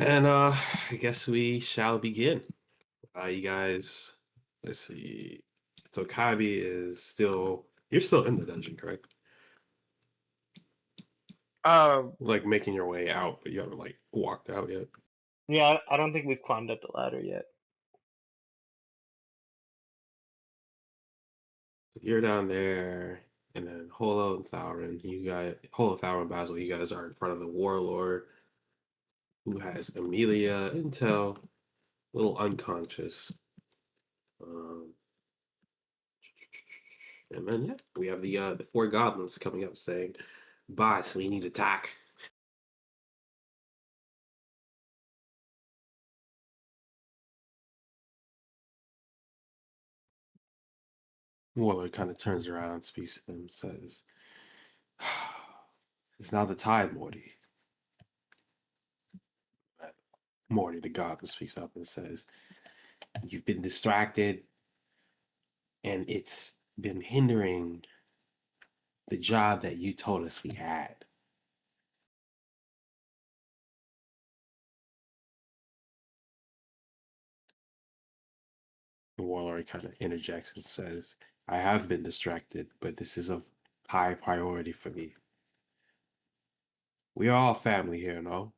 And I guess we shall begin. You guys, let's see. So Kabi is still you're still in the dungeon, correct? Uh, Like making your way out, but you haven't like walked out yet. yeah, I don't think we've climbed up the ladder yet. You're down there, and then Holo and Thauron, Holo, Thauron, Basil, you guys are in front of the warlord who has Amelia Intel, a little unconscious. Um, and then yeah, we have the four goblins coming up saying, "Boss, we need attack." Warlord kind of turns around, speaks to them, says, "It's now the tide, Morty." Morty, the goblin, speaks up and says, "You've been distracted, and it's been hindering the job that you told us we had." The warlord kind of interjects and says, "I have been distracted, but this is of high priority for me. We are all family here, no?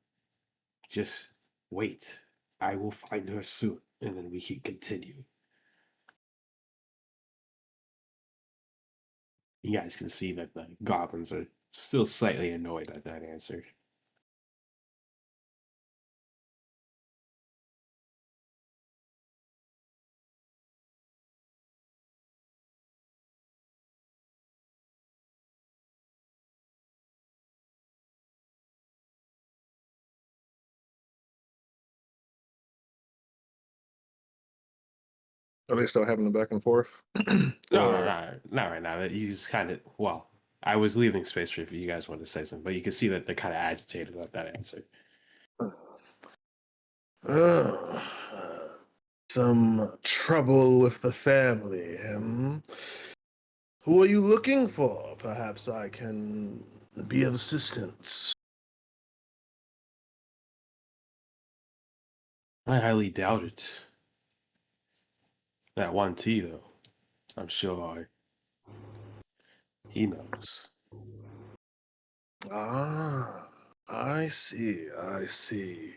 Just wait. I will find her soon, and then we can continue." You guys can see that the goblins are still slightly annoyed at that answer. Are they still having the back and forth? No, Or not right now. That he's kind of well. I was leaving space for if you guys wanted to say something, but you can see that they're kind of agitated about that answer. uh, some trouble with the family, hmm? Who are you looking for? Perhaps I can be of assistance. I highly doubt it. That one T though, I'm sure he knows. Ah, I see, I see.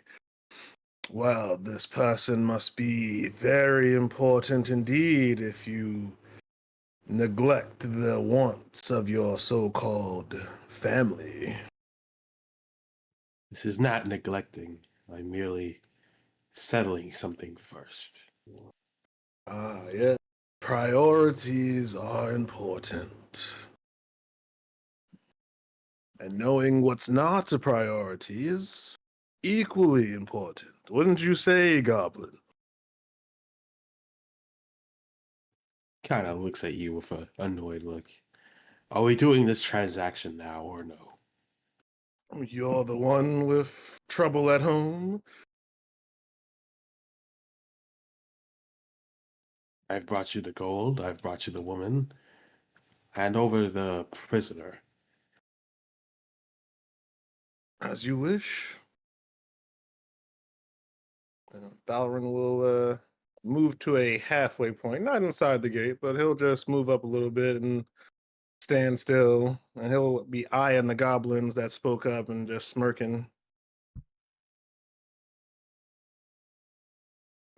Well, this person must be very important indeed if you neglect the wants of your so-called family. This is not neglecting. I'm merely settling something first. Ah, yeah. Priorities are important. And knowing what's not a priority is equally important. Wouldn't you say, Goblin? Kind of looks at you with a annoyed look. Are we doing this transaction now or no? You're the one with trouble at home? I've brought you the gold. I've brought you the woman. Hand over the prisoner. As you wish. Balrin will move to a halfway point, not inside the gate, but he'll just move up a little bit and stand still, and he'll be eyeing the goblins that spoke up and just smirking.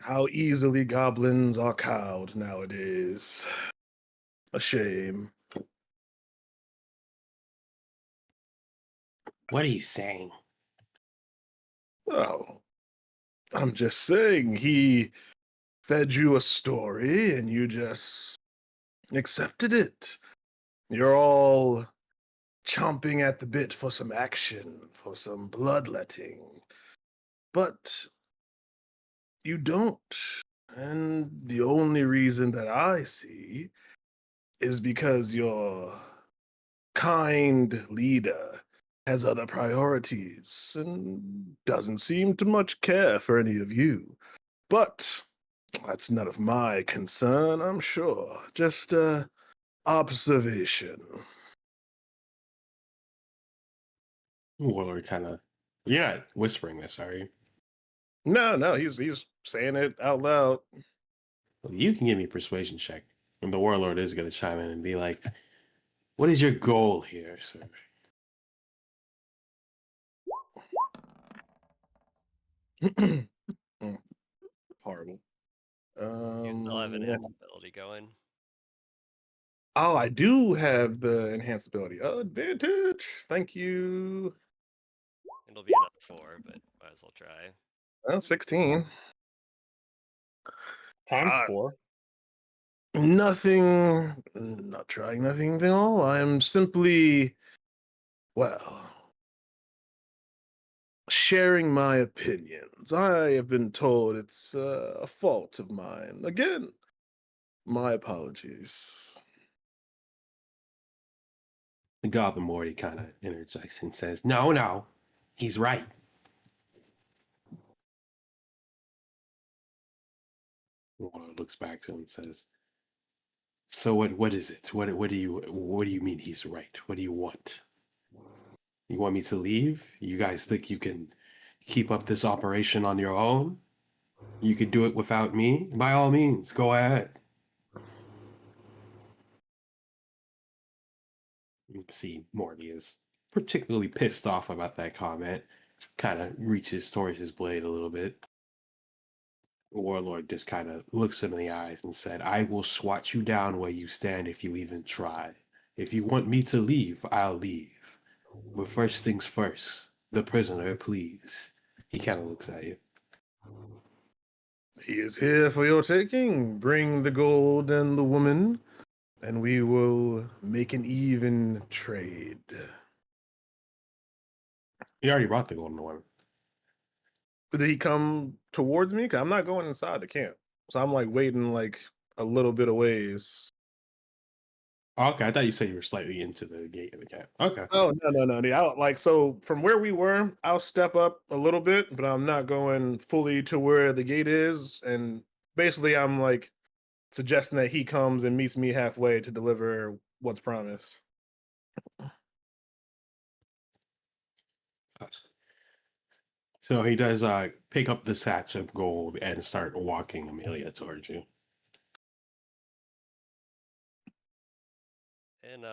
How easily goblins are cowed nowadays. A shame. What are you saying? Well, I'm just saying, he fed you a story and you just accepted it. You're all chomping at the bit for some action, for some bloodletting. But you don't. And the only reason that I see is because your kind leader has other priorities and doesn't seem to much care for any of you. But that's none of my concern, I'm sure. Just observation. Warlord kind of. You're not whispering this, are you? No, he's saying it out loud. Well, you can give me a persuasion check. And the warlord is going to chime in and be like, what is your goal here, sir? Mm, horrible. You still have Yeah. enhanced ability going. Oh, I do have the enhanced ability. Advantage. Thank you. It'll be another 4, but might as well try. 16. Times Uh, 4. Nothing. Not trying nothing at all. I am simply, well, sharing my opinions. I have been told it's a fault of mine. Again, my apologies. The Goblin Morty kind of interjects and says, no, he's right. The warlord looks back to him and says, so what is it? What do you mean he's right? What do you want? You want me to leave? You guys think you can keep up this operation on your own? You could do it without me? By all means, go ahead. You can see Morty is particularly pissed off about that comment. Kind of reaches towards his blade a little bit. The warlord just kind of looks him in the eyes and said, I will swat you down where you stand if you even try. If you want me to leave, I'll leave. But first things first, the prisoner, please. He kind of looks at you. He is here for your taking. Bring the gold and the woman, and we will make an even trade. He already brought the golden one. Did he come towards me? Cause I'm not going inside the camp, so I'm like waiting like a little bit of ways. Okay, I thought you said you were slightly into the gate of the camp. Okay. Oh no! Like so, from where we were, I'll step up a little bit, but I'm not going fully to where the gate is. And basically, I'm like suggesting that he comes and meets me halfway to deliver what's promised. So he does pick up the satch of gold and start walking Amelia towards you. In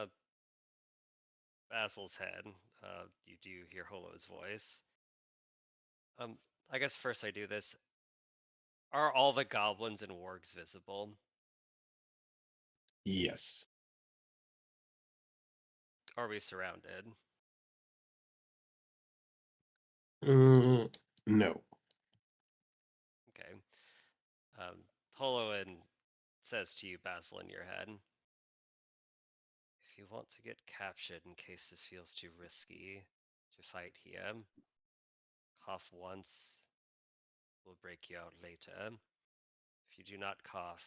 Basil's head, you do hear Holo's voice. I guess first I do this. Are all the goblins and wargs visible? Yes. Are we surrounded? No. Okay. Holo says to you, Basil, in your head, if you want to get captured in case this feels too risky to fight here, cough once, we'll break you out later. If you do not cough,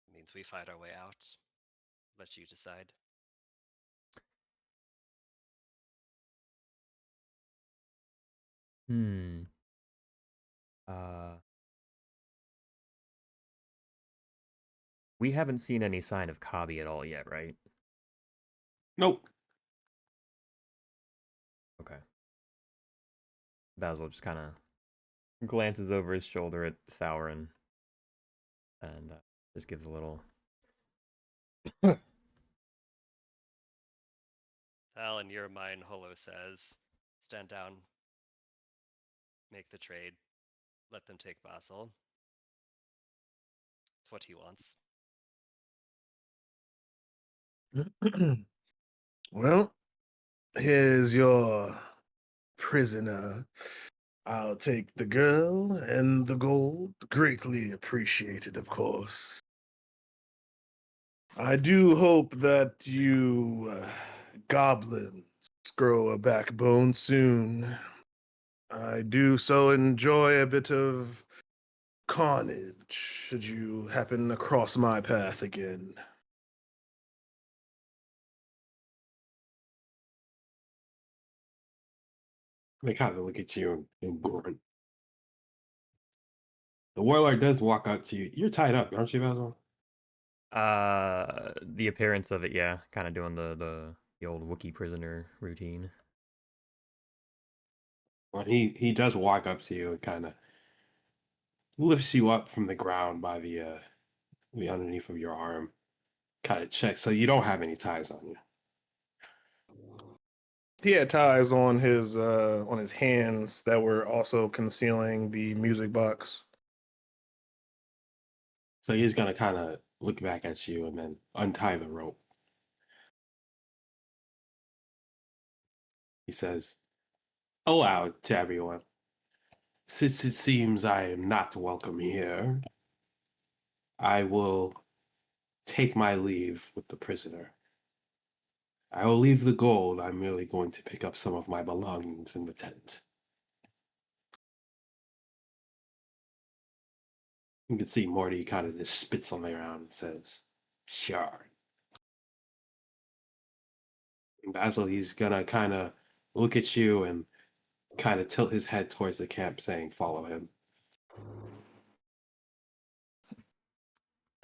it means we fight our way out. Let you decide. Hmm. Uh, we haven't seen any sign of Kabi at all yet, right? Nope. Okay. Basil just kind of glances over his shoulder at Thaurin and just gives a little. Al, in your mind, Holo says, stand down, make the trade, let them take Basil. It's what he wants. Well, here's your prisoner. I'll take the girl and the gold. Greatly appreciated, of course. I do hope that you goblins grow a backbone soon. I do so enjoy a bit of carnage should you happen across my path again. They kind of look at you and grunt. The warlord does walk up to you. You're tied up, aren't you, Basil? The appearance of it, yeah, kind of doing the old Wookiee prisoner routine. Well, he does walk up to you and kind of lifts you up from the ground by the underneath of your arm. Kind of checks, so you don't have any ties on you. He had ties on his hands that were also concealing the music box. So he's gonna kind of look back at you and then untie the rope. He says, "Aloud to everyone, since it seems I am not welcome here, I will take my leave with the prisoner. I will leave the gold. I'm merely going to pick up some of my belongings in the tent." You can see Morty kind of just spits on the ground and says, "Sure." And Basil, he's gonna kind of look at you and kind of tilt his head towards the camp, saying, "Follow him."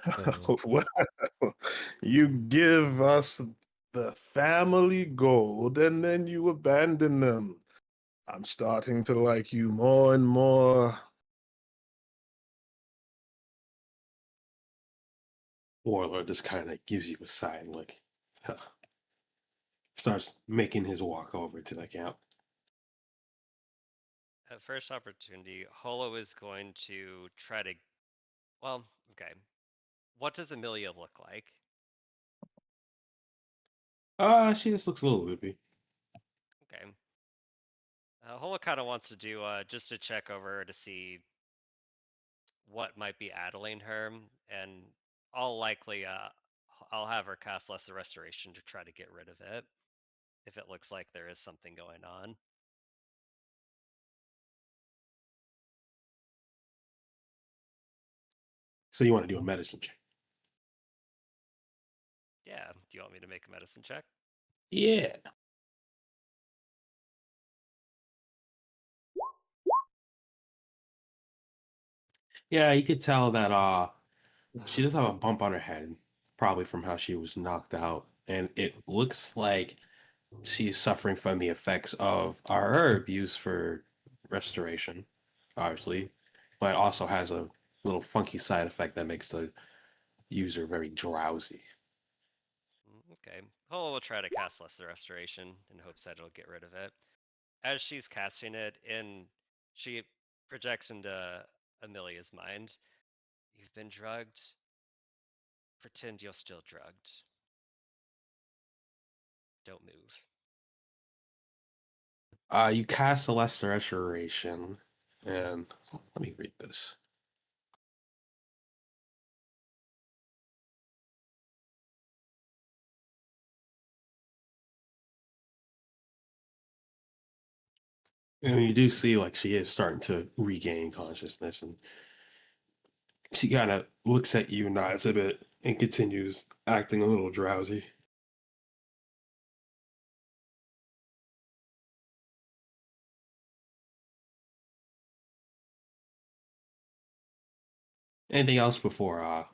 So Well, you give us the family gold and then you abandon them. I'm starting to like you more and more. Warlord just kind of gives you a sign, like, starts making his walk over to the camp. At first opportunity, Holo is going to try to. Well, okay. What does Amelia look like? She just looks a little loopy. Okay. Holo kind of wants to do just a check over her to see what might be addling her, and I'll likely I'll have her cast Lesser Restoration to try to get rid of it if it looks like there is something going on. So you want to do a medicine check? Yeah. Do you want me to make a medicine check? Yeah. Yeah, you could tell that she does have a bump on her head, probably from how she was knocked out, and it looks like she's suffering from the effects of a herb used for restoration, obviously, but it also has a little funky side effect that makes the user very drowsy. Okay. Holo will try to cast Lesser Restoration in hopes that it'll get rid of it. As she's casting it, she projects into Amelia's mind. You've been drugged. Pretend you're still drugged. Don't move. You cast Celeste Restoration, and let me read this. And you do see like she is starting to regain consciousness, and she kind of looks at you, nods a bit, and continues acting a little drowsy. Anything else before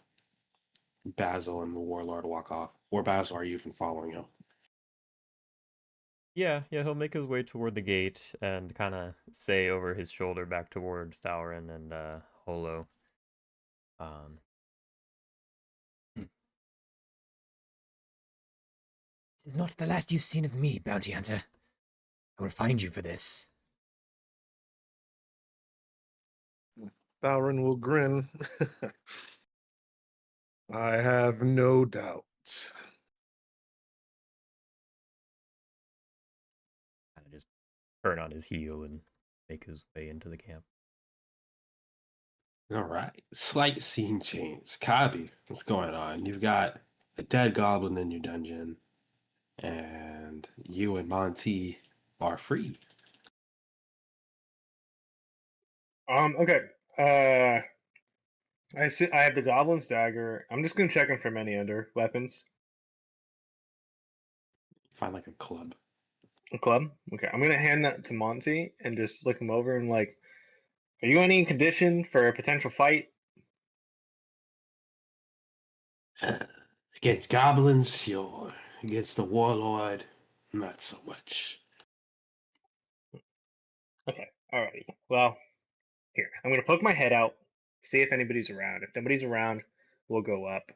Basil and the Warlord walk off? Or Basil, are you even following him? yeah, he'll make his way toward the gate and kind of say over his shoulder back toward Thaurin and Holo. Um, "Hmm. This is not the last you've seen of me, bounty hunter. I will find you for this." Thaurin will grin. I have no doubt. Kind of just turn on his heel and make his way into the camp. All right. Slight scene change. Kabi, what's going on? You've got a dead goblin in your dungeon, and you and Monty are free. Okay. Uh, I have the goblin's dagger. I'm just gonna check him for many other weapons. Find like a club. A club. Okay. I'm gonna hand that to Monty and just look him over and like, are you any condition for a potential fight? Against goblins, sure. Against the warlord, not so much. Okay. Alrighty. Well, here I'm gonna poke my head out, see if anybody's around. If nobody's around, we'll go up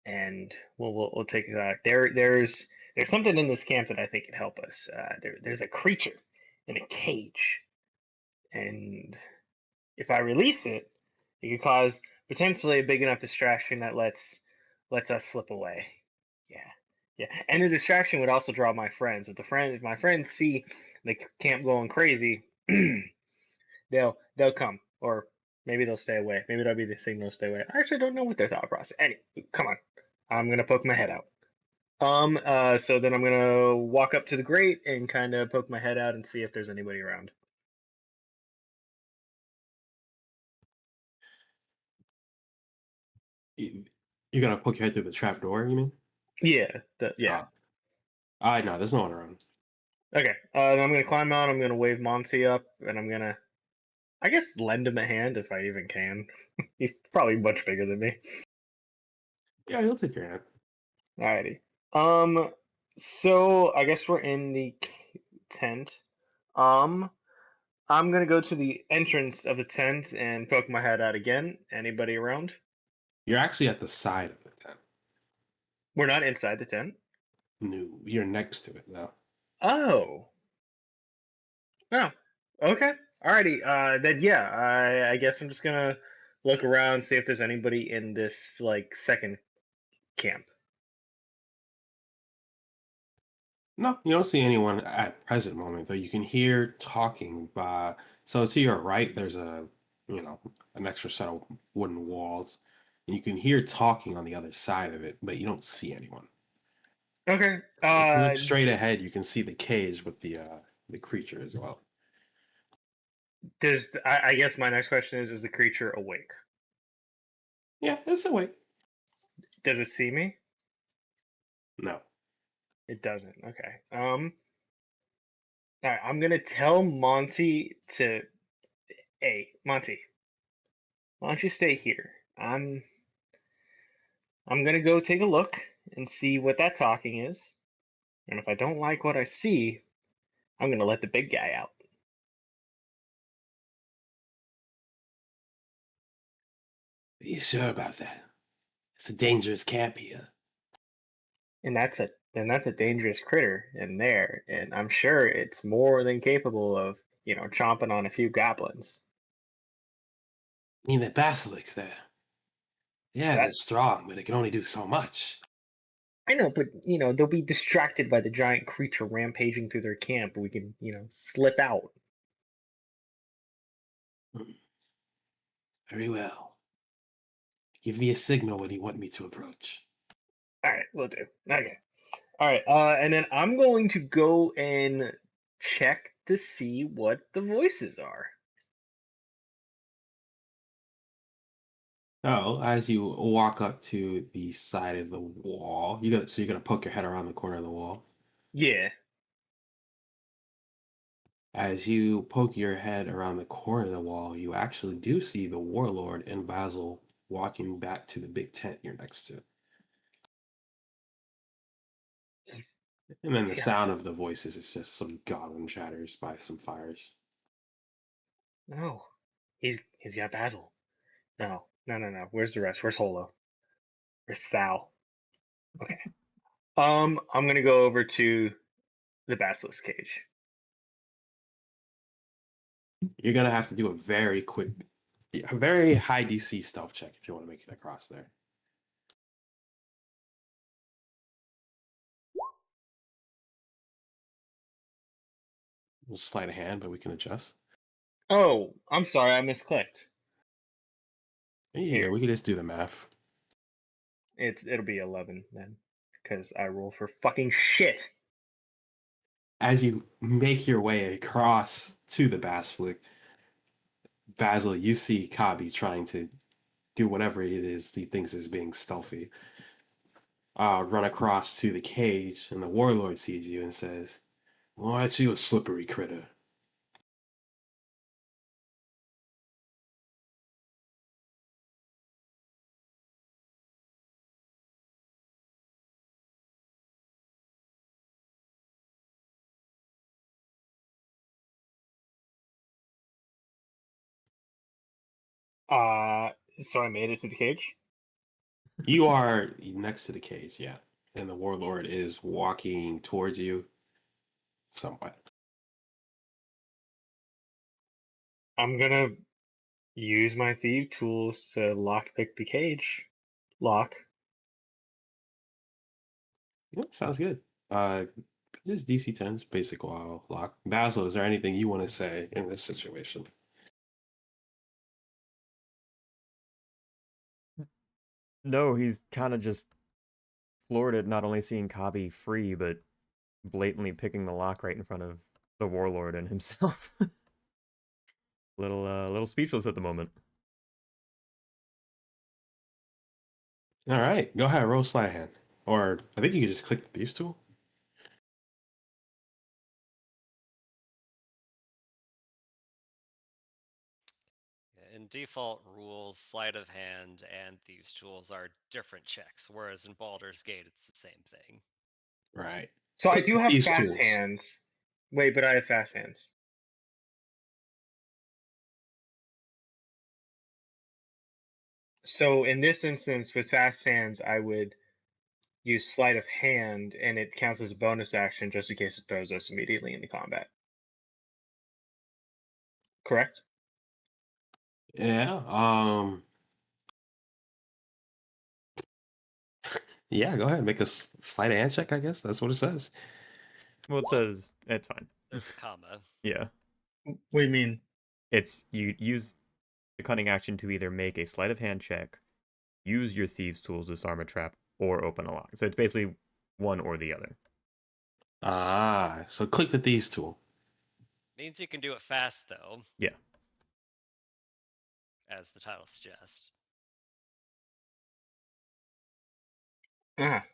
and we'll take there's something in this camp that I think can help us. There's a creature in a cage, and if I release it, it could cause potentially a big enough distraction that lets us slip away. Yeah, yeah, and the distraction would also draw my friends. If my friends see the camp going crazy, they'll come, or maybe they'll stay away. Maybe that'll be the signal to stay away. I actually don't know what their thought process. Anyway, come on, I'm gonna poke my head out. So then I'm gonna walk up to the grate and kind of poke my head out and see if there's anybody around. You're gonna poke your head through the trap door, you mean? Yeah, yeah. I know, there's no one around. Okay. Then I'm gonna climb out. I'm gonna wave Monty up, and I'm gonna, I guess, lend him a hand if I even can. He's probably much bigger than me. Yeah, he'll take your hand. Alrighty. Um. So I guess we're in the tent. Um. I'm gonna go to the entrance of the tent and poke my head out again. Anybody around? You're actually at the side of the tent. We're not inside the tent. No, you're next to it though. Oh. Oh. Okay. Alrighty. Then yeah. I guess I'm just gonna look around, see if there's anybody in this like second camp. No, you don't see anyone at present moment, though. You can hear talking by. So to your right, there's you know, an extra set of wooden walls, and you can hear talking on the other side of it, but you don't see anyone. Okay. If you look straight ahead, you can see the cage with the creature as well. I guess my next question is the creature awake? Yeah, it's awake. Does it see me? No. It doesn't. Okay. All right. I'm gonna tell Monty to. Hey, Monty. Why don't you stay here? I'm gonna go take a look and see what that talking is. And if I don't like what I see, I'm gonna let the big guy out. Are you sure about that? It's a dangerous camp here. And that's a dangerous critter in there, and I'm sure it's more than capable of, chomping on a few goblins. I mean, the basilics there. Is Yeah, they're that strong, but they can only do so much. I know, but they'll be distracted by the giant creature rampaging through their camp. We can, slip out. Hmm, very well. Give me a signal when you want me to approach. All right, we'll do. Okay. All right. And then I'm going to go and check to see what the voices are. Oh, as you walk up to the side of the wall, you're gonna poke your head around the corner of the wall. Yeah. As you poke your head around the corner of the wall, you actually do see the warlord and Basil walking back to the big tent you're next to. He's, And then the he's got sound of the voices is just some goblin chatters by some fires. no. He's got Basil. No. No. No. No. Where's the rest? Where's Holo? Where's Thal? Okay. I'm gonna go over to the basilisk cage. You're gonna have to do a very high DC stealth check if you want to make it across there. We'll sleight of hand, but we can adjust. Oh, I'm sorry, I misclicked. Yeah, Here, we can just do the math. it'll be 11 then, because I roll for fucking shit. As you make your way across to the basilisk, Basil, you see Kabi trying to do whatever it is he thinks is being stealthy. Run across to the cage, and the warlord sees you and says, "Well, aren't you a slippery critter?" So I made it to the cage. You are next to the cage, yeah, and the warlord is walking towards you somewhat. I'm gonna use my thief tools to lockpick the cage. Lock. Yeah, sounds good. Just DC 10's basic wall lock. Basil, is there anything you want to say in this situation? No, he's kind of just floored at not only seeing Kabi free, but blatantly picking the lock right in front of the warlord and himself. Little speechless at the moment. All right, go ahead, roll sleight of hand. Or I think you can just click the thieves tool. In default rules, sleight of hand and thieves' tools are different checks, whereas in Baldur's Gate, it's the same thing. Right. So I Click do the have thieves fast tools. hands. Wait, but I have fast hands. So in this instance, with fast hands, I would use sleight of hand, and it counts as a bonus action just in case it throws us immediately into combat. Correct? Yeah. Yeah. Go ahead, make a sleight of hand check. I guess that's what it says. Well, it says it's fine. There's a comma. Yeah, What do you mean? it's you use the cunning action to either make a sleight of hand check, use your thieves' tools, disarm a trap, or open a lock. So it's basically one or the other. Ah, so click the thieves tool. Means you can do it fast, though, Yeah. as the title suggests.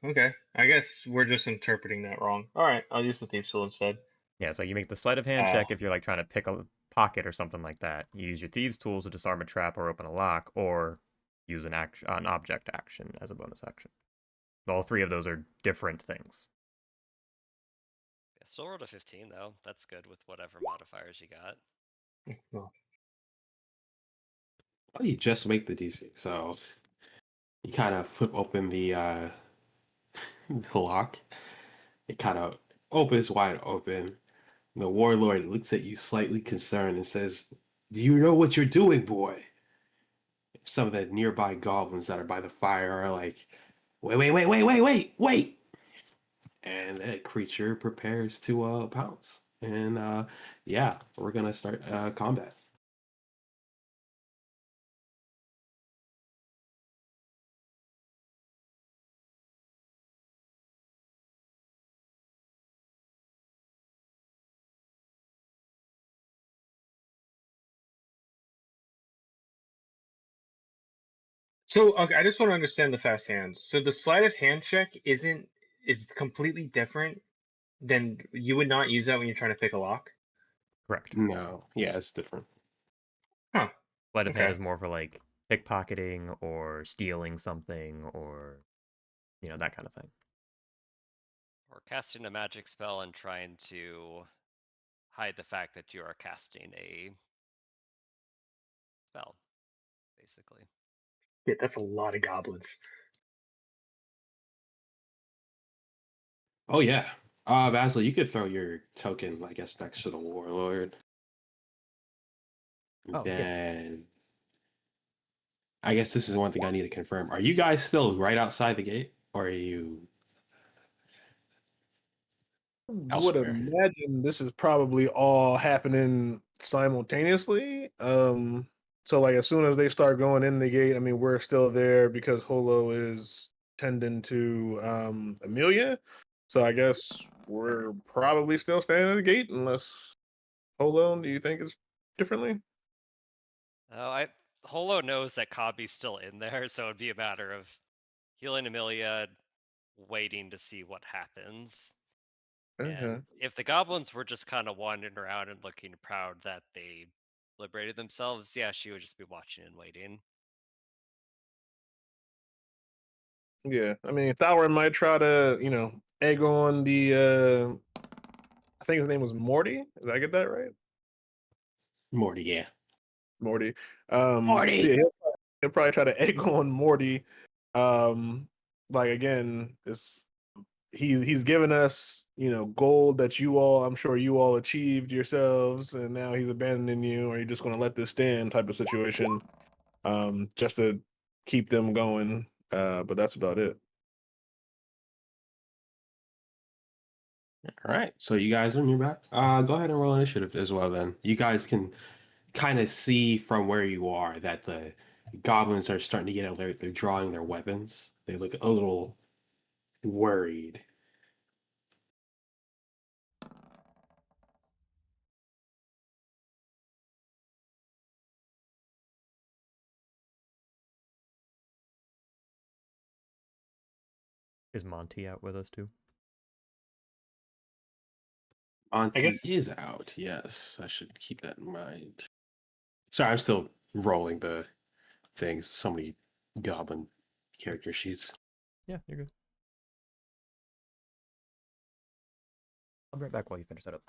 Okay. I guess we're just interpreting that wrong. All right, I'll use the thief tool instead. Yeah, it's like you make the sleight of hand check if you're like trying to pick a pocket or something like that. You use your thieves' tools to disarm a trap or open a lock, or use an object action as a bonus action. All three of those are different things. Yeah, still rolled a 15, though. That's good with whatever modifiers you got. Well, Oh, you just make the DC. So you kind of flip open the the lock. It kind of opens wide open. The warlord looks at you slightly concerned and says, "Do you know what you're doing, boy?" Some of the nearby goblins that are by the fire are like, "Wait, wait, wait, wait, wait, wait, wait!" And that creature prepares to pounce. And yeah, we're gonna start combat. so okay, I just want to understand the fast hands. So the sleight of hand check is completely different than you would not use that when you're trying to pick a lock. Correct. No, yeah, it's different. Huh. Sleight of hand Okay. is more for like pickpocketing or stealing something or that kind of thing. Or casting a magic spell and trying to hide the fact that you are casting a spell, basically. Yeah, that's a lot of goblins. Oh yeah. Basil, you could throw your token, I guess, next to the warlord. Oh, yeah. Then I guess this is one thing I need to confirm. Are you guys still right outside the gate, or are you Would elsewhere? imagine this is probably all happening simultaneously. So like as soon as they start going in the gate, I mean we're still there because Holo is tending to Amelia. So I guess we're probably still standing at the gate unless Holo, do you think is differently? Oh, Holo knows that Kabi's still in there, so it'd be a matter of healing Amelia, waiting to see what happens. Okay. And if the goblins were just kind of wandering around and looking proud that they liberated themselves, yeah, she would just be watching and waiting. Yeah. I mean Thauer might try to, egg on the I think his name was Morty. Did I get that right? Morty, yeah. Morty. Morty. Yeah, he'll probably try to egg on Morty. Like again, he's given us, gold that I'm sure you all achieved yourselves, and now he's abandoning you, or you're just gonna let this stand type of situation. Just to keep them going. But that's about it. All right, so you guys are back. Go ahead and roll initiative as well. Then you guys can kind of see from where you are that the goblins are starting to get out there. They're drawing their weapons. They look a little worried. Is Monty out with us too? Auntie guess- is out. Yes, I should keep that in mind. Sorry, I'm still rolling the things. So many goblin character sheets. Yeah, you're good. I'll be right back while you finish that up.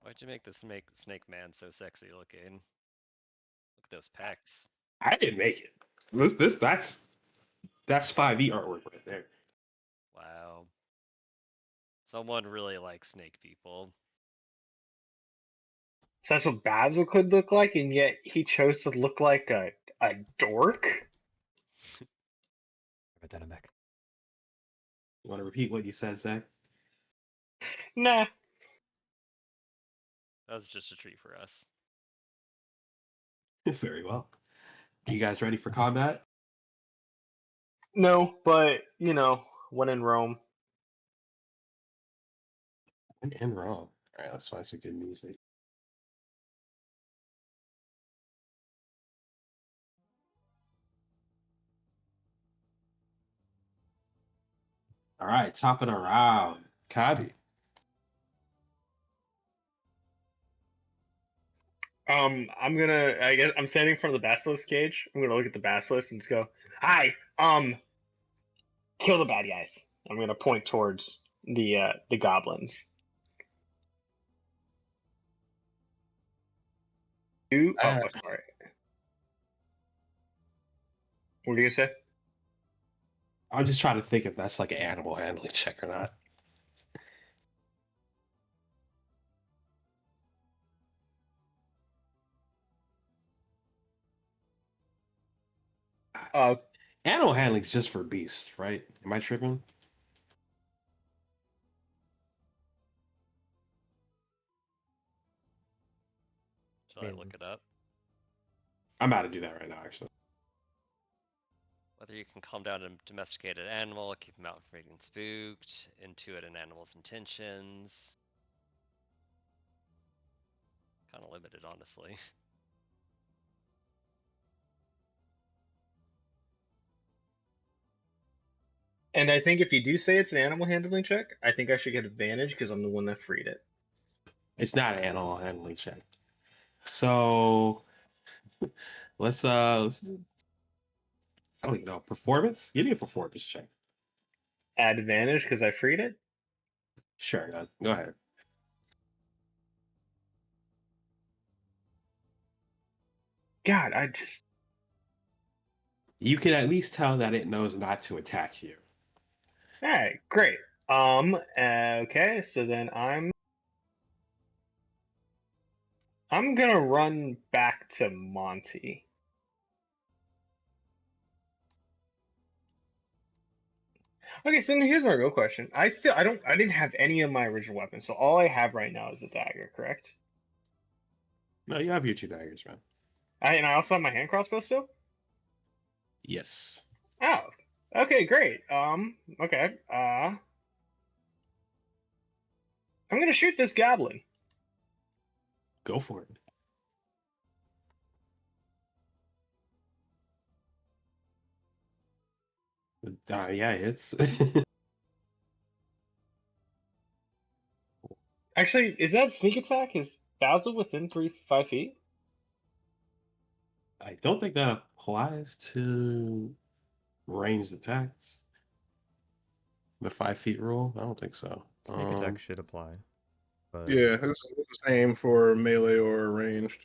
Why'd you make the snake man so sexy looking? Look at those pecs. I didn't make it. That's 5e artwork right there. Wow. Someone really likes snake people. So that's what Basil could look like, and yet he chose to look like a dork? Right then I'm back. You want to repeat what you said, Zach? Nah. That was just a treat for us. Very well. Are you guys ready for combat? No, but, when in Rome. And wrong. All right, let's find some good music. All right, top of the round. Kabi. I guess I'm standing in front of the basilisk cage. I'm gonna look at the basilisk and just go, "Hi, kill the bad guys." I'm gonna point towards the goblins. Sorry. What were you gonna say? I'm just trying to think if that's like an animal handling check or not. Uh, Animal handling's just for beasts, right? Am I tripping? Shall I look it up? I'm about to do that right now, actually. Whether you can calm down a domesticated animal, keep him out from getting spooked, intuit an animal's intentions. Kind of limited, honestly. and I think if you do say it's an animal handling check, I think I should get advantage because I'm the one that freed it. It's not an animal handling check. So let's I don't even know. Performance? Give me a performance check. Add advantage because I freed it. Sure, go ahead. God, I just. You can at least tell that it knows not to attack you. All right, great. Okay, so then I'm gonna run back to Monty. Okay, so then here's my real question. I didn't have any of my original weapons, so all I have right now is a dagger, correct? No, you have your two daggers, man. And I also have my hand crossbow still. Yes. Oh, okay, great. Okay. I'm gonna shoot this goblin. Go for it. Yeah, it's. Actually, is that sneak attack? Is Basil within 5 feet? I don't think that applies to ranged attacks. The 5 feet rule? I don't think so. Sneak attack should apply. But Yeah, it's the same for melee or ranged.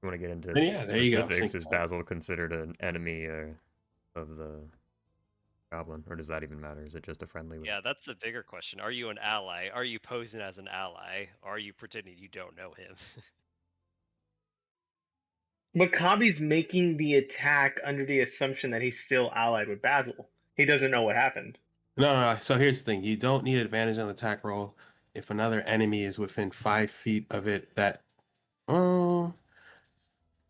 you want to get into Then yeah, there you go. specifics, Sneak is attack. Basil considered an enemy of the goblin, or does that even matter? Is it just a friendly? Yeah, that's the bigger question. Are you an ally? Are you posing as an ally? Are you pretending you don't know him? Makabi's making the attack under the assumption that he's still allied with Basil. He doesn't know what happened. No. So here's the thing: you don't need advantage on attack roll if another enemy is within 5 feet of it. That oh,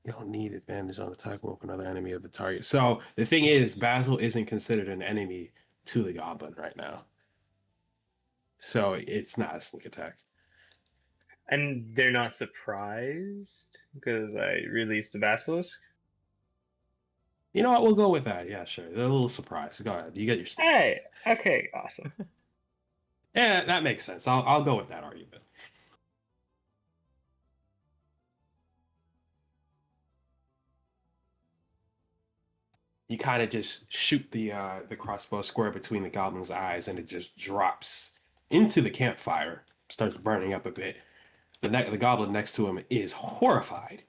you don't need advantage on attack roll if another enemy of the target. So the thing is, Basil isn't considered an enemy to the goblin right now, so it's not a sneak attack. And they're not surprised because I released the Basilisk. You know what? We'll go with that. Yeah, sure. They're a little surprised. Go ahead. You get your sneak. Hey, okay, awesome. Yeah, that makes sense. I'll go with that argument. You kind of just shoot the crossbow square between the goblin's eyes, and it just drops into the campfire, starts burning up a bit. The goblin next to him is horrified.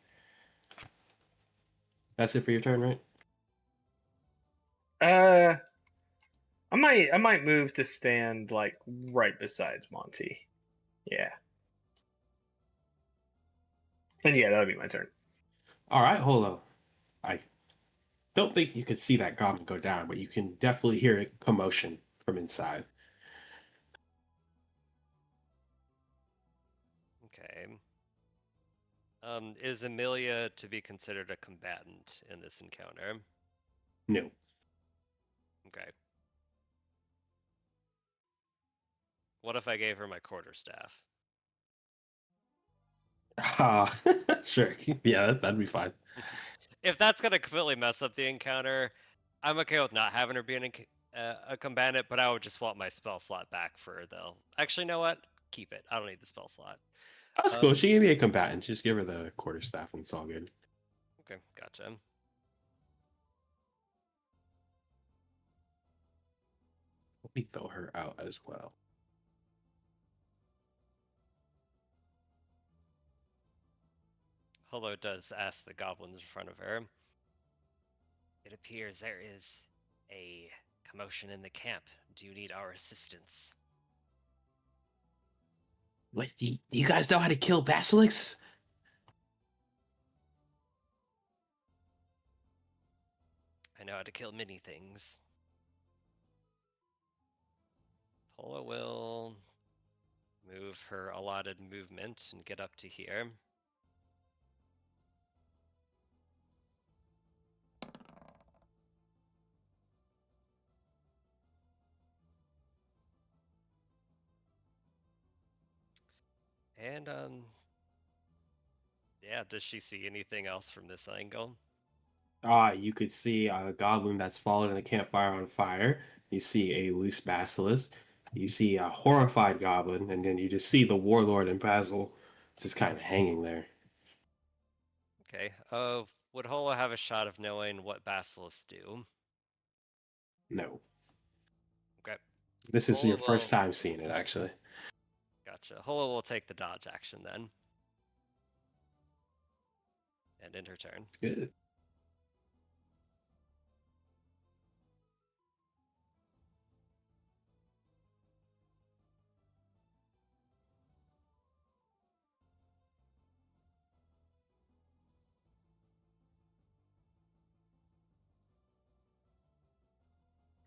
That's it for your turn, right? Uh, I might move to stand like right beside Monty. Yeah. And yeah, that'll be my turn. All right, hold on. I don't think you could see that goblin go down, but you can definitely hear a commotion from inside. Okay. Is Amelia to be considered a combatant in this encounter? No. Okay. What if I gave her my quarterstaff? Ah, sure. Yeah, that'd be fine. If that's gonna completely mess up the encounter, I'm okay with not having her be a combatant, but I would just swap my spell slot back for the. Actually, you know what? Keep it. I don't need the spell slot. That's cool. She can be a combatant. Just give her the quarterstaff, and it's all good. Okay, gotcha. Let me throw her out as well. Holo does ask the goblins in front of her. It appears there is a commotion in the camp. Do you need our assistance? What? You guys know how to kill basilisks? I know how to kill many things. Holo will move her allotted movement and get up to here. And yeah, does she see anything else from this angle? You could see a goblin that's fallen in a campfire on fire. You see a loose basilisk. You see a horrified goblin, and then you just see the warlord and Basil just kind of hanging there. Okay. Would Holo have a shot of knowing what basilisks do? No, Okay. this is Holo your first will. time seeing it, actually. Gotcha. Holo will take the dodge action then. And end her turn. It's good.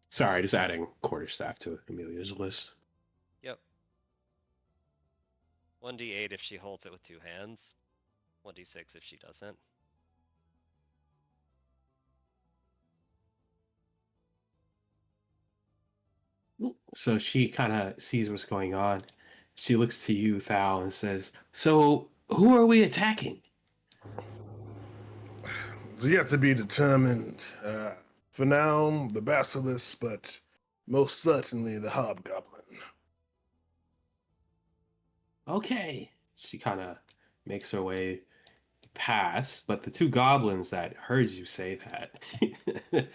Sorry, just adding quarterstaff to Amelia's list. Yep. 1d8 if she holds it with two hands. 1d6 if she doesn't. So she kind of sees what's going on. She looks to you, Thal, and says, "So who are we attacking?" It's yet to be determined. For now, the basilisk, but most certainly the hobgoblin. Okay. She kind of makes her way past, but the two goblins that heard you say that,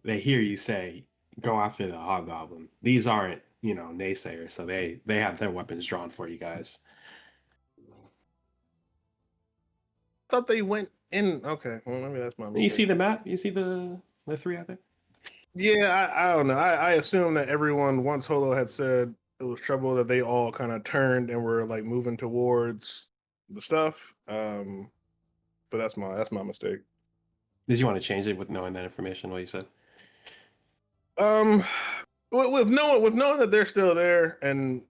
they hear you say, "Go after the hobgoblin." These aren't, naysayers, so they have their weapons drawn for you guys. Thought they went in. Okay, well, maybe that's my You see mistake. the map? You see the three out there? Yeah, I don't know. I assume that everyone, once Holo had said it was trouble, that they all kind of turned and were like moving towards the stuff. But that's my mistake. Did you want to change it with knowing that information? What you said? Um, with knowing that they're still there, and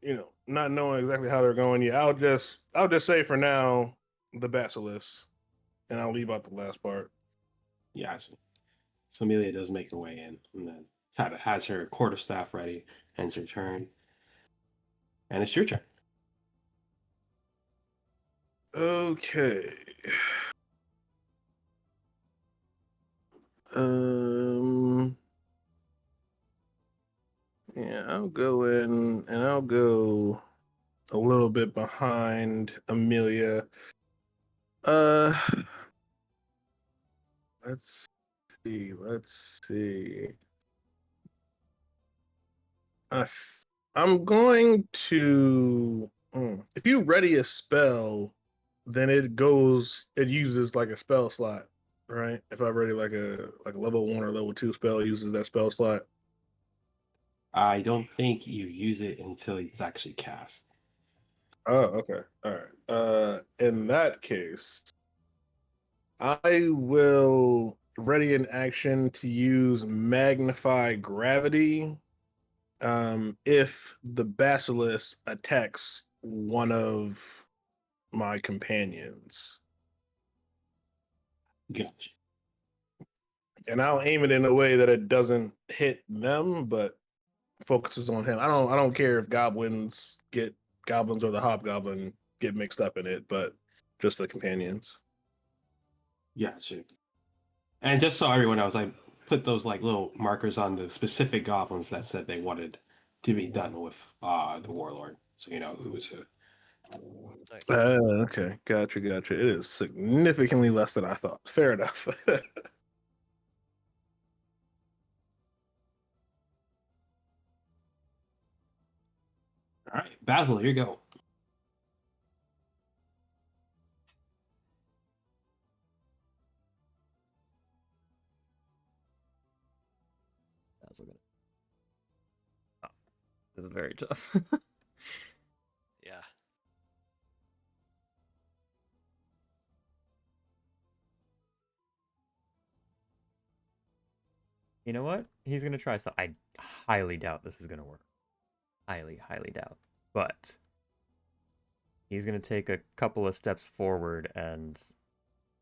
not knowing exactly how they're going, yeah, I'll just say for now the basilisk, and I'll leave out the last part. Yeah, I see. So Amelia does make her way in, and then kind of has her quarterstaff ready, ends her turn, and it's your turn. Okay. Um. Yeah, I'll go in and I'll go a little bit behind Amelia. Uh, let's see. Let's see. I f- I'm going to. If you ready a spell, then it uses like a spell slot, right? If I ready like a level 1 or level 2 spell, it uses that spell slot. I don't think you use it until it's actually cast. Oh, okay. All right. In that case, I will ready in action to use magnify gravity if the basilisk attacks one of my companions. Gotcha. And I'll aim it in a way that it doesn't hit them, but focuses on him. I don't care if goblins or the hobgoblin get mixed up in it, but just the companions. Gotcha. And just so everyone knows, I put those like little markers on the specific goblins that said they wanted to be done with the warlord, so you know who was who. Nice. Okay, gotcha. It is significantly less than I thought. Fair enough. All right, Basil, here you go. That's gonna. Oh, this is very tough. Yeah. You know what? He's gonna try. So I highly doubt this is gonna work. Highly doubt. But he's gonna take a couple of steps forward and,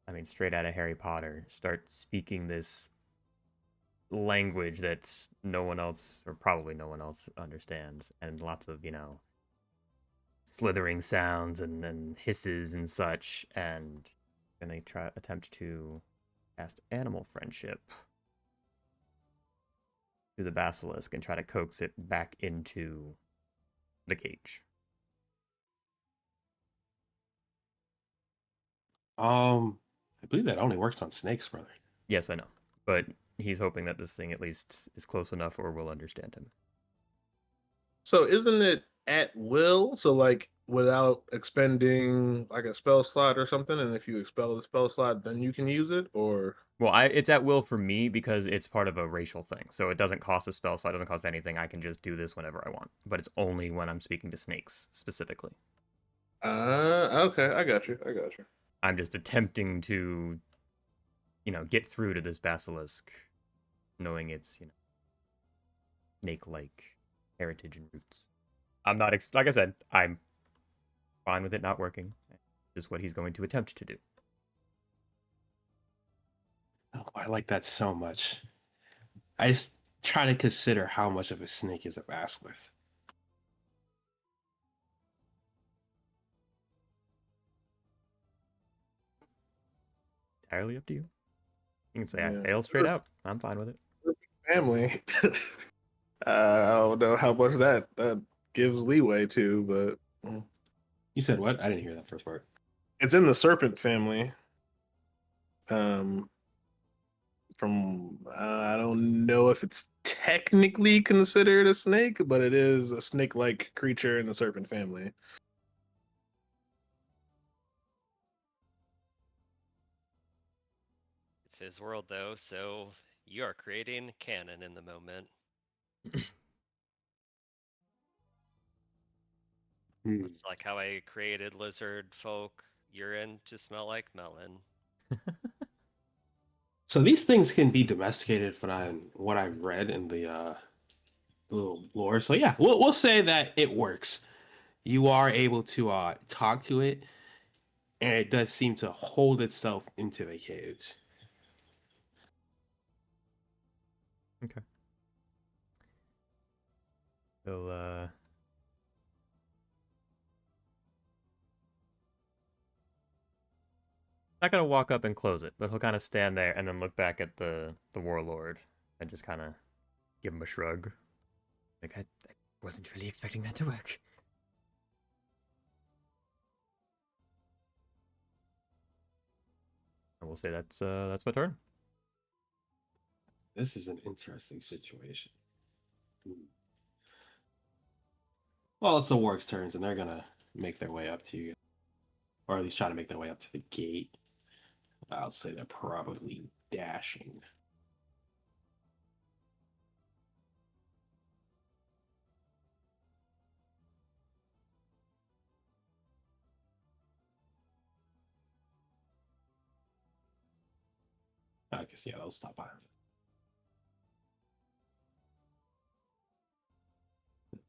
I mean, straight out of Harry Potter, start speaking this language that no one else, or probably no one else, understands, and lots of slithering sounds and hisses and such, and gonna try attempt to cast animal friendship to the basilisk and try to coax it back into the cage. I believe that only works on snakes, brother. Yes, I know, but he's hoping that this thing at least is close enough or will understand him. So isn't it at will? So like without expending like a spell slot or something, and if you expel the spell slot, then you can use it, or Well, it's at will for me because it's part of a racial thing. So it doesn't cost a spell, so it doesn't cost anything. I can just do this whenever I want. But it's only when I'm speaking to snakes specifically. okay, I got you. I'm just attempting to, get through to this basilisk, knowing its, snake-like heritage and roots. I'm not, like I said, I'm fine with it not working. Just what he's going to attempt to do. Oh, I like that so much. I just try to consider how much of a snake is a basilisk. Entirely up to you. You can say I Yeah. fail straight out. I'm fine with it. Family. I don't know how much that gives leeway to, but You said what? I didn't hear that first part. it's in the serpent family. Um, from I don't know if it's technically considered a snake, but it is a snake-like creature in the serpent family. It's his world though, so you are creating canon in the moment. Hmm. Much like how I created lizard folk urine to smell like melon. So these things can be domesticated from what I've read in the little lore. So yeah, we'll say that it works. You are able to talk to it, and it does seem to hold itself into the cage. Okay. He'll not gonna walk up and close it, but he'll kind of stand there and then look back at the warlord and just kind of give him a shrug. Like I wasn't really expecting that to work. And we'll say that's my turn. This is an interesting situation. Hmm. Well, it's the warg's turns, and they're gonna make their way up to you, or at least try to make their way up to the gate. I'll say they're probably dashing. I guess yeah, they'll stop by.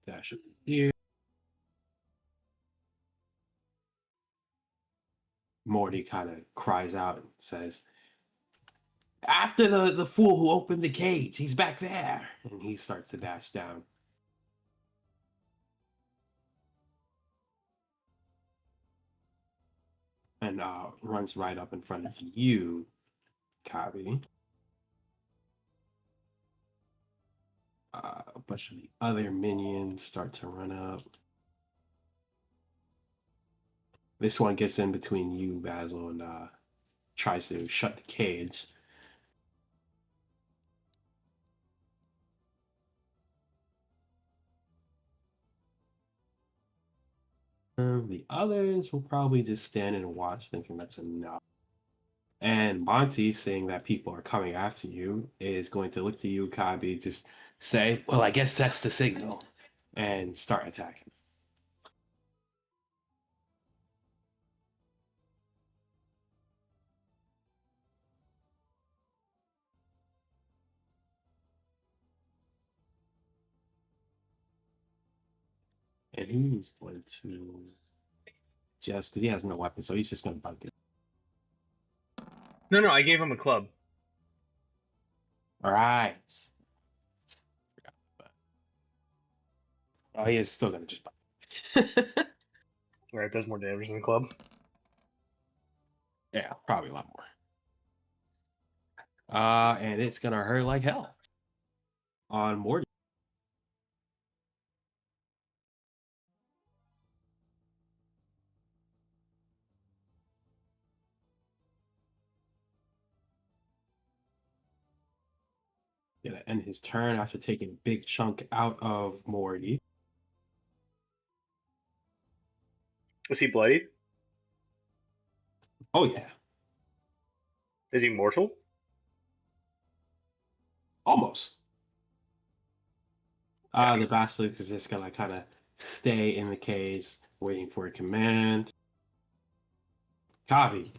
Dash up here. Morty kind of cries out and says, "After the fool who opened the cage, he's back there!" And he starts to dash down. And runs right up in front of you, Kabi. A bunch of the other minions start to run up. This one gets in between you, Basil, and tries to shut the cage. The others will probably just stand and watch, thinking that's enough. And Monty, seeing that people are coming after you, is going to look to you, Kabi, just say, "Well, I guess that's the signal," and start attacking. And he's going to just, because he has no weapon, so he's just going to bite it. No, I gave him a club. All right. Oh, he is still going to just bite. Right, it does more damage than the club. Yeah, probably a lot more. And it's going to hurt like hell on Morty. Gonna end his turn after taking a big chunk out of Morty. Is he bloody? Oh yeah, Is he mortal? almost. Yeah. The basilisk is just gonna kind of stay in the cage, waiting for a command. Kavi,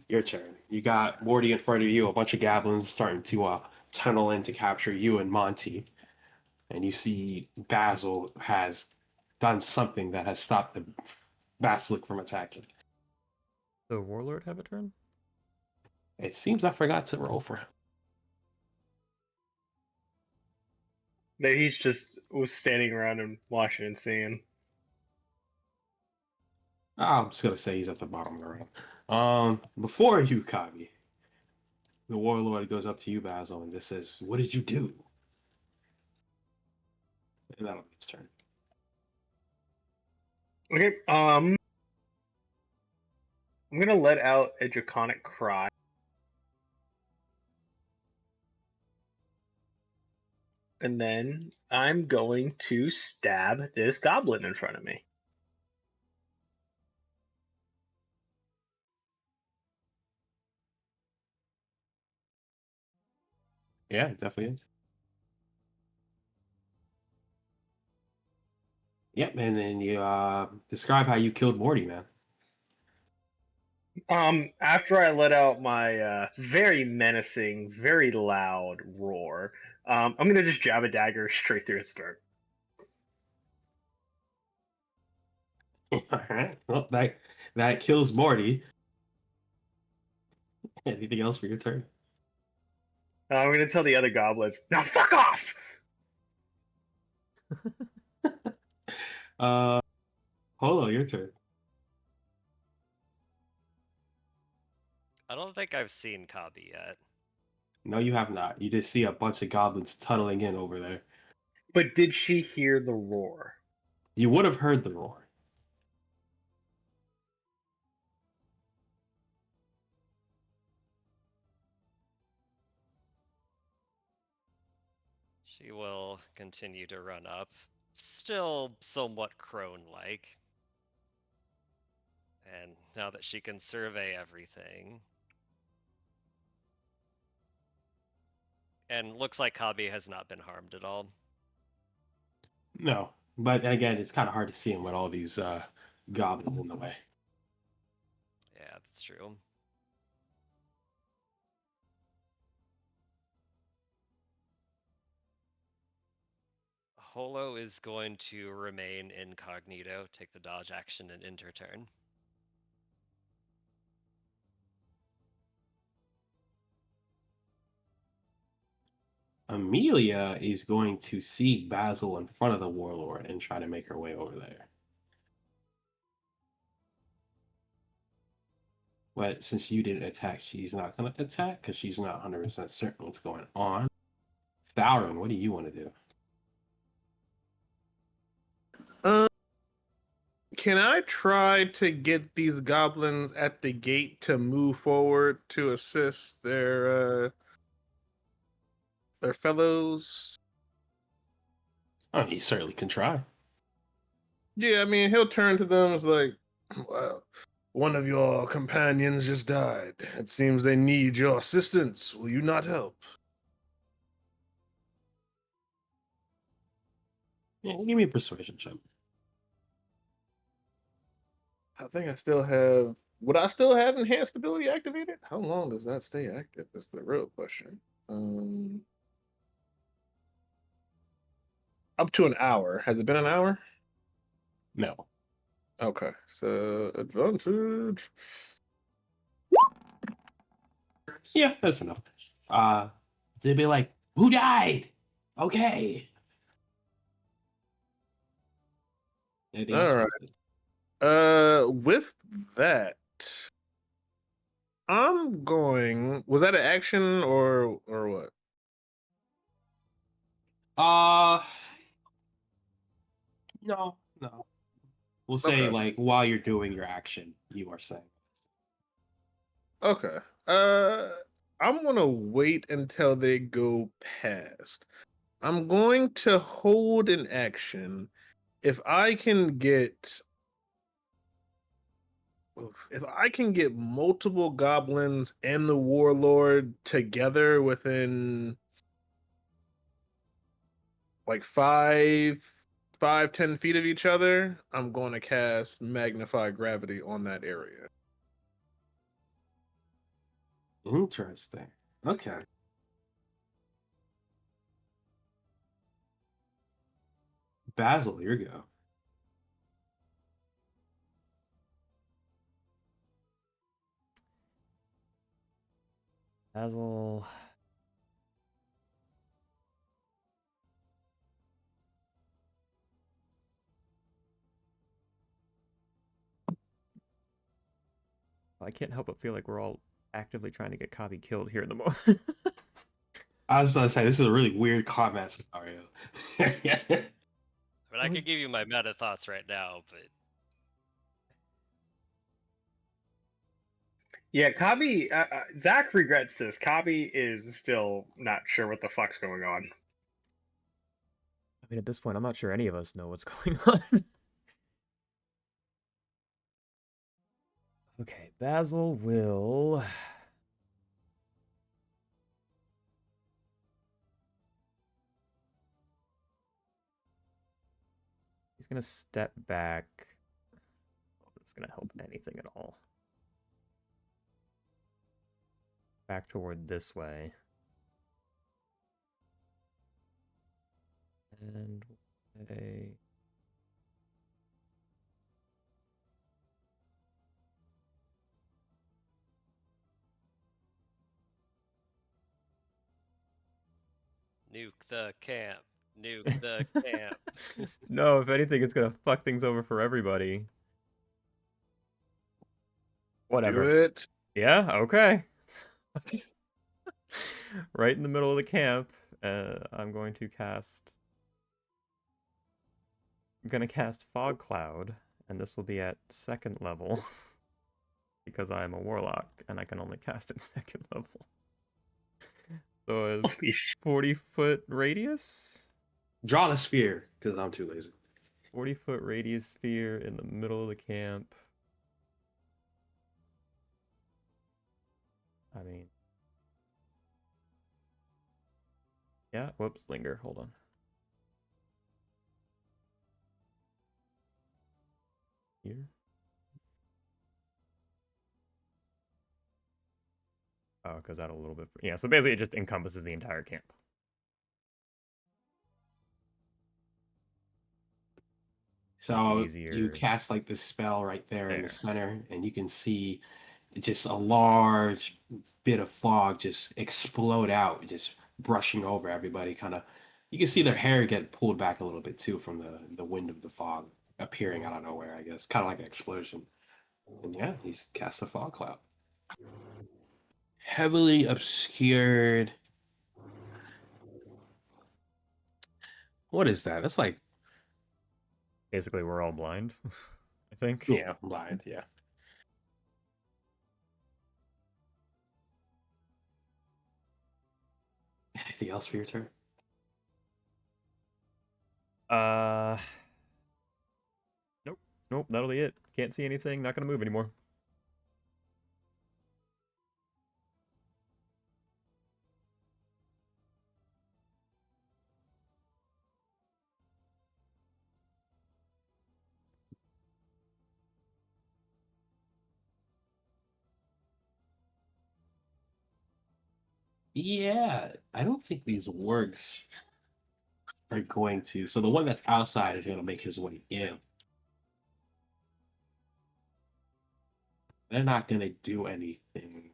your turn. You got Morty in front of you, a bunch of goblins starting to tunnel in to capture you and Monty. And you see Basil has done something that has stopped the basilisk from attacking. The warlord have a turn? It seems I forgot to roll for him. that he's just was standing around and watching and seeing. I'm just gonna say he's at the bottom of the round. Before you, Kagi, the warlord goes up to you, Basil, and just says, "What did you do?" And that'll be his turn. Okay, I'm gonna let out a draconic cry. And then I'm going to stab this goblin in front of me. Yeah, it definitely is. Yep, and then you describe how you killed Morty, man. After I let out my very menacing, very loud roar, I'm gonna just jab a dagger straight through his throat. All right. Well, that kills Morty. Anything else for your turn? I'm gonna tell the other goblins, now fuck off! uh, Holo, your turn. I don't think I've seen Kabi yet. No, you have not. You just see a bunch of goblins tunneling in over there. But did she hear the roar? You would have heard the roar. She will continue to run up, still somewhat crone-like. And now that she can survey everything, and looks like Kabi has not been harmed at all. No, but again, it's kind of hard to see him with all these goblins in the way. Yeah, that's true. Holo is going to remain incognito, take the dodge action and enter turn. Amelia is going to see Basil in front of the warlord and try to make her way over there. But since you didn't attack, she's not going to attack because she's not 100% certain what's going on. Thauron, what do you want to do? Can I try to get these goblins at the gate to move forward to assist their fellows? Oh, you certainly can try. Yeah, I mean, he'll turn to them as like, well, one of your companions just died. It seems they need your assistance. Will you not help? Yeah, give me a persuasion check. I think I still have. Would I still have enhanced ability activated? How long does that stay active? That's the real question. Up to an hour. Has it been an hour? No. Okay, so advantage. Yeah, that's enough. They'd be like, "Who died?" Okay. Anything else? All right. With that, I'm going. Was that an action or what? Uh, no, no. We'll say Okay. like while you're doing your action, you are saying. Okay. Uh, I'm gonna wait until they go past. I'm going to hold an action. If I can get if I can get multiple goblins and the warlord together within like 10 feet of each other, I'm going to cast magnify gravity on that area. Interesting. Okay. Basil, your go. Basil. I can't help but feel like we're all actively trying to get Kabi killed here in the moment. I was gonna say this is a really weird combat scenario. I mean, I could give you my meta thoughts right now, but Yeah, Kabi. Zach regrets this. Kabi is still not sure what the fuck's going on. I mean, at this point, I'm not sure any of us know what's going on. Okay, Basil will... He's gonna step back. Oh, it's gonna help anything at all. Back toward this way. And a... nuke the camp. Nuke the camp. No, if anything, it's gonna fuck things over for everybody. Do Whatever. it. Yeah, okay. Right in the middle of the camp, I'm going to cast... I'm gonna cast Fog Cloud, and this will be at 2nd level. Because I am a warlock, and I can only cast at 2nd level. So a Holy sh- 40-foot radius? Draw a sphere, because I'm too lazy. 40-foot radius sphere in the middle of the camp. I mean... Yeah, whoops, linger, hold on. Here? Oh, it goes out a little bit. Yeah, so basically it just encompasses the entire camp. So Easier. you cast like this spell right there in the There. center, and you can see just a large bit of fog just explode out, just brushing over everybody. Kind of, you can see their hair get pulled back a little bit too from the wind of the fog appearing out of nowhere. I guess kind of like an explosion. And yeah, he's cast a fog cloud. Heavily obscured. What is that? That's like, Basically, we're all blind, I think. yeah, blind. Yeah. Anything else for your turn? Nope. Nope, that'll be it. Can't see anything, not gonna move anymore. Yeah, I don't think these wargs are going to. So the one that's outside is going to make his way in. They're not going to do anything.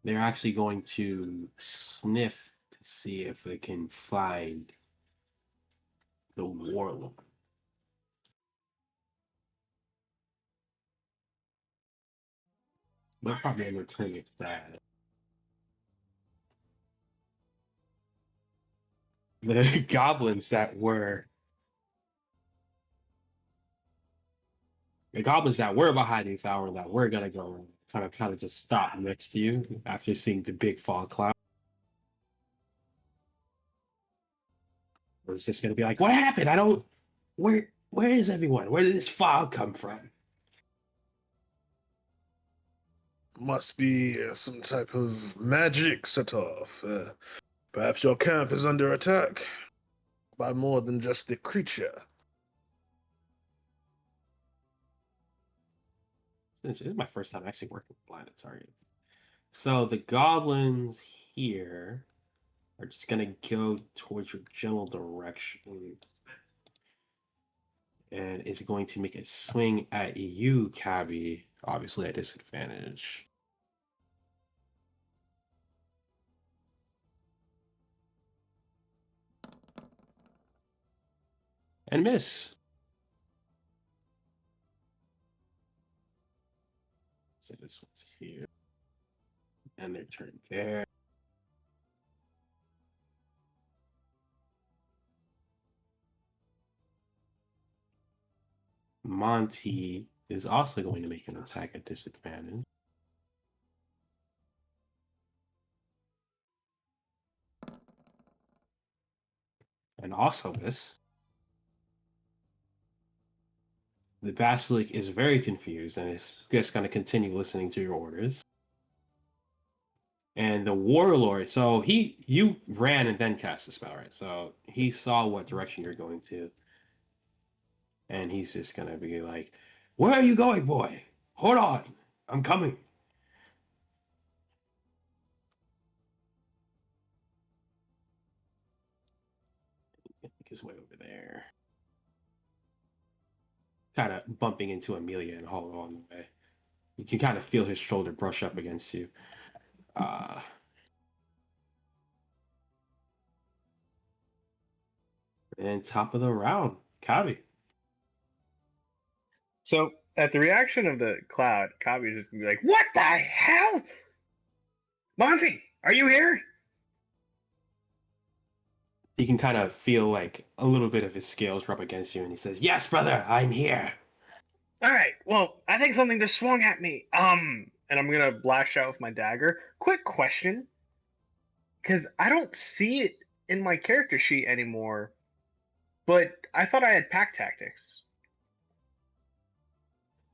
They're actually going to sniff to see if they can find the warlord. They'll probably end up turning it bad. The goblins that were behind you, Fowler, that were gonna go kind of just stop next to you after seeing the big fog cloud. It's just gonna be like, what happened? I don't. Where is everyone? Where did this fog come from? Must be some type of magic set off. Perhaps your camp is under attack by more than just the creature. This is my first time actually working with blinded targets. So the goblins here are just gonna go towards your general direction. And is going to make a swing at you, Cabby. Obviously at disadvantage. And miss. So this one's here. And their turn there. Monty is also going to make an attack at disadvantage. And also miss. The basilisk is very confused and is just going to continue listening to your orders. And the warlord, so you ran and then cast the spell, right? So he saw what direction you're going to. And he's just going to be like, "Where are you going, boy? Hold on. I'm coming." Make his way over there. Kind of bumping into Amelia and Hall on the way. You can kind of feel his shoulder brush up against you. And top of the round, Kabi. So at the reaction of the cloud, Kabi is just gonna be like, "What the hell? Monty, are you here?" You can kind of feel like a little bit of his scales rub against you, and he says, "Yes, brother, I'm here." All right. Well, I think something just swung at me. And I'm gonna blast out with my dagger. Quick question, because I don't see it in my character sheet anymore. But I thought I had pack tactics.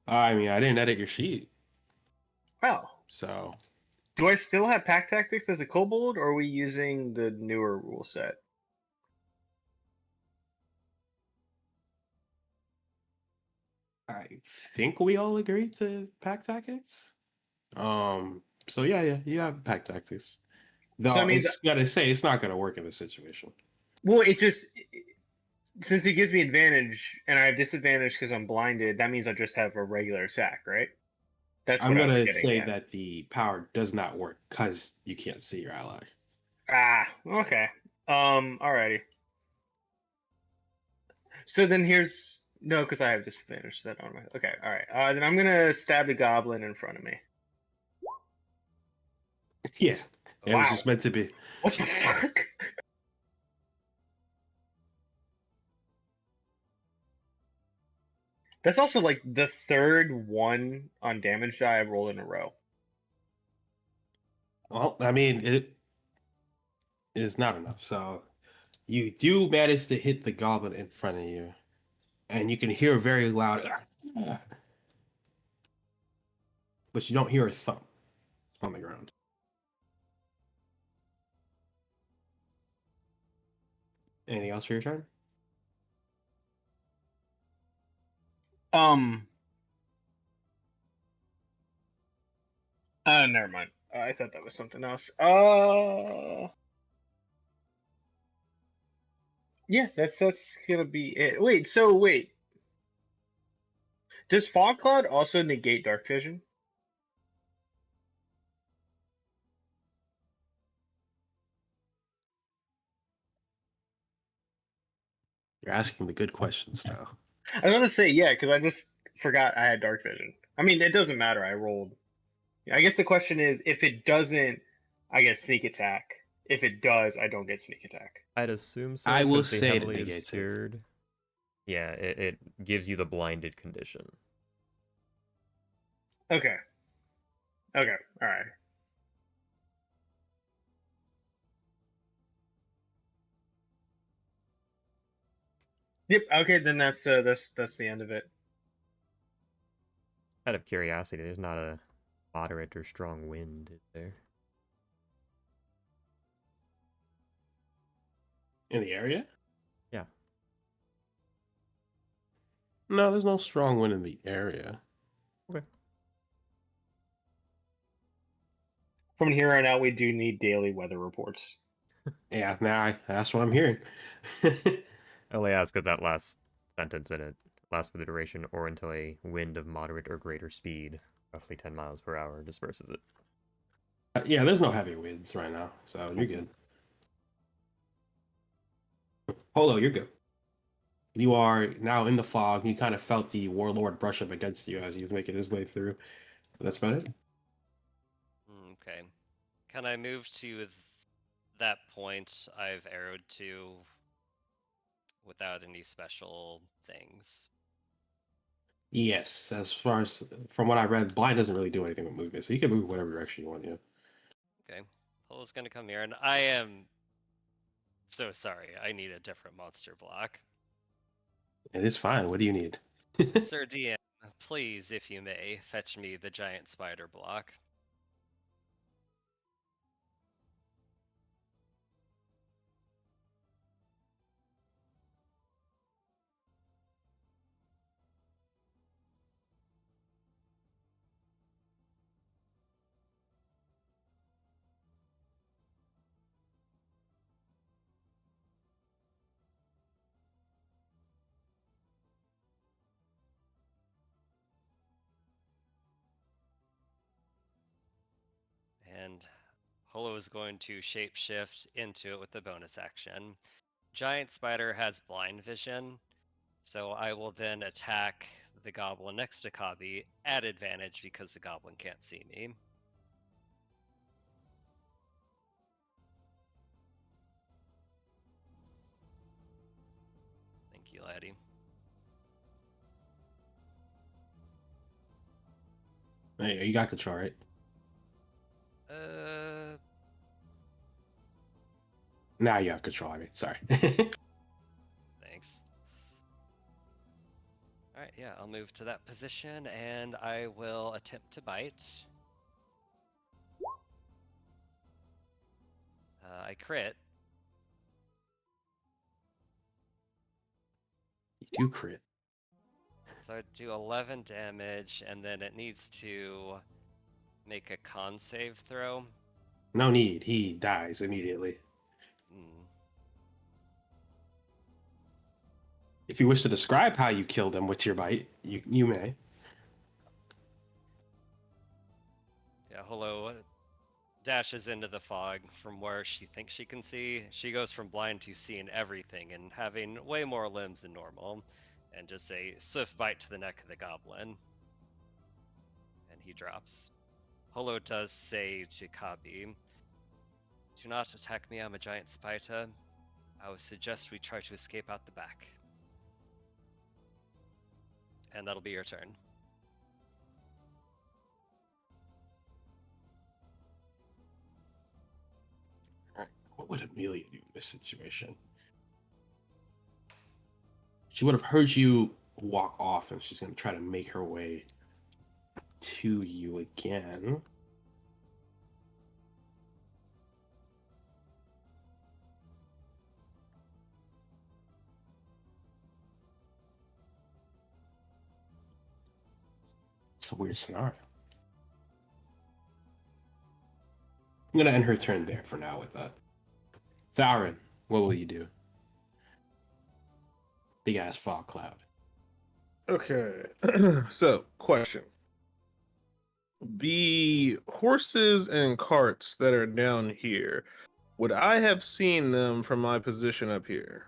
I mean, I didn't edit your sheet, Oh, so do I still have pack tactics as a kobold, or are we using the newer rule set? I think we all agreed to pack tactics. So yeah, you have pack tactics. So Though that means, it's gotta say it's not gonna work in this situation. well, it just since it gives me advantage and I have disadvantage because I'm blinded, that means I just have a regular attack, right? That's I'm what I was gonna getting say at. that the power does not work because you can't see your ally. Ah, okay. Alrighty. So then here's no, because I have disadvantage set on my. Okay, all right. Then I'm gonna stab the goblin in front of me. Yeah, it was Wow. just meant to be. What the fuck? That's also like the third one on damage die I've rolled in a row. Well, I mean, it is not enough. So you do manage to hit the goblin in front of you, and you can hear very loud, but you don't hear a thump on the ground. Anything else for your turn? Um. Never mind. I thought that was something else. Yeah, that's gonna be it. Wait. Does fog cloud also negate dark vision? You're asking the good questions now. I was gonna say yeah, because I just forgot I had dark vision. I mean, it doesn't matter. I rolled. I guess the question is, if it doesn't, I get sneak attack. If it does, I don't get sneak attack. I'd assume so. I will 'Cause the say it heavily negates it. obscured. Yeah, it gives you the blinded condition. Okay. Okay. All right. Yep. Okay. Then that's the end of it. Out of curiosity, there's not a moderate or strong wind, is there? In the area? Yeah. No, there's no strong wind in the area. Okay. From here on out, we do need daily weather reports. Yeah, that's what I'm hearing. I only ask because that last sentence in it lasts for the duration or until a wind of moderate or greater speed, roughly 10 miles per hour, disperses it. Yeah, there's no heavy winds right now, so you're good. Holo, you're good. You are now in the fog. You kind of felt the warlord brush up against you as he's making his way through. That's about it. Okay. Can I move to that point I've arrowed to without any special things? Yes, as far as from what I read, blind doesn't really do anything with movement, so you can move whatever direction you want. Yeah. Okay. Polo's gonna come here, and I am so sorry. I need a different monster block. It is fine. What do you need? Sir DM, please, if you may, fetch me the giant spider block. And Holo is going to shapeshift into it with the bonus action. Giant spider has blind vision, so I will then attack the goblin next to Kabi at advantage because the goblin can't see me. Thank you, laddie. Hey, you got control, right? Uh, Now you have control. I mean, sorry. thanks. Alright, yeah, I'll move to that position and I will attempt to bite. I crit. You do crit. So I do 11 damage, and then it needs to make a con save throw. No need. He dies immediately. Hmm. If you wish to describe how you killed him with your bite, you may. Yeah, Holo dashes into the fog from where she thinks she can see. She goes from blind to seeing everything and having way more limbs than normal. And just a swift bite to the neck of the goblin. And he drops. Holo does say to Kabi, "Do not attack me, I'm a giant spider. I would suggest we try to escape out the back." And that'll be your turn. What would Amelia do in this situation? She would have heard you walk off, and she's going to try to make her way to you again. It's a weird scenario. I'm going to end her turn there for now with that. Thaurin, what will you do? Big ass fog cloud. Okay. So, question. The horses and carts that are down here, would I have seen them from my position up here?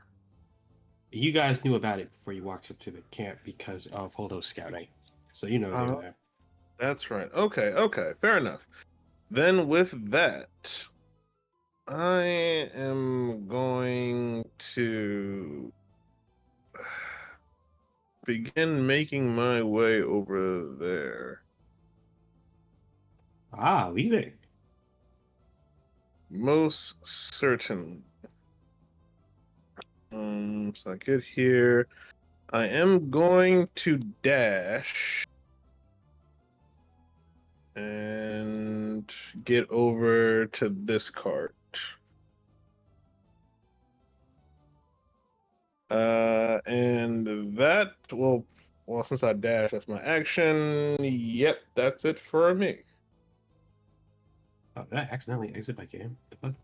You guys knew about it before you walked up to the camp because of Holdo's scouting. So you know they're there. That's right. Okay, okay, fair enough. Then with that, I am going to begin making my way over there. Ah, leaving. Most certainly. So I get here. I am going to dash and get over to this cart. And that well, since I dash, that's my action. Yep, that's it for me. Oh, did I accidentally exit my game? The fuck?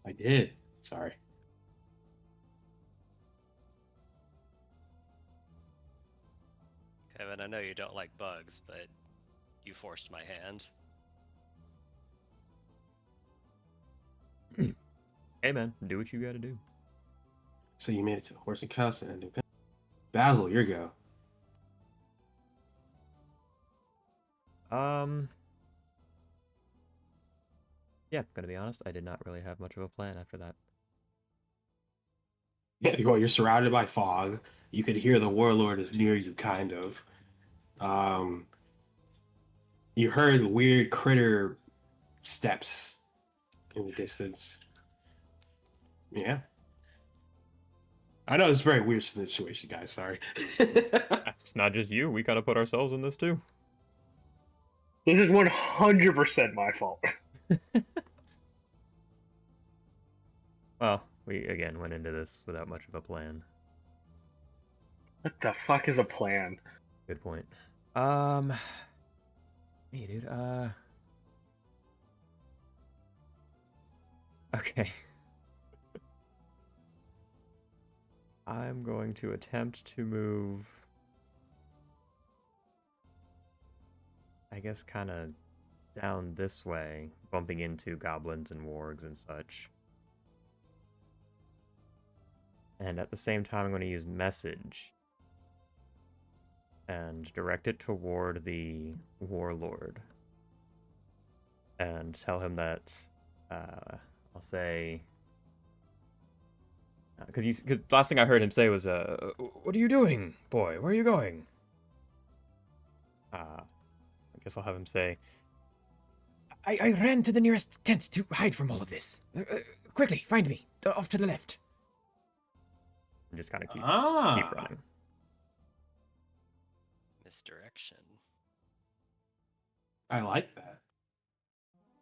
I did. Sorry. Kevin, I know you don't like bugs, but you forced my hand. Hey man, do what you gotta do. So you made it to the horse and cow and ending. Basil, your go. Yeah, gonna be honest, I did not really have much of a plan after that. Yeah, you're surrounded by fog. You could hear the warlord is near you, kind of. Um, you heard weird critter steps in the distance. Yeah. I know it's a very weird situation, guys. Sorry. It's not just you. We gotta put ourselves in this too. This is 100% my fault. Well, we again went into this without much of a plan. What the fuck is a plan? Good point. Hey, dude. Okay. I'm going to attempt to move. I guess kind of down this way, bumping into goblins and wargs and such. And at the same time, I'm going to use message and direct it toward the warlord and tell him that I'll say because the last thing I heard him say was what are you doing, boy? Where are you going? I guess I'll have him say, I ran to the nearest tent to hide from all of this. Quickly, find me. Off to the left. And just kind of keep running. Misdirection. I like that.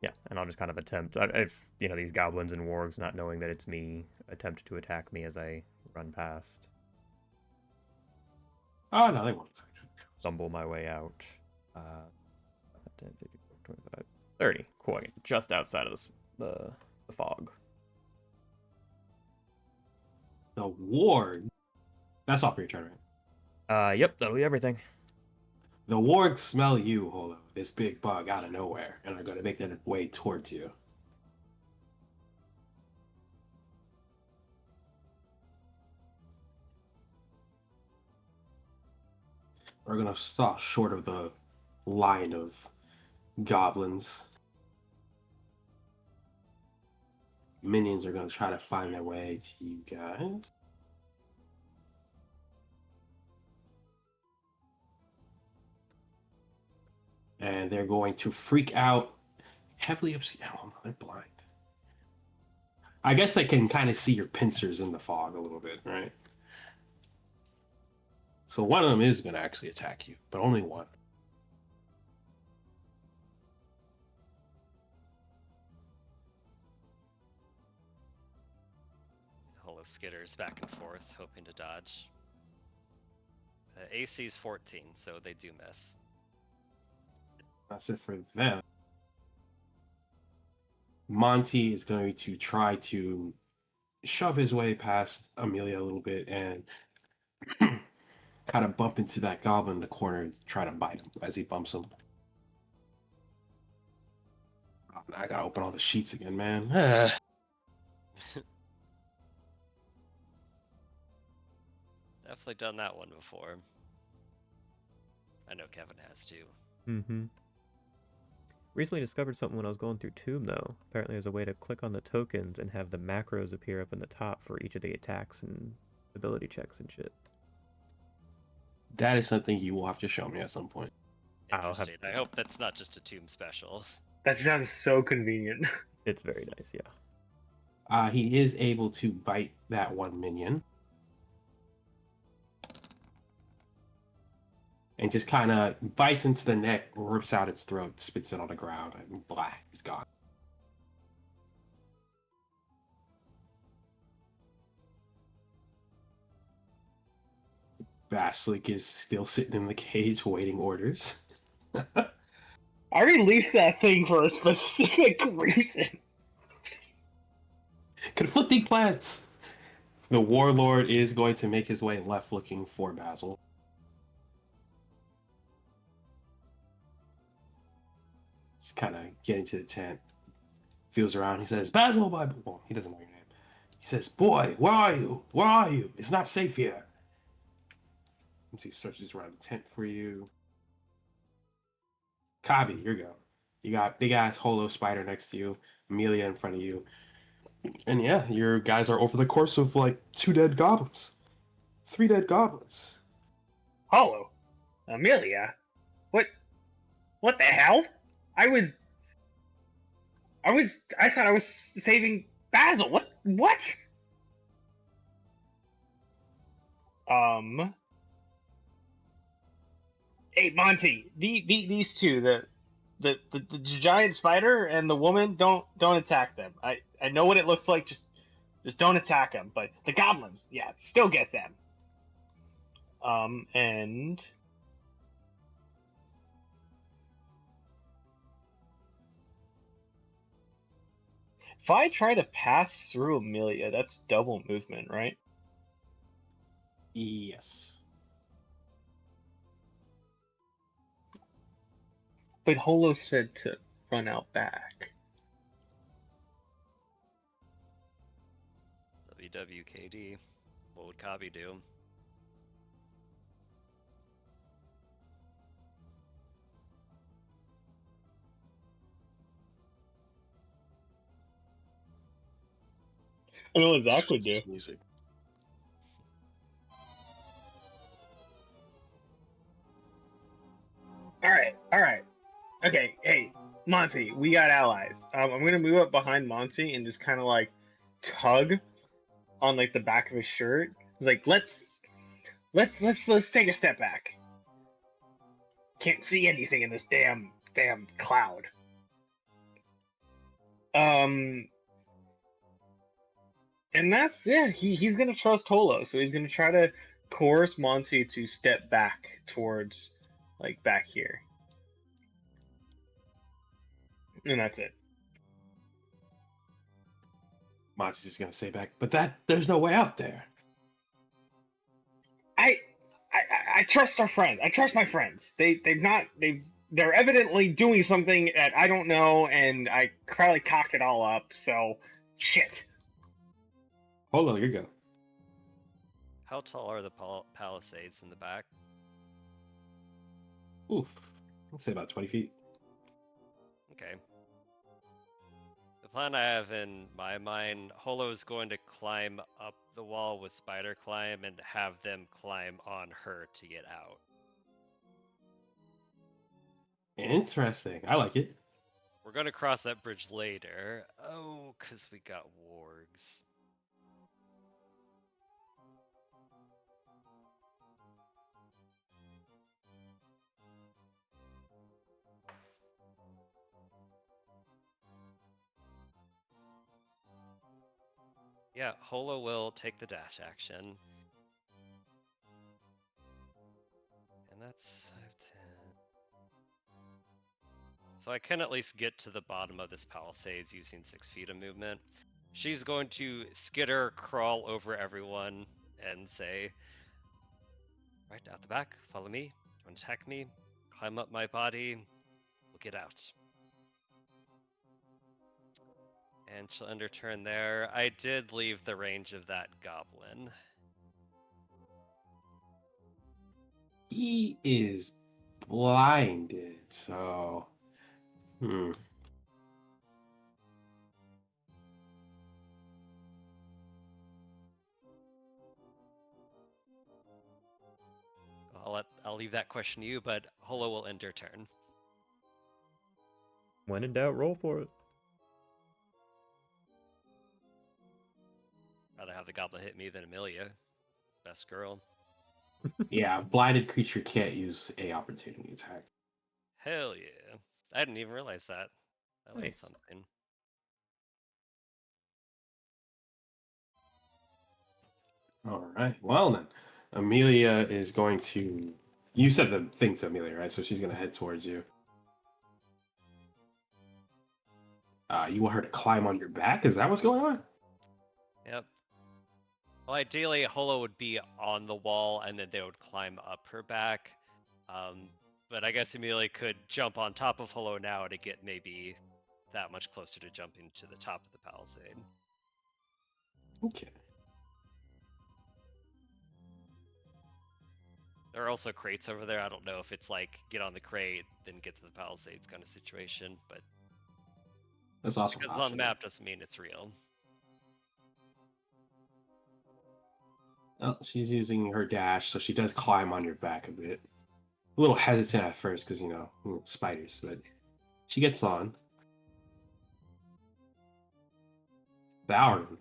Yeah, and I'll just kind of attempt, if, these goblins and wargs, not knowing that it's me, attempt to attack me as I run past. Oh, no, they won't. Stumble my way out. 10, 15, 25, 30. Cool, just outside of the fog. The ward. That's all for your turn, right? Yep, that'll be everything. The wargs smell you, Holo, this big bug out of nowhere, and are going to make their way towards you. We're going to stop short of the line of goblins. Minions are going to try to find their way to you guys. And they're going to freak out heavily obscure. Oh, no, they're blind. I guess they can kind of see your pincers in the fog a little bit, right? So one of them is going to actually attack you, but only one. Holo skitters back and forth, hoping to dodge. AC's 14, so they do miss. That's it for them. Monty is going to try to shove his way past Amelia a little bit and kind of bump into that goblin in the corner and try to bite him as he bumps him. Oh, I gotta open all the sheets again, man. Definitely done that one before. I know Kevin has too. Mm-hmm. Recently discovered something when I was going through Tomb, though. Apparently there's a way to click on the tokens and have the macros appear up in the top for each of the attacks and ability checks and shit. That is something you will have to show me at some point. I'll have Interesting. I hope that's not just a Tomb special. That sounds so convenient. It's very nice, yeah. He is able to bite that one minion. And just kind of bites into the neck, rips out its throat, spits it on the ground, and blah, he's gone. Basilic is still sitting in the cage waiting orders. I released that thing for a specific reason. Conflicting plans! The warlord is going to make his way left looking for Basil. He's kind of getting to the tent. Feels around. He says, Basil, well, he doesn't know your name. He says, boy, where are you? Where are you? It's not safe here. He searches around the tent for you. Kabi, your go. You got big ass holo spider next to you, Amelia in front of you, and yeah, your guys are over the course of like 2 dead goblins, 3 dead goblins. Hollow, Amelia, what? What the hell? I thought I was saving Basil. What? What? Hey Monty, these two, the giant spider and the woman, don't attack them. I know what it looks like. Just don't attack them. But the goblins, yeah, still get them. And if I try to pass through Amelia, that's double movement, right? Yes. But Holo said to run out back. WWKD. What would Kabi do? I know what Zach would do. Music. All right. Okay, hey, Monty, we got allies. I'm gonna move up behind Monty and just kind of like tug on like the back of his shirt. He's like, let's take a step back. Can't see anything in this damn cloud. And that's he's gonna trust Holo, so he's gonna try to coerce Monty to step back towards like back here. And that's it. Monty's just gonna say back, but there's no way out there. I trust our friends. I trust my friends. They're evidently doing something that I don't know, and I probably cocked it all up. So shit. Holo, your go. How tall are the palisades in the back? Oof. Let's say about 20 feet. Okay. The plan I have in my mind, Holo is going to climb up the wall with Spider Climb and have them climb on her to get out. Interesting. I like it. We're going to cross that bridge later. Oh, because we got wargs. Yeah, Holo will take the dash action. And that's 5, 10. So I can at least get to the bottom of this palisades using 6 feet of movement. She's going to skitter, crawl over everyone, and say, right out the back, follow me, don't attack me, climb up my body, we'll get out. And she'll end her turn there. I did leave the range of that goblin. He is blinded, so I'll leave that question to you, but Holo will end her turn. When in doubt, roll for it. Rather have the goblin hit me than Amelia. Best girl. yeah, blinded creature can't use a opportunity attack. Hell yeah. I didn't even realize that. I learned Nice. something. All right. Well then, Amelia is going to. You said the thing to Amelia, right? So she's gonna head towards you. You want her to climb on your back? Is that what's going on? Yep. Well, ideally, Holo would be on the wall, and then they would climb up her back. But I guess Amelia could jump on top of Holo now to get maybe that much closer to jumping to the top of the palisade. Okay. There are also crates over there. I don't know if it's like get on the crate, then get to the palisades kind of situation, but That's just also an because it's on the option. map doesn't mean it's real. Oh, she's using her dash, so she does climb on your back a bit. A little hesitant at first because, spiders, but she gets on. Valorant.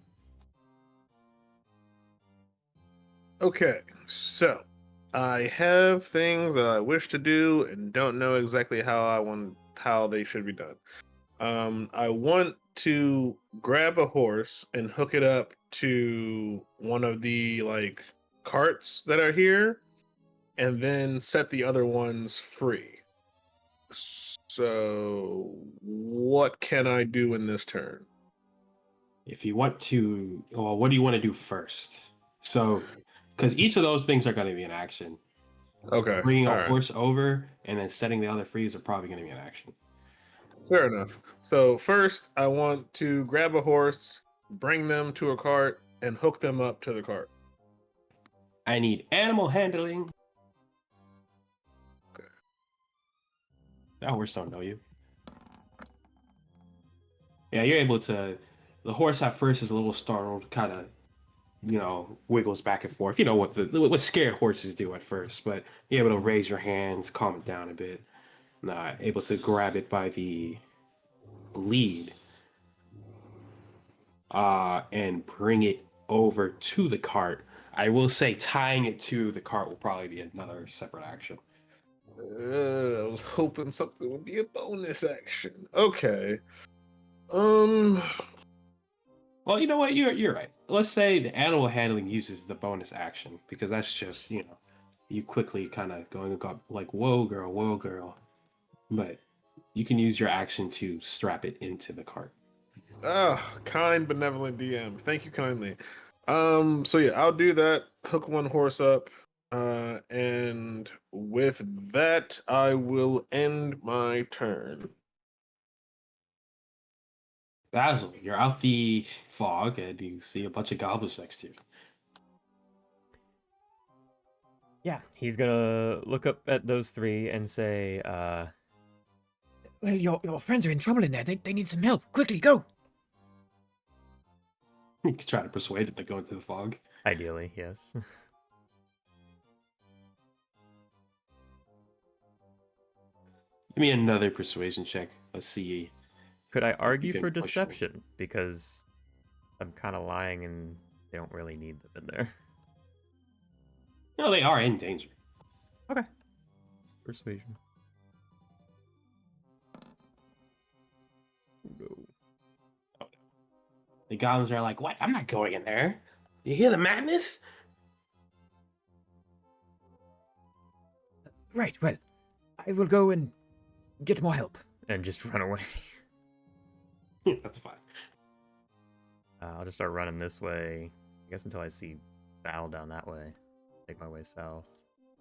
Okay, so I have things that I wish to do and don't know exactly how they should be done. I want to grab a horse and hook it up to one of the like carts that are here, and then set the other ones free. So, what can I do in this turn? If you want to, well, what do you want to do first? So, because each of those things are going to be an action. Okay, Bringing all a right, horse over and then setting the other frees are probably going to be an action. fair enough. So, first, I want to grab a horse, bring them to a cart, and hook them up to the cart. I need animal handling. Okay. That horse don't know you. Yeah, you're able to. The horse at first is a little startled, kind of, wiggles back and forth. You know what scared horses do at first, but you're able to raise your hands, calm it down a bit. Able to grab it by the lead, and bring it over to the cart. I will say tying it to the cart will probably be another separate action. I was hoping something would be a bonus action. Okay. Um. Well, you know what? You're right. Let's say the animal handling uses the bonus action because that's just you quickly kind of going up like whoa girl, but you can use your action to strap it into the cart. Ah, kind benevolent DM. Thank you kindly. So yeah, I'll do that. Hook one horse up. And with that, I will end my turn. Basil, you're out the fog and you see a bunch of goblins next to you. Yeah, he's gonna look up at those three and say, well, your friends are in trouble in there. They need some help. Quickly, go! You can try to persuade them to go into the fog. Ideally, yes. Give me another persuasion check. Let's see. Could I If you argue can for push them. deception? Because I'm kind of lying and they don't really need them in there. No, they are in danger. Okay. Persuasion. No. Oh, no. The goblins are like, "What? I'm not going in there. You hear the madness?" Right, well, I will go and get more help. And just run away. That's fine. I'll just start running this way. I guess until I see Val down that way. Take my way south.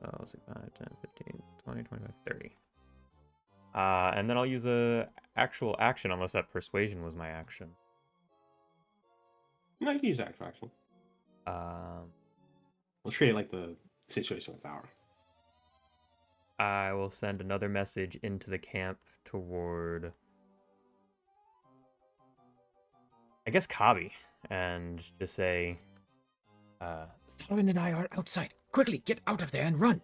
Oh, 6, 5, 10, 15, 20, 25, 30. And then I'll use a actual action unless that persuasion was my action. No, you can use actual action. Um, We'll treat it like the situation with Valor. I will send another message into the camp toward, I guess, Kabi, and just say, Thalwyn and I are outside. Quickly, get out of there and run.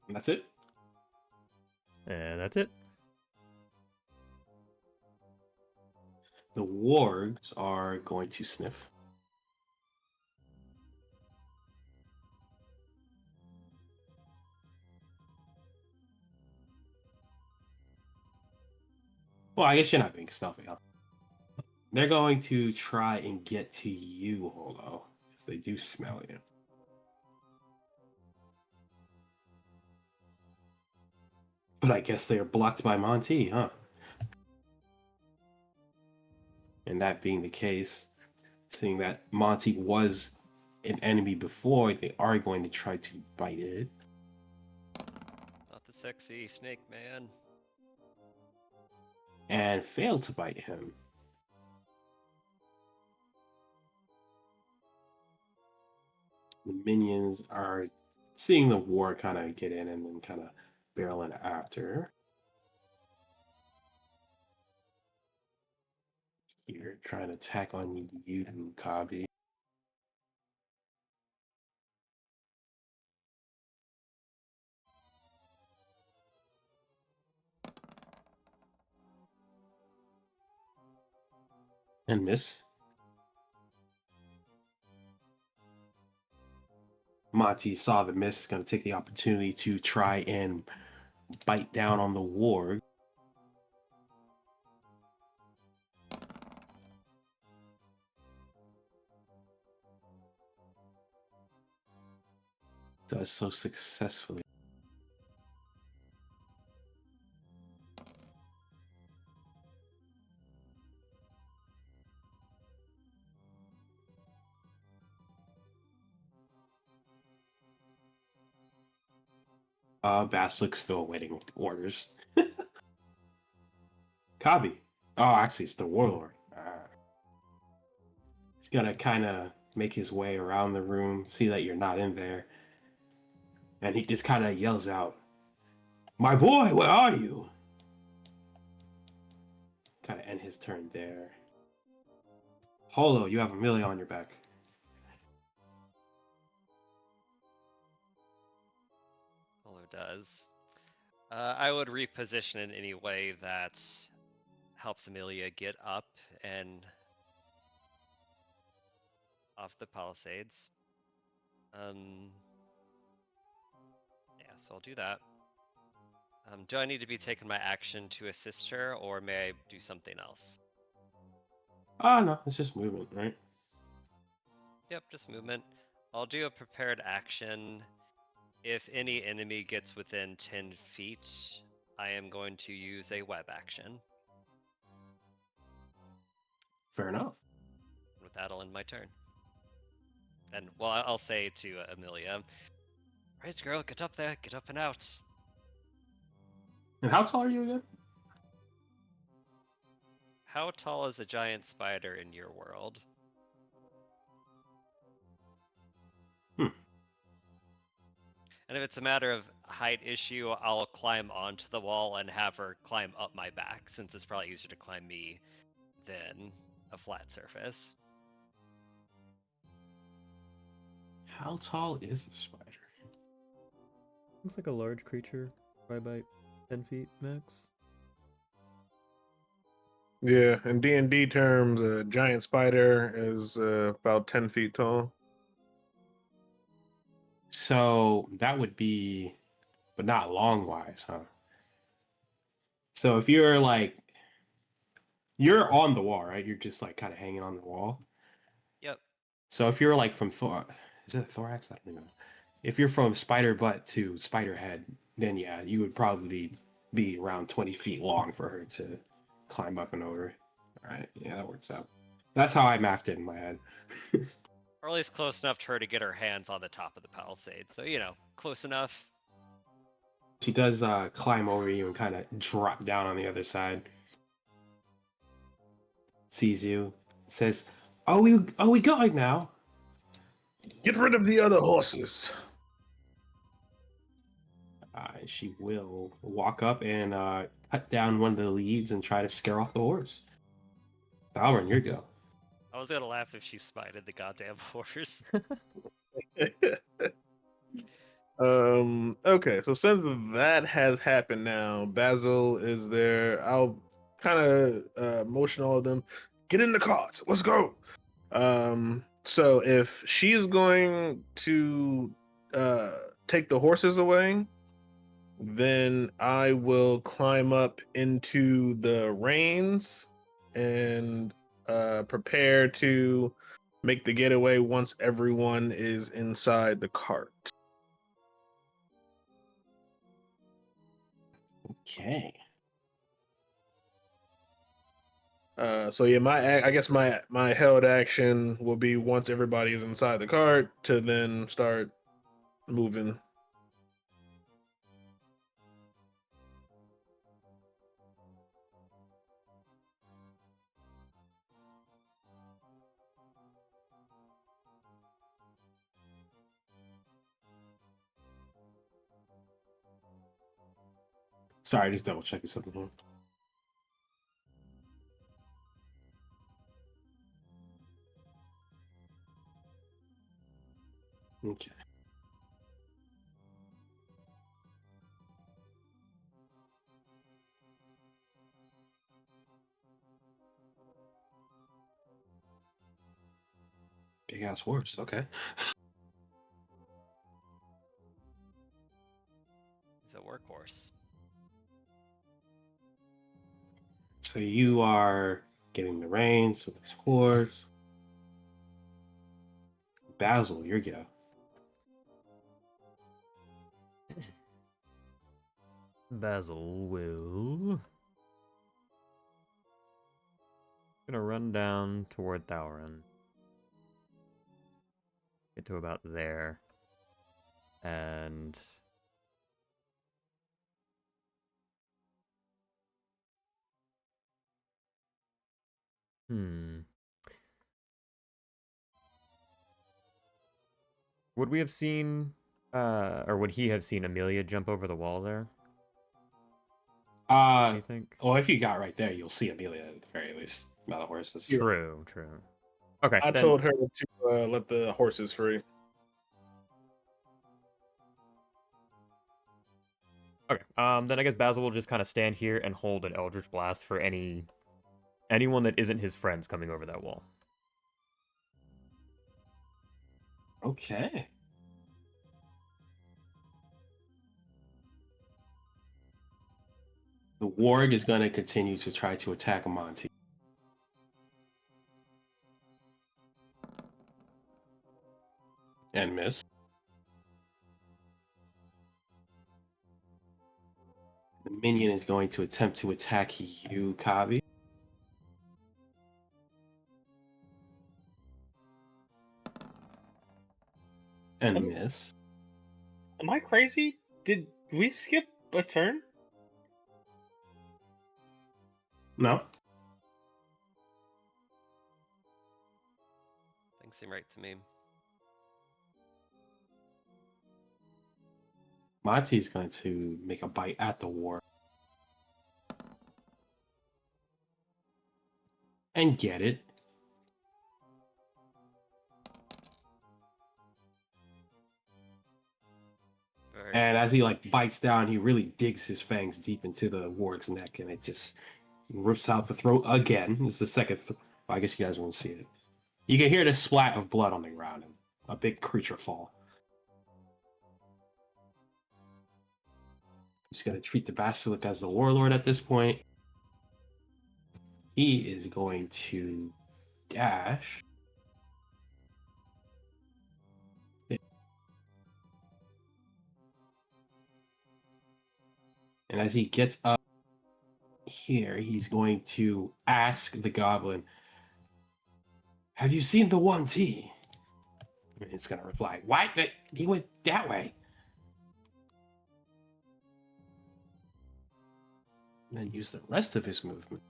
And that's it. And that's it. The wargs are going to sniff. Well, I guess you're not being stealthy, huh? They're going to try and get to you, Holo, because they do smell you. But I guess they are blocked by Monty, huh? And that being the case, seeing that Monty was an enemy before, they are going to try to bite it. Not the sexy snake man. And fail to bite him. The minions are seeing the war kind of get in and then kind of barrel in after. You're trying to attack on you, Kabi. And miss. Monty saw the miss, going to take the opportunity to try and bite down on the warg. Does so successfully. Basilic's still awaiting orders. Kabi. Oh, actually, it's the warlord. He's gonna kind of make his way around the room, see that you're not in there, and he just kind of yells out, "My boy, where are you?" Kind of end his turn there. Holo, you have Amelia on your back. Holo does. I would reposition in any way that helps Amelia get up and off the palisades. Yeah, so I'll do that. Do I need to be taking my action to assist her, or may I do something else? No, it's just movement, right? Yep, just movement. I'll do a prepared action. If any enemy gets within 10 feet, I am going to use a web action. Fair enough. With that, I'll end my turn. And, well, I'll say to Amelia, right, girl, get up there, get up and out. And how tall are you again? How tall is a giant spider in your world? And if it's a matter of height issue, I'll climb onto the wall and have her climb up my back, since it's probably easier to climb me than a flat surface. How tall is a spider? Looks like a large creature, probably about 10 feet max. Yeah, in D&D terms, a giant spider is about 10 feet tall. So that would be, but not long wise, huh? So if you're like, you're on the wall, right? You're just like kind of hanging on the wall. Yep. So if you're like from is it thorax? I don't even know. If you're from spider butt to spider head, then yeah, you would probably be around 20 feet long for her to climb up and over. All right, yeah, that works out. That's how I mapped it in my head. Or at least close enough to her to get her hands on the top of the palisade. So, you know, close enough. She does climb over you and kind of drop down on the other side. Sees you, says, "Are we going now?" Get rid of the other horses. She will walk up and cut down one of the leads and try to scare off the horse. Valorn, your go. I was gonna laugh if she spited the goddamn horse. Okay, so since that has happened now, Basil is there. I'll kind of motion all of them. Get in the carts. Let's go. So if she's going to take the horses away, then I will climb up into the reins and prepare to make the getaway once everyone is inside the cart. Okay. So yeah, I guess my held action will be once everybody is inside the cart to then start moving. Sorry, just double checking something here. Okay. Big ass horse. Okay. He's a workhorse. So you are getting the reins with this horse. Basil, your go. Basil will gonna run down toward Thauron. Get to about there. And would we have seen or would he have seen Amelia jump over the wall there? You think? Well, if you got right there, you'll see Amelia at the very least by the horses. Yeah. True. Okay, I then, told her to let the horses free. okay. Then I guess Basil will just kind of stand here and hold an Eldritch Blast for anyone that isn't his friends coming over that wall. Okay. The warg is going to continue to try to attack Monty. And miss. The minion is going to attempt to attack you, Kavi. And miss. Am I crazy? Did we skip a turn? No. Things seem right to me. Monty's going to make a bite at the warg. And get it. Very And as he like bites down, he really digs his fangs deep into the warg's neck, and it just rips out the throat again. This is the second. I guess you guys won't see it. You can hear the splat of blood on the ground and a big creature fall. He's gonna treat the basilisk as the warlord at this point. He is going to dash. And as he gets up here, he's going to ask the goblin, "Have you seen the 1T?" And it's going to reply, "What? He went that way." And then use the rest of his movement.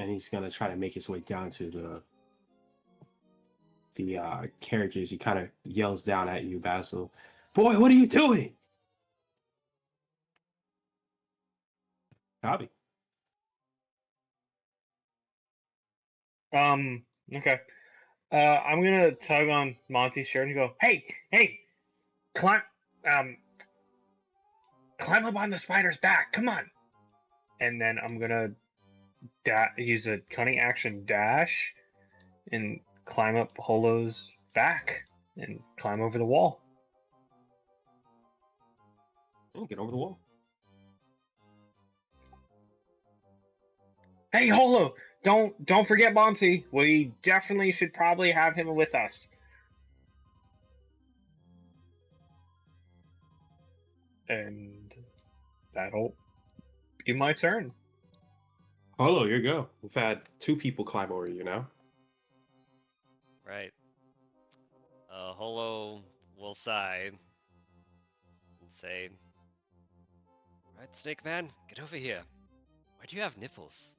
And he's going to try to make his way down to the carriages. He kind of yells down at you, Basil. "Boy, what are you doing?" Copy. Okay. I'm gonna tug on Monty's shirt and go, hey, climb, climb up on the spider's back. Come on. And then I'm gonna use a cunning action dash and climb up Holo's back and climb over the wall. And get over the wall. Hey, Holo, don't forget Monty. We definitely should probably have him with us. And that'll be my turn. Hello, here you go. We've had 2 people climb over you now. right. Holo will sigh and say, "Right, Snake Man, get over here. Why do you have nipples?"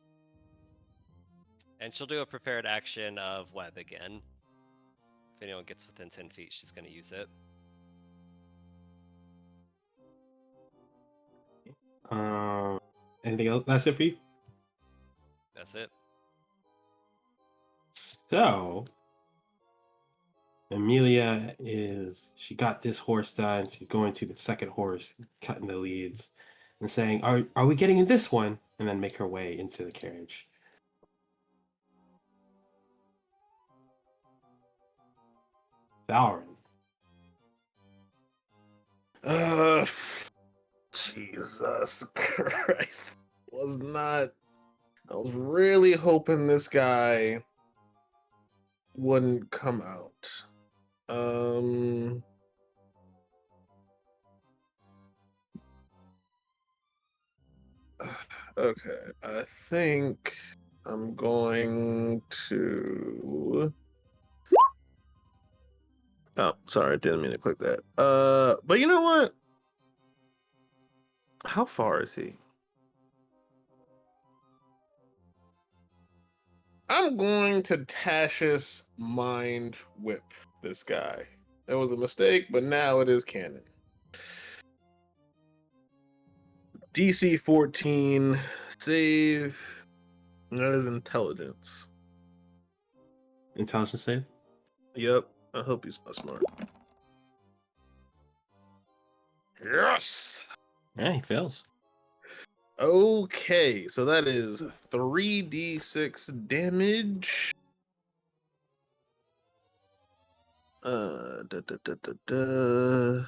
And she'll do a prepared action of web again. If anyone gets within 10 feet, she's going to use it. Anything else? That's it for you? That's it. So, Amelia she got this horse done. She's going to the second horse, cutting the leads, and saying, Are we getting in this one? And then make her way into the carriage. Valorant. Uh, Jesus Christ. Was not. I was really hoping this guy wouldn't come out. Okay, I think I'm going to. Oh, sorry, didn't mean to click that. But you know what? How far is he? I'm going to Tasha's mind whip this guy. It was a mistake, but now it is canon. DC 14 save. That is intelligence. Intelligence save? Yep. I hope he's not smart. Yes. Yeah, he fails. Okay, so that is 3d6 damage. Da, da, da, da, da.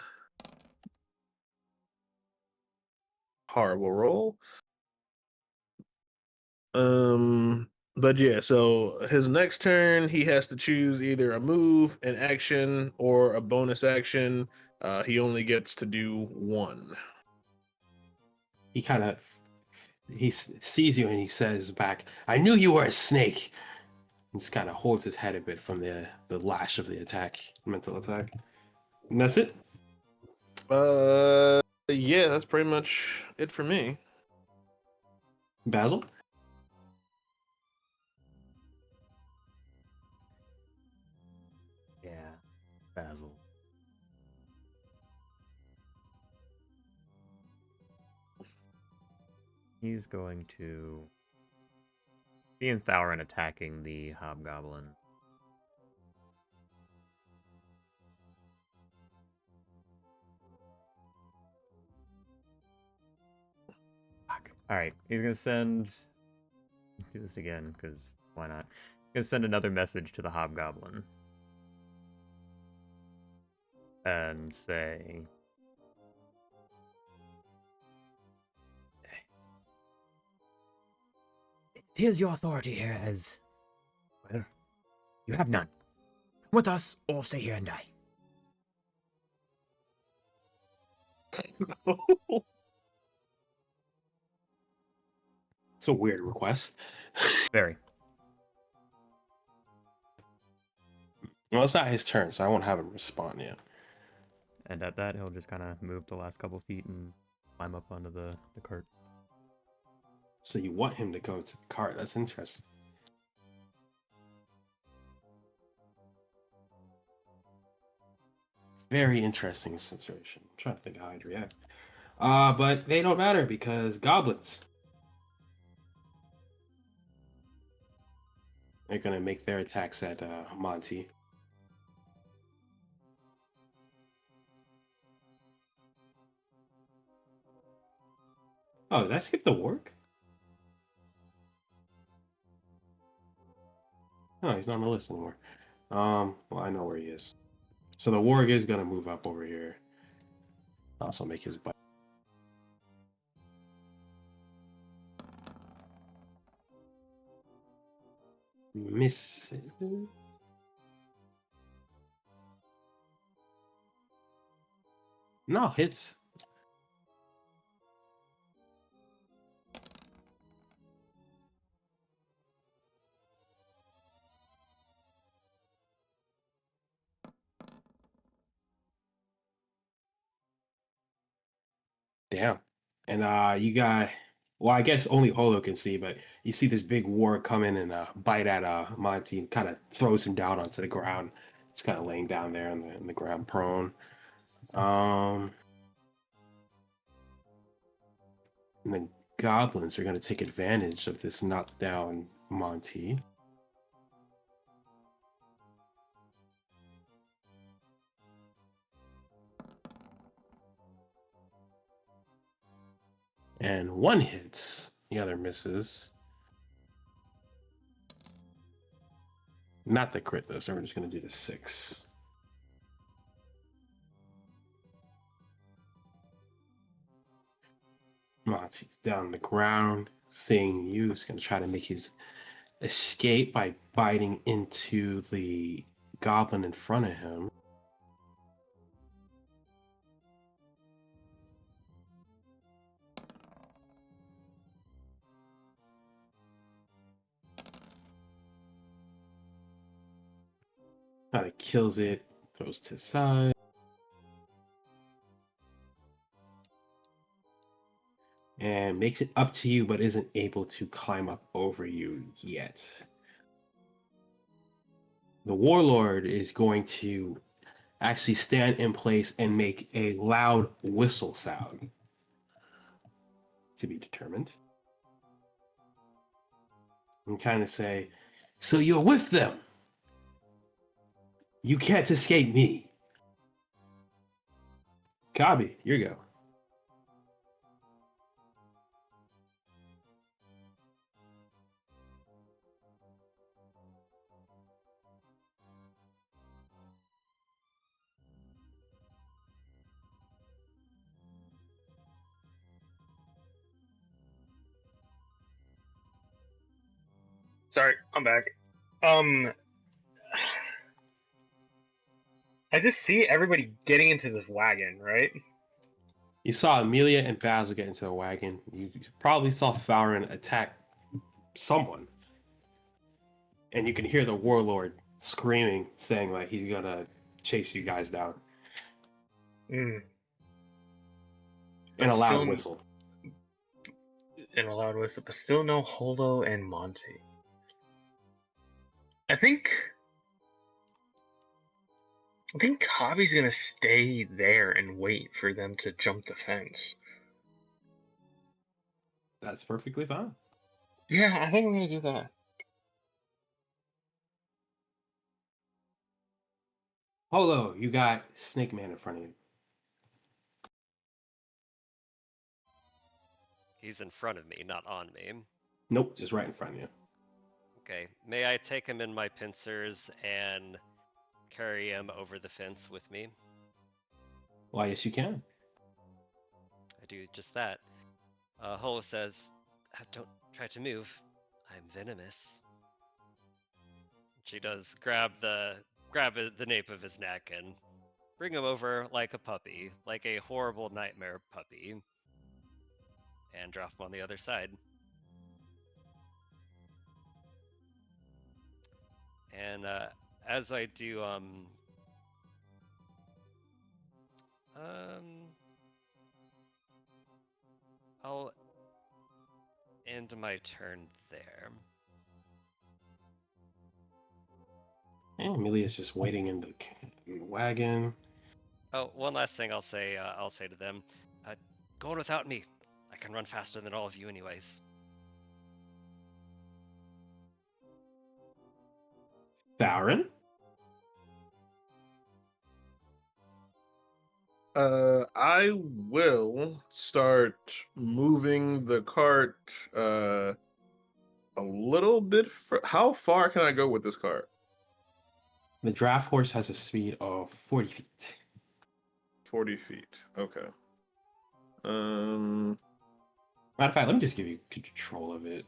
Horrible roll. But yeah, so his next turn, he has to choose either a move, an action, or a bonus action. He only gets to do one. He kind of sees you and he says back, "I knew you were a snake." He just kind of holds his head a bit from the lash of the attack, mental attack. And that's it. Yeah, that's pretty much it for me. Basil. Yeah, Basil. He's going to see Thauron attacking the hobgoblin. Fuck. All right, he's gonna send. Do this again, because why not? He's gonna send another message to the hobgoblin and say, "Here's your authority here as well. You have none. Come with us, or stay here and die." It's a weird request. Very. Well, it's not his turn, so I won't have him respond yet. And at that, he'll just kind of move the last couple feet and climb up onto the cart. So you want him to go to the cart? That's interesting. Very interesting situation. I'm trying to think how I'd react. But they don't matter because goblins. They're gonna make their attacks at Monty. Oh, did I skip the work? No, he's not on the list anymore. Well, I know where he is. So the warg is gonna move up over here. Also make his bite. Miss. No, hits. Damn. And you got Well, I guess only Holo can see, but you see this big war come in and bite at Monty and kind of throws him down onto the ground. He's kind of laying down there in the ground, prone. Um, and then goblins are going to take advantage of this knockdown Monty. And one hits, the other misses. Not the crit though, so we're just going to do the 6. Monty's down on the ground, seeing you. He's going to try to make his escape by biting into the goblin in front of him. Kind of kills it, throws to the side. And makes it up to you, but isn't able to climb up over you yet. The warlord is going to actually stand in place and make a loud whistle sound. To be determined. And kind of say, so you're with them. You can't escape me. Kabi, here you go. Sorry, I'm back. I just see everybody getting into this wagon, right? You saw Amelia and Basil get into a wagon. You probably saw Fowrin attack someone. And you can hear the warlord screaming, saying like he's gonna chase you guys down. Mm. In a loud Still- whistle. In a loud whistle, but still no Holo and Monty. I think Kabi's gonna stay there and wait for them to jump the fence. That's perfectly fine. Yeah, I think I'm gonna do that. Holo, you got Snake Man in front of you. He's in front of me, not on me. Nope, just right in front of you. Okay, may I take him in my pincers and carry him over the fence with me? Why, yes, you can. I do just that. Holo says, don't try to move. I'm venomous. She does grab the nape of his neck and bring him over like a puppy, like a horrible nightmare puppy, and drop him on the other side. And as I do, I'll end my turn there. And Amelia's just waiting in the wagon. Oh, one last thing I'll say to them. Go on without me. I can run faster than all of you anyways. Fowrin? I will start moving the cart a little bit. How far can I go with this cart? The draft horse has a speed of 40 feet. 40 feet. Okay. Matter of fact, let me just give you control of it.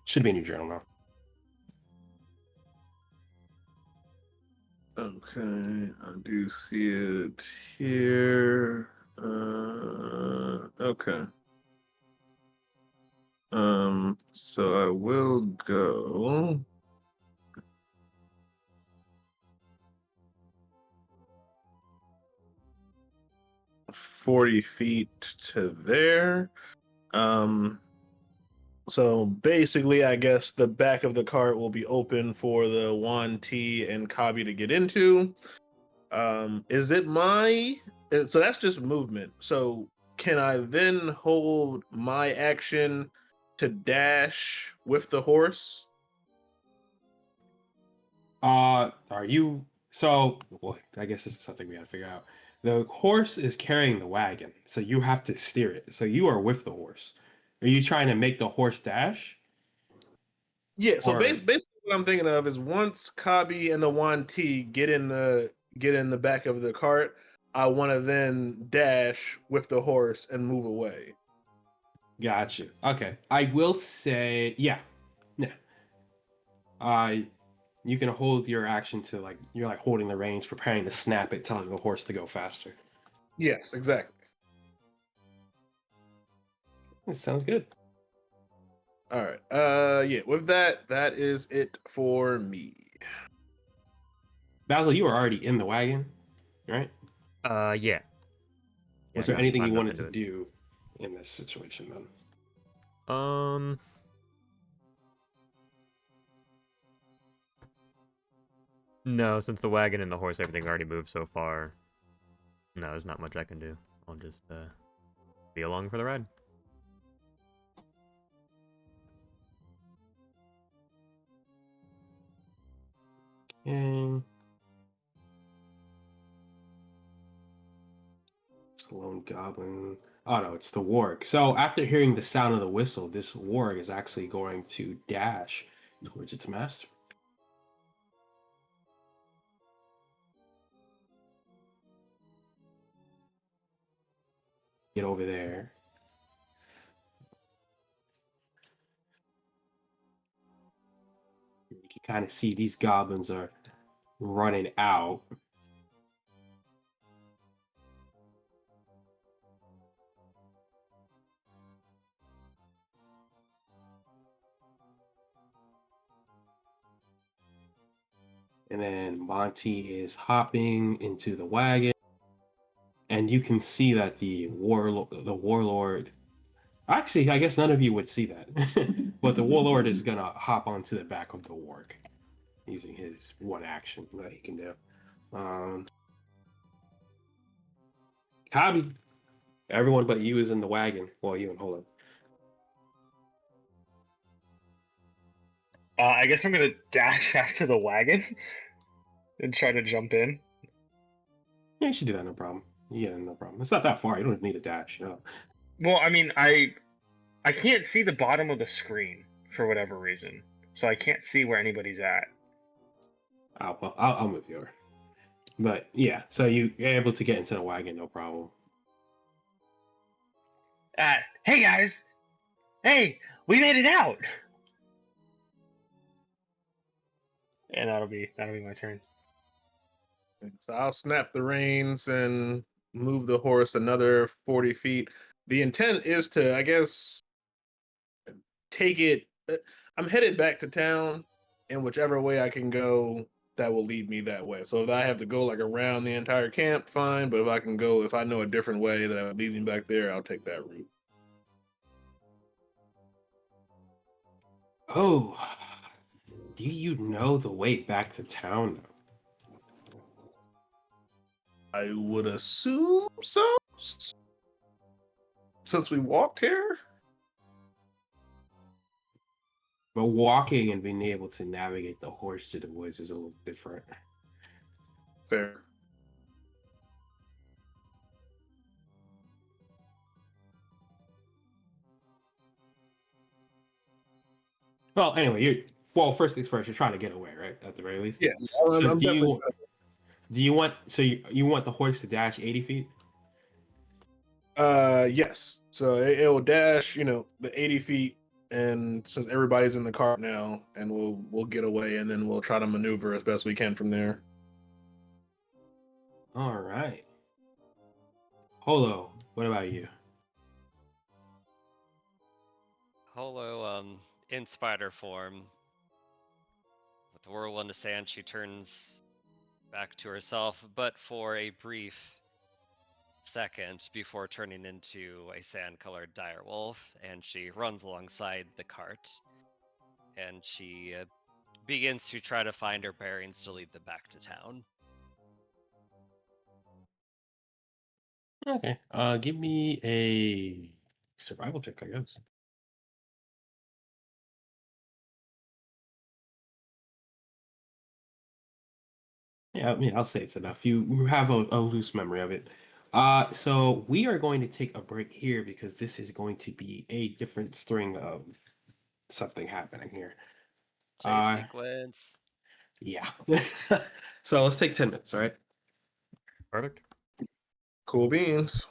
Should be in your journal now. Okay, I do see it here. Okay. So I will go 40 feet to there. So basically, I guess the back of the cart will be open for the Wan T and Kabi to get into. Is it my? So that's just movement. So can I then hold my action to dash with the horse? Are you so? Well, I guess this is something we gotta figure out. The horse is carrying the wagon, so you have to steer it. So you are with the horse. Are you trying to make the horse dash? Yeah. So Or basically, what I'm thinking of is once Kabi and the Wan T get in the back of the cart, I want to then dash with the horse and move away. got you. Okay, I will say, yeah, yeah. Uh, you can hold your action to like you're like holding the reins, preparing to snap it, telling the horse to go faster. Yes, exactly. That sounds good. All right. Yeah. With that, that is it for me. Basil, you were already in the wagon, right? Yeah. Was Yeah, there anything you climbed up wanted to into it. do in this situation then? Um, no, since the wagon and the horse, everything already moved so far. No, there's not much I can do. I'll just be along for the ride. And it's a lone goblin. Oh no, it's the warg. So after hearing the sound of the whistle, this warg is actually going to dash towards its master. Get over there. You can kind of see these goblins are running out. And then Monty is hopping into the wagon. And you can see that the warlord. Actually, I guess none of you would see that. But the warlord is gonna hop onto the back of the warg using his one action that he can do. Um Kabi, everyone but you is in the wagon. Well, you and hold on. I guess I'm gonna dash after the wagon and try to jump in. Yeah, you should do that, no problem. Yeah, no problem. It's not that far. You don't need a dash, you know. Well, I mean, I can't see the bottom of the screen for whatever reason, so I can't see where anybody's at. I'll move you over. But yeah, so you're able to get into the wagon, no problem. Hey guys, hey, we made it out. And that'll be my turn. So I'll snap the reins and move the horse another 40 feet. The intent is to, I guess, take it. I'm headed back to town, and whichever way I can go, that will lead me that way. So if I have to go like around the entire camp, fine. But if I can go, if I know a different way that would lead me back there, I'll take that route. Oh, do you know the way back to town? I would assume so. Since we walked here? But walking and being able to navigate the horse to the woods is a little different. Fair. Well, anyway, first things first. You're trying to get away, right? At the very least. Yeah, So I'm definitely. do you want you want the horse to dash 80 feet? Yes. So it will dash, the 80 feet, and since everybody's in the car now, and we'll get away, and then we'll try to maneuver as best we can from there. All right. Holo, what about you? Holo, in spider form, with the whirlwind of sand, she turns back to herself, but for a brief second before turning into a sand-colored direwolf, and she runs alongside the cart, and she begins to try to find her bearings to lead them back to town. Okay. Give me a survival check, I guess. Yeah, I mean, I'll say it's enough. You have a loose memory of it. So we are going to take a break here because this is going to be a different string of something happening here. Chase Uh, sequence. yeah. So let's take 10 minutes, all right? Perfect. Cool beans.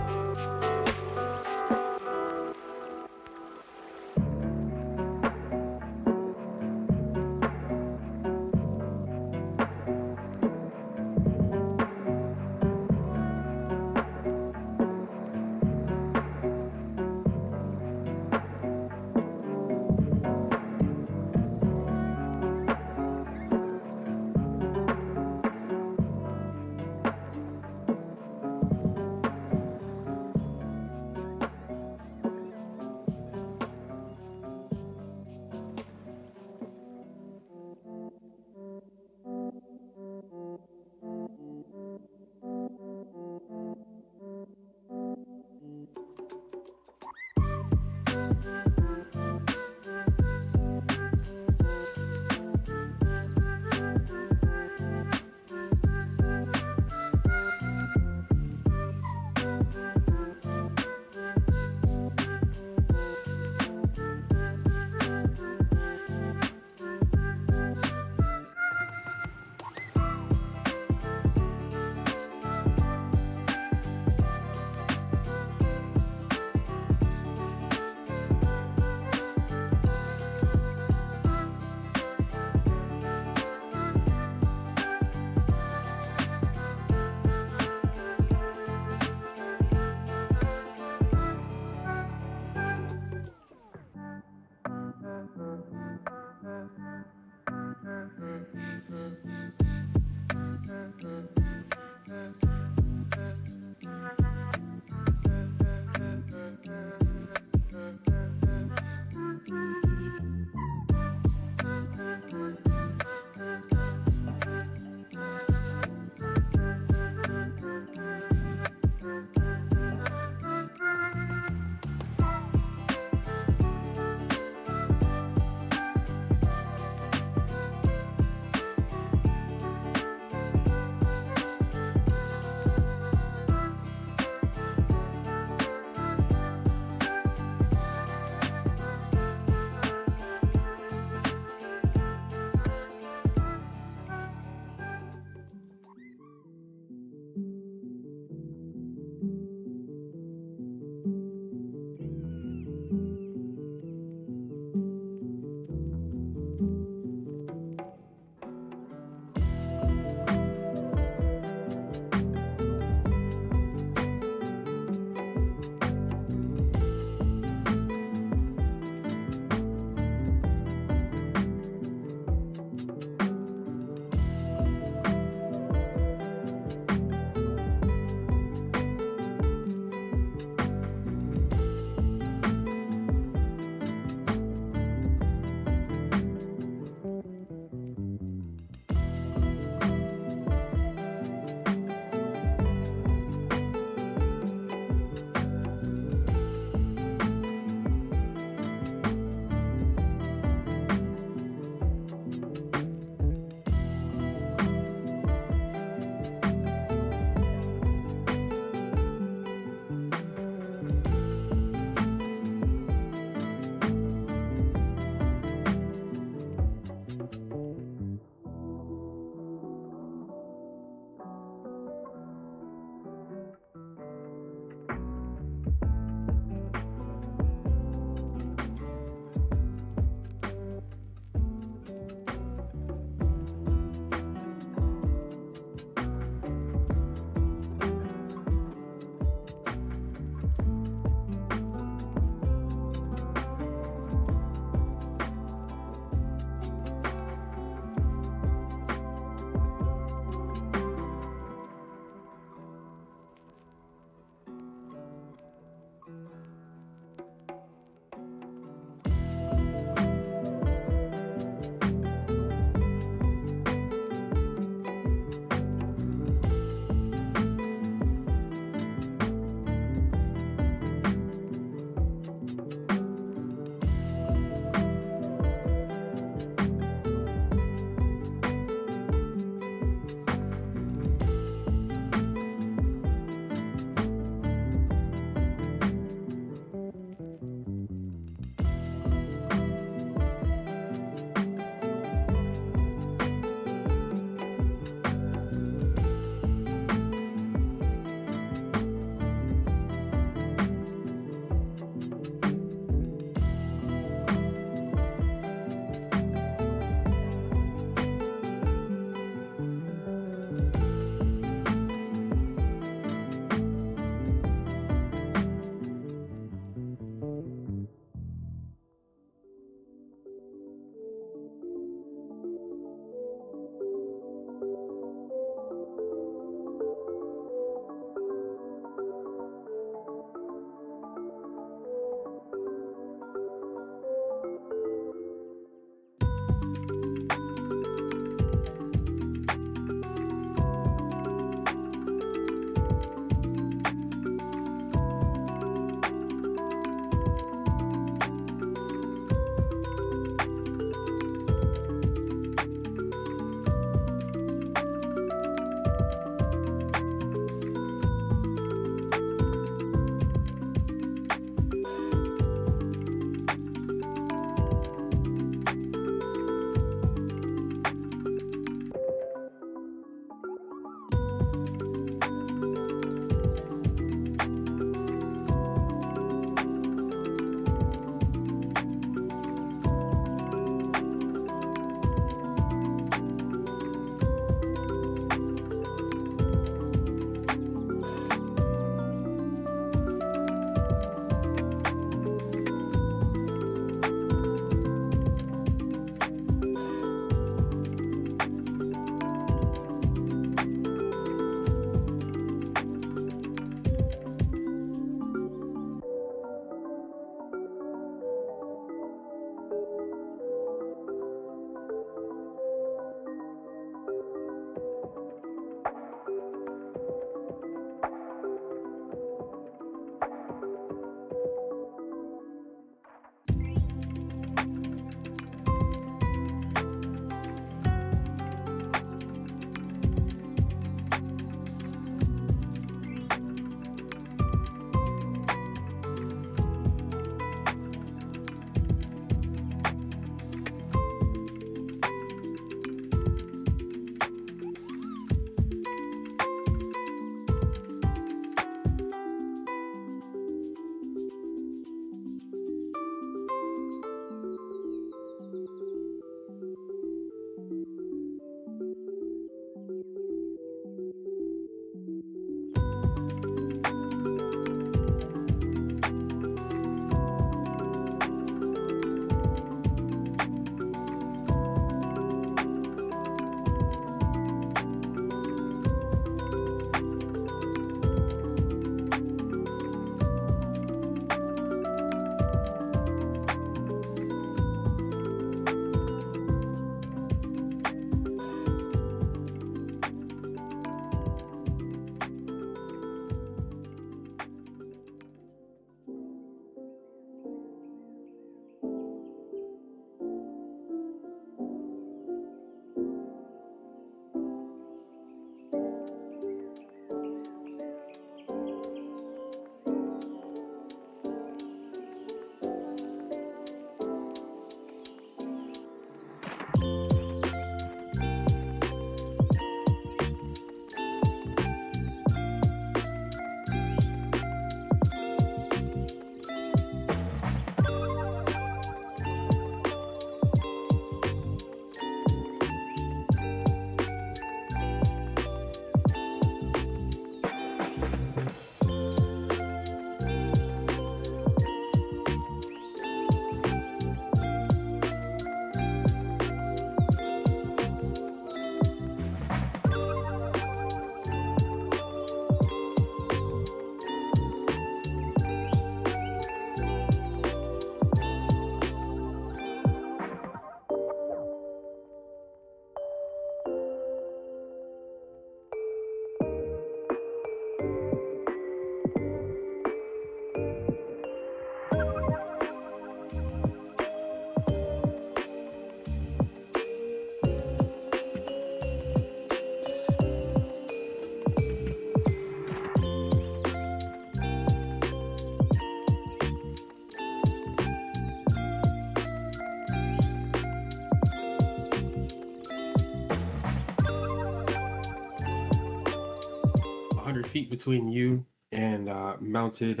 100 feet between you and mounted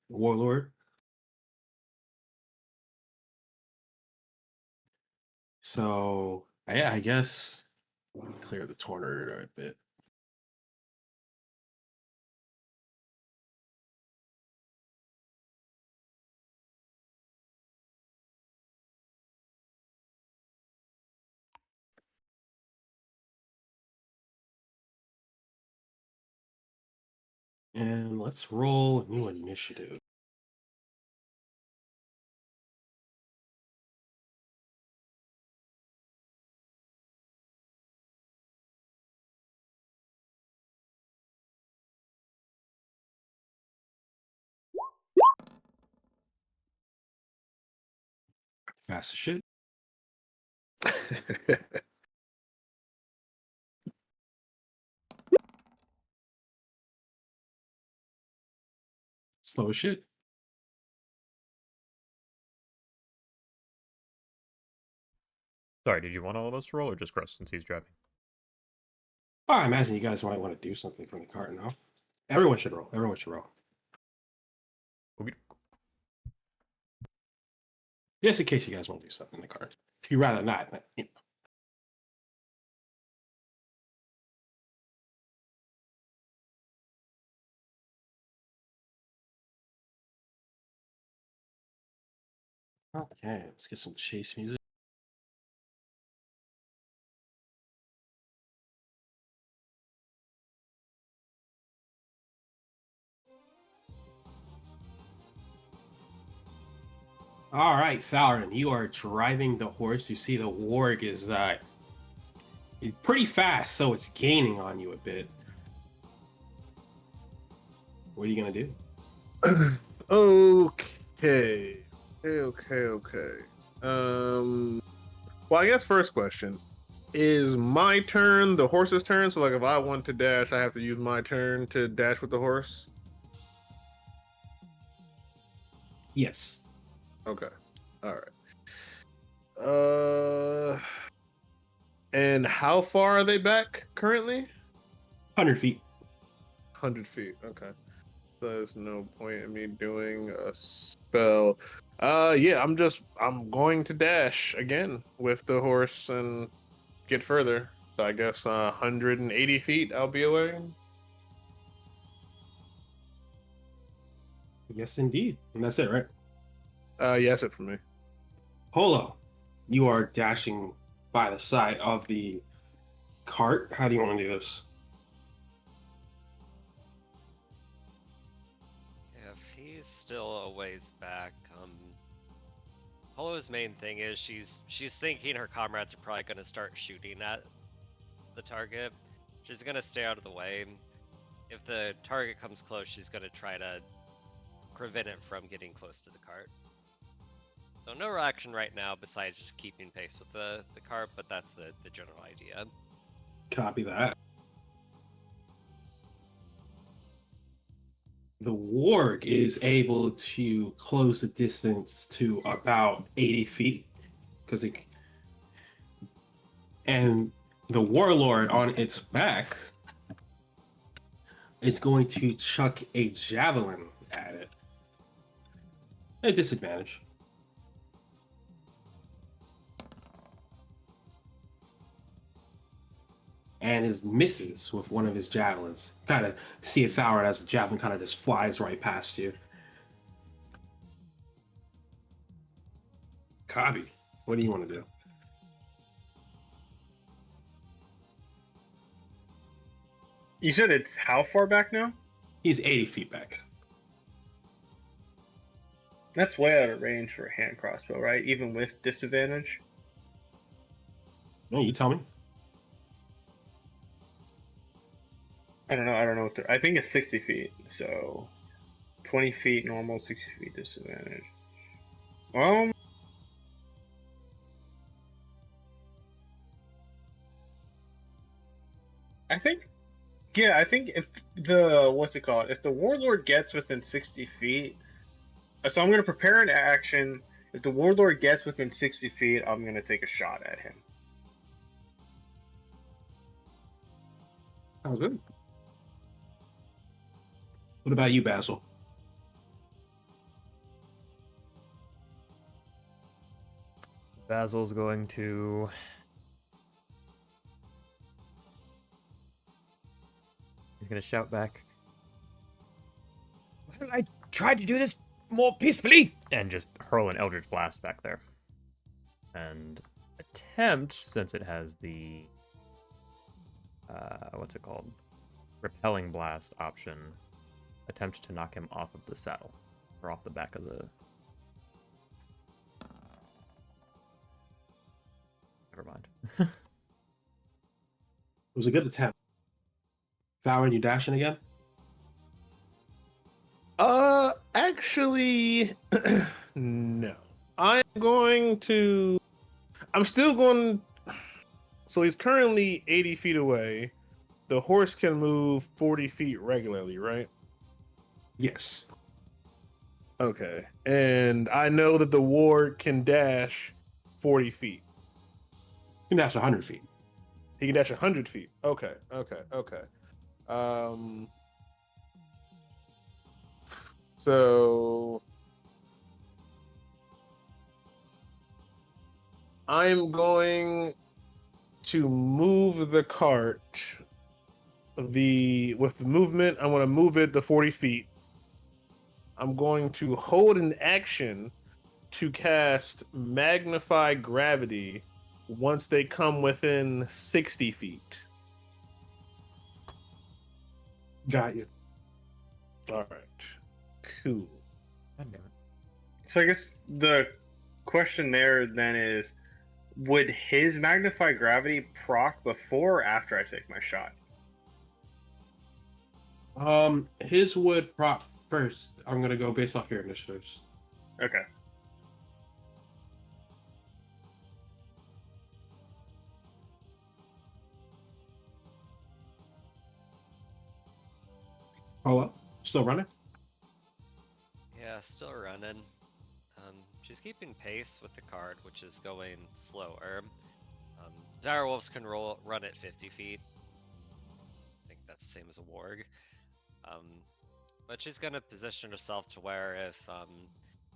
warlord. So yeah, I guess clear the tornado a bit. And let's roll new initiative. Fast as shit. Slow as shit. Sorry, did you want all of us to roll or just Chris since he's driving? Oh, I imagine you guys might want to do something from the cart now. Everyone should roll. Everyone should roll. Okay. Just in case you guys want to do something in the cart. If you'd rather not, but, you know. Okay, let's get some chase music. All right, Fowron, you are driving the horse. You see the warg is pretty fast, so it's gaining on you a bit. What are you gonna do? Okay. Well, I guess first question. Is my turn the horse's turn? So, like, if I want to dash, I have to use my turn to dash with the horse? Yes, Okay. All right. And how far are they back currently? 100 feet. 100 feet. Okay. So there's no point in me doing a spell. Yeah, I'm going to dash again with the horse and get further. So I guess 180 feet I'll be away. Yes, indeed. And that's it, right? Yeah, that's it for me. Holo, you are dashing by the side of the cart. How do you want to do this? If he's still a ways back, Holo's main thing is she's thinking her comrades are probably going to start shooting at the target. She's going to stay out of the way. If the target comes close, she's going to try to prevent it from getting close to the cart. So no action right now besides just keeping pace with the cart, but that's the general idea. Copy that. The warg is able to close the distance to about 80 feet because it, and the warlord on its back is going to chuck a javelin at it. A disadvantage. And his misses with one of his javelins. Kind of see if Fowler as the javelin kind of just flies right past you. Copy. What do you want to do? You said it's how far back now? He's 80 feet back. That's way out of range for a hand crossbow, right? Even with disadvantage. No, you tell me. I don't know. I don't know what I think it's 60 feet. So 20 feet normal, 60 feet disadvantage. I think, yeah, I think if the what's it called? If the warlord gets within 60 feet, so I'm gonna prepare an action. If the warlord gets within 60 feet, I'm gonna take a shot at him. Sounds good. What about you, Basil? Basil's going to. He's going to shout back. Well, I tried to do this more peacefully! And just hurl an Eldritch Blast back there. And attempt, since it has the. What's it called? Repelling Blast option. Attempt to knock him off of the saddle. Or off the back of the. Never mind. It was a good attempt. Fowler, you dashing again? Actually, no. I'm going to. I'm still going. So he's currently 80 feet away. The horse can move 40 feet regularly, right? Yes. Okay. And I know that the ward can dash 40 feet. You can dash 100 feet. He can dash 100 feet. Okay. So I'm going to move the cart. With the movement, I want to move it to 40 feet. I'm going to hold an action to cast Magnify Gravity once they come within 60 feet. Got you. All right. Cool. God damn it. So I guess the question there then is, would his Magnify Gravity proc before or after I take my shot? His would prop first. I'm gonna go based off your initiatives. Okay. Oh well, still running. Yeah, still running. She's keeping pace with the cart, which is going slower. Direwolves can run at 50 feet. I think that's the same as a warg. But she's gonna position herself to where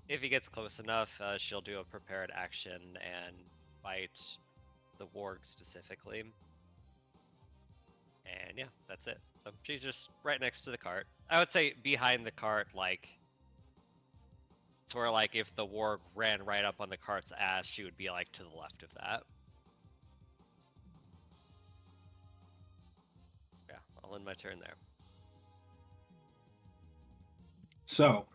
if he gets close enough, she'll do a prepared action and bite the warg specifically. And yeah, that's it. So she's just right next to the cart. I would say behind the cart, like sort of like if the warg ran right up on the cart's ass, she would be like to the left of that. Yeah, I'll end my turn there. So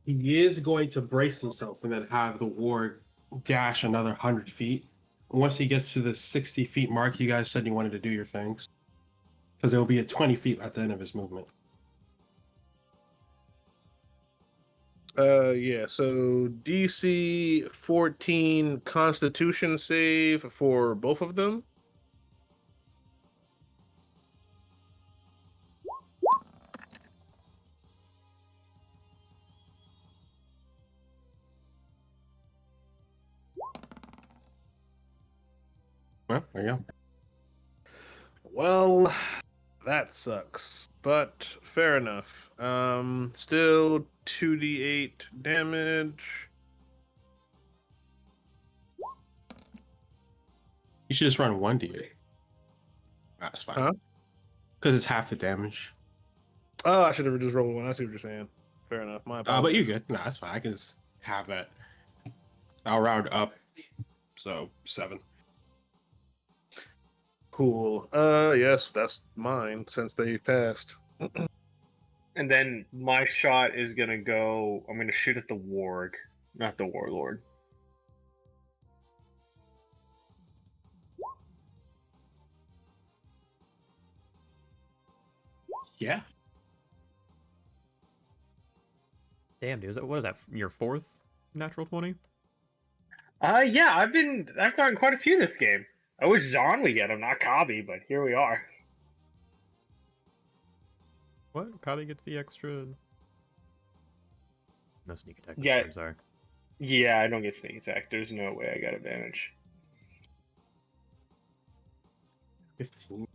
he is going to brace himself and then have the warg dash another 100 feet. Once he gets to the 60 feet mark, you guys said you wanted to do your things. Because there will be at 20 feet at the end of his movement. Yeah, so DC 14 Constitution save for both of them. Well, there you go. Well, that sucks, but fair enough. Still 2d8 damage. You should just run 1d8. That's fine. Huh? Because it's half the damage. Oh, I should have just rolled one. I see what you're saying. Fair enough. My apologies. But you're good. No, that's fine. I can just have that. I'll round up. So 7. Cool. Yes, that's mine since they've passed. And then my shot is gonna go. I'm gonna shoot at the warg, not the warlord. Yeah. Damn, dude. What is that? Your fourth natural 20? Yeah, I've gotten quite a few this game. I wish Zahn would get them, not Kabi, but here we are. What? Kali gets the extra. No sneak attack. Yeah. I'm sorry. Yeah, I don't get sneak attack. There's no way I got advantage. 15.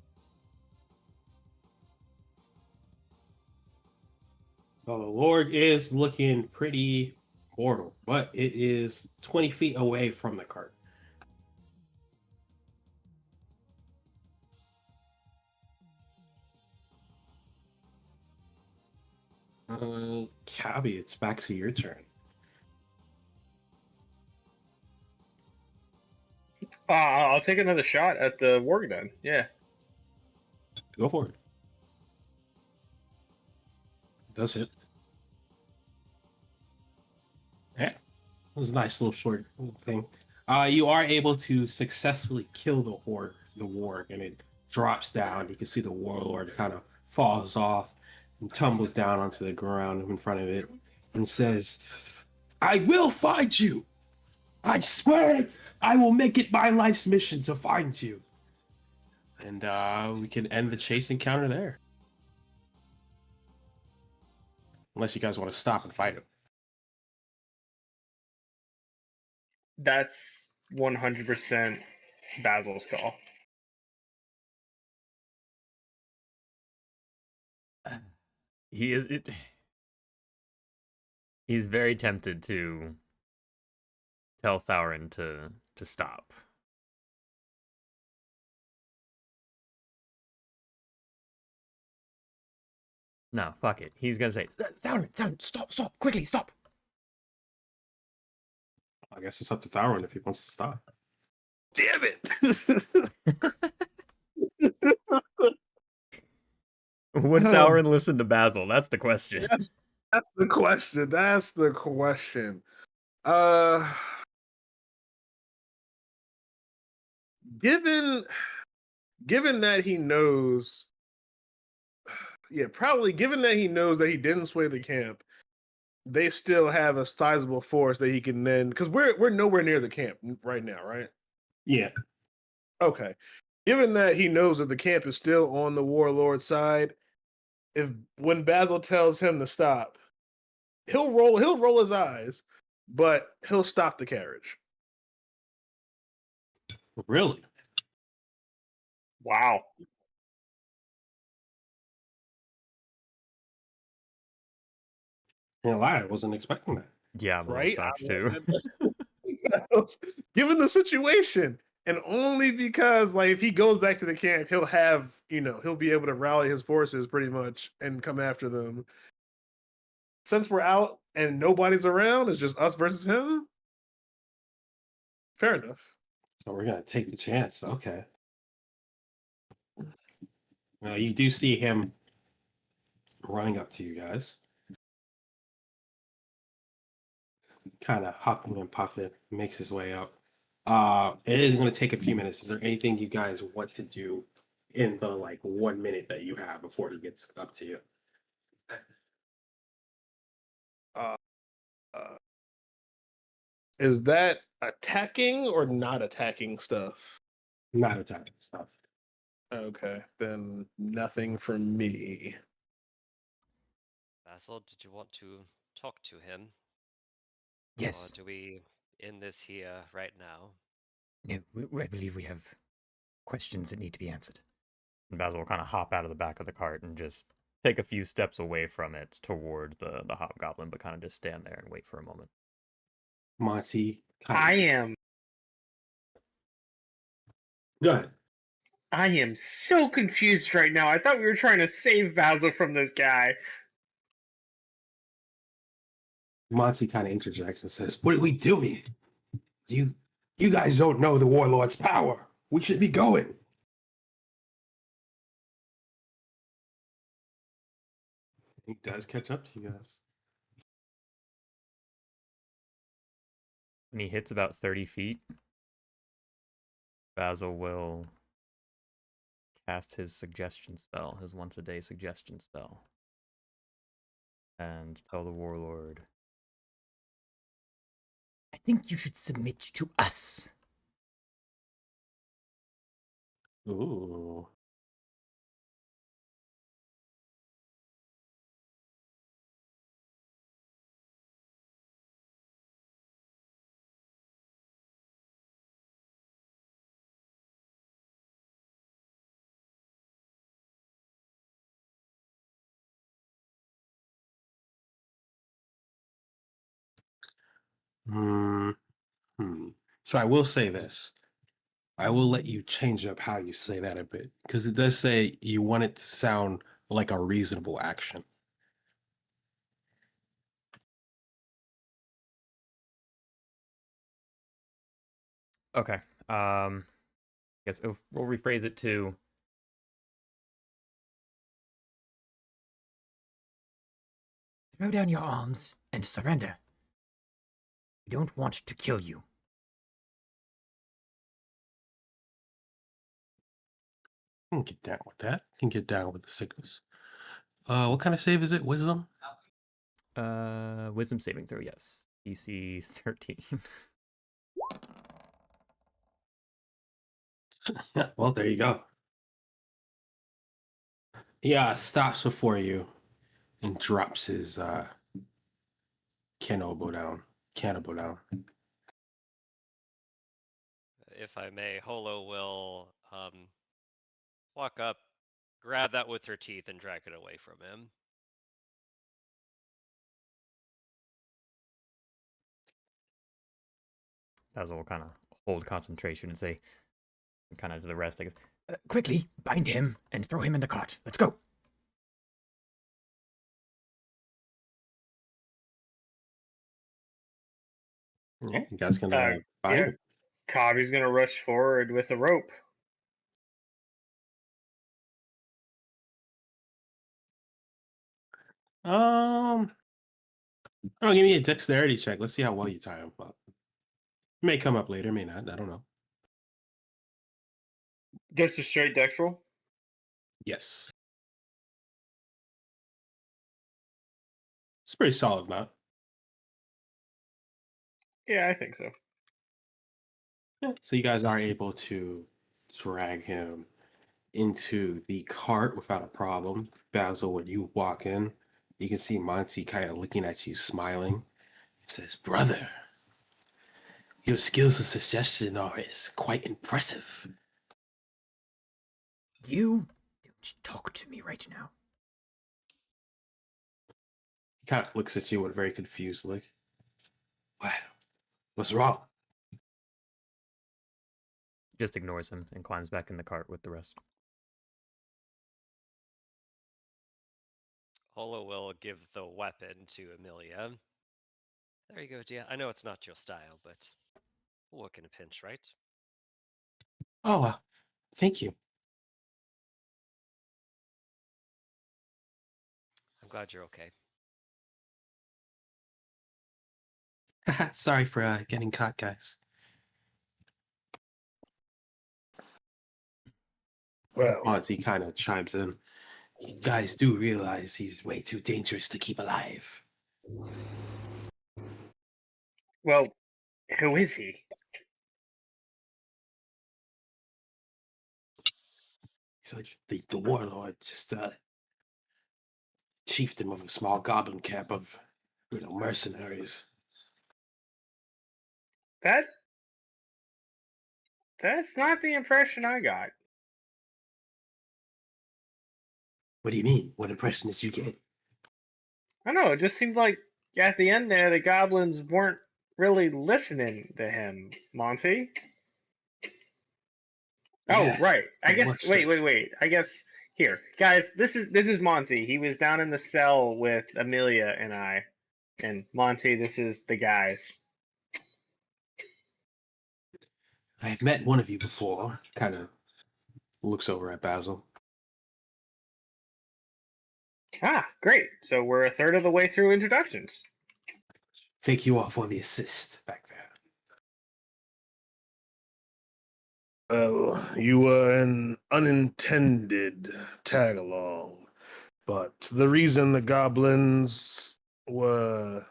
Well, the Lord is looking pretty mortal, but it is 20 feet away from the cart. Cabby, it's back to your turn. I'll take another shot at the warg then. Yeah. Go for it. Does hit. Yeah, it was a nice little short thing. You are able to successfully kill the warg, and it drops down. You can see the warlord kind of falls off and tumbles down onto the ground in front of it, and says, "I will find you. I swear it. I will make it my life's mission to find you." And we can end the chase encounter there, unless you guys want to stop and fight him. That's 100% Basil's call. He is it. He's very tempted to tell Thauron to stop. No, fuck it. He's gonna say, Thauron, stop, quickly, stop. I guess it's up to Thauron if he wants to stop. Damn it! Would Thauron listen to Basil? That's the question. That's the question. That's the question. Uh, given that he knows, yeah, probably given that he knows that he didn't sway the camp, they still have a sizable force that he can then, because we're nowhere near the camp right now, right? Yeah. Okay. Given that he knows that the camp is still on the warlord side, if when Basil tells him to stop, he'll roll his eyes, but he'll stop the carriage. Really? Wow. Can't lie, I wasn't expecting that. Yeah, I'm a little Right? shocked too. Given the situation, and only because like if he goes back to the camp, he'll have, he'll be able to rally his forces pretty much and come after them. Since we're out and nobody's around, it's just us versus him. Fair enough. So we're gonna take the chance. Okay. Now you do see him running up to you guys, kind of huffing and puffing, makes his way up. It is going to take a few minutes. Is there anything you guys want to do in the like 1 minute that you have before he gets up to you? Uh, uh, is that attacking or not attacking stuff? Not attacking stuff. Okay, then nothing from me. Basil, did you want to talk to him? Or Yes. do we end this here right now? Yeah, I believe we have questions that need to be answered. And Basil will kind of hop out of the back of the cart and just take a few steps away from it toward the hobgoblin, but kind of just stand there and wait for a moment. Monty, I am go ahead. I am so confused right now. I thought we were trying to save Basil from this guy. Monty kind of interjects and says, "What are we doing? You, you guys don't know the warlord's power. We should be going." He does catch up to you guys. When he hits about 30 feet, Basil will cast his suggestion spell, his once-a-day suggestion spell, and tell the warlord, I think you should submit to us. Ooh. Hmm. So I will say this. I will let you change up how you say that a bit because it does say you want it to sound like a reasonable action. Okay. Guess we'll rephrase it to throw down your arms and surrender. We don't want to kill you. I can get down with that. Can get down with the sickness. What kind of save is it? Wisdom? Wisdom saving throw, yes. DC 13. Well, there you go. Yeah, stops before you and drops his cannonball down. Cannonball down. If I may, Holo will walk up, grab that with her teeth, and drag it away from him. Basil will kind of hold concentration and say, kind of to the rest, I guess, quickly, bind him and throw him in the cart. Let's go. Yeah, you guys can Yeah, bind him. Kabi's gonna rush forward with a rope. Oh, give me a dexterity check. Let's see how well you tie him up. May come up later, may not. I don't know. Just a straight dex roll. Yes. It's pretty solid, not? Yeah, I think so. Yeah. So you guys are able to drag him into the cart without a problem. Basil, when you walk in, you can see Monty kind of looking at you, smiling. He says, "Brother, your skills of suggestion are is quite impressive." You don't talk to me right now. He kind of looks at you with a very confused look. What? What's wrong? Just ignores him and climbs back in the cart with the rest. Holo will give the weapon to Amelia. There you go, dear. I know it's not your style, but we'll work in a pinch, right? Oh, thank you. I'm glad you're okay. Sorry for getting caught, guys. Well, Monty kind of chimes in. You guys do realize he's way too dangerous to keep alive. Well, who is he? He's like the warlord, just chieftain of a small goblin camp of, mercenaries. That that's not the impression I got. What do you mean? What impression did you get? I don't know. It just seemed like at the end there, the goblins weren't really listening to him, Monty. Oh, Yes, right. I very guess. much so. Wait. I guess here, guys. This is Monty. He was down in the cell with Amelia and I, and Monty. This is the guys. I have met one of you before. Kind of looks over at Basil. Ah, great. So we're a third of the way through introductions. Thank you all for the assist back there. well, you were an unintended tag along, but the reason the goblins were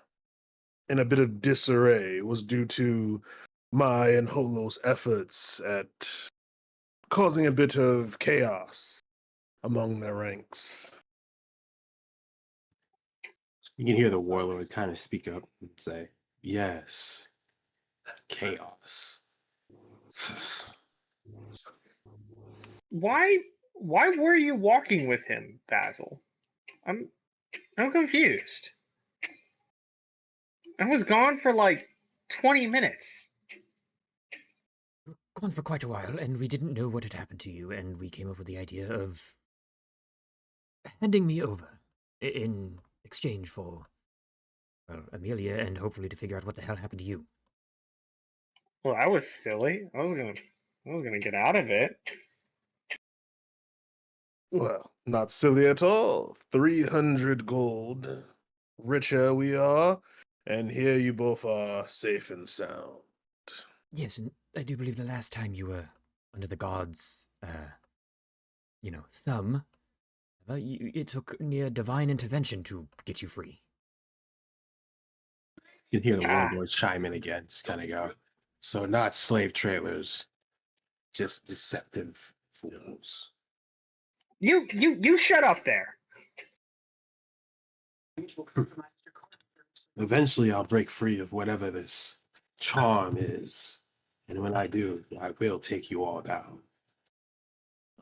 in a bit of disarray was due to my and Holo's efforts at causing a bit of chaos among their ranks. You can hear the warlord kind of speak up and say, "Yes, chaos." Why were you walking with him, Basil? I'm confused. I was gone for like 20 minutes. Gone for quite a while, and we didn't know what had happened to you, and we came up with the idea of handing me over in exchange for, well, Amelia, and hopefully to figure out what the hell happened to you. Well, I was silly. I was gonna get out of it. Well, not silly at all. 300 gold. Richer we are, and here you both are safe and sound. Yes, and I do believe the last time you were under the god's, thumb, it took near divine intervention to get you free. You can hear the Ah, warlords chime in again, just kind of go. So not slave trailers, just deceptive fools. you shut up there. Eventually, I'll break free of whatever this charm is, and when I do, I will take you all down.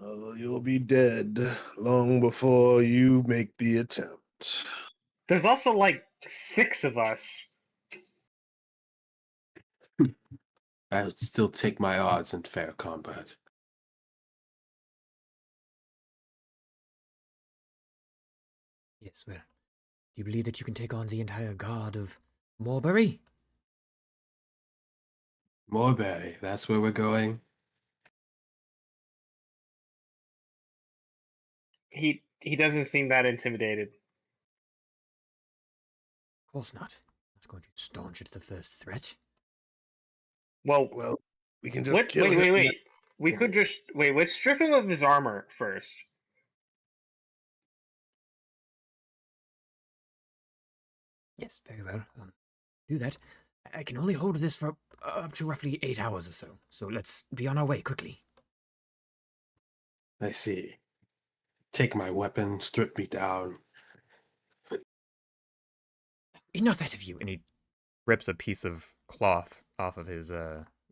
You'll be dead long before you make the attempt. There's also like 6 of us. I would still take my odds in fair combat. Yes, well, do you believe that you can take on the entire guard of Morbury? Morberry, that's where we're going. He doesn't seem that intimidated. Of course not. Not going to staunch at the first threat. Well, Well, we can just wait, kill wait, him. wait. We could just wait. Let's strip him of his armor first. Yes, very well. Do that. I can only hold this for up to roughly 8 hours or so, so let's be on our way quickly. I see. Take my weapon, strip me down. Enough out of you. And he rips a piece of cloth off of his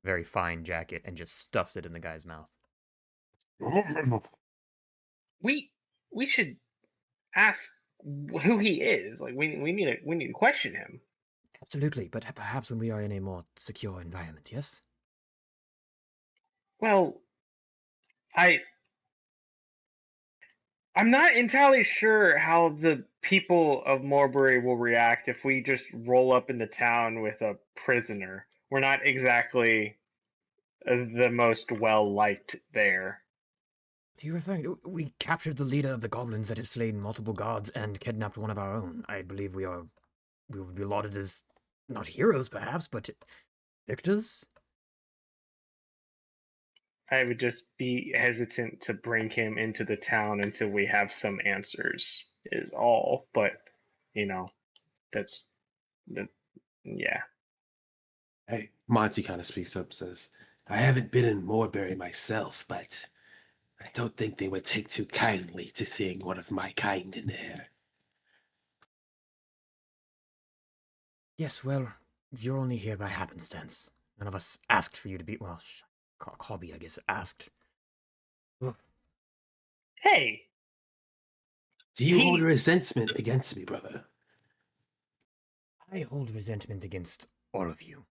very fine jacket and just stuffs it in the guy's mouth. We should ask who he is. Like we need to question him. Absolutely, but perhaps when we are in a more secure environment, yes? Well, I'm not entirely sure how the people of Morbury will react if we just roll up in the town with a prisoner. We're not exactly the most well liked there. What are you referring to? We captured the leader of the goblins that have slain multiple guards and kidnapped one of our own. I believe we would be lauded as, not heroes perhaps, but victors? I would just be hesitant to bring him into the town until we have some answers, is all. But, that's, yeah. Hey, Monty kind of speaks up, says, I haven't been in Morberry myself, but I don't think they would take too kindly to seeing one of my kind in there. Yes, well, you're only here by happenstance. None of us asked for you to be, well, Colby, I guess, asked. Well, Hey! Do you hold resentment against me, brother? I hold resentment against all of you.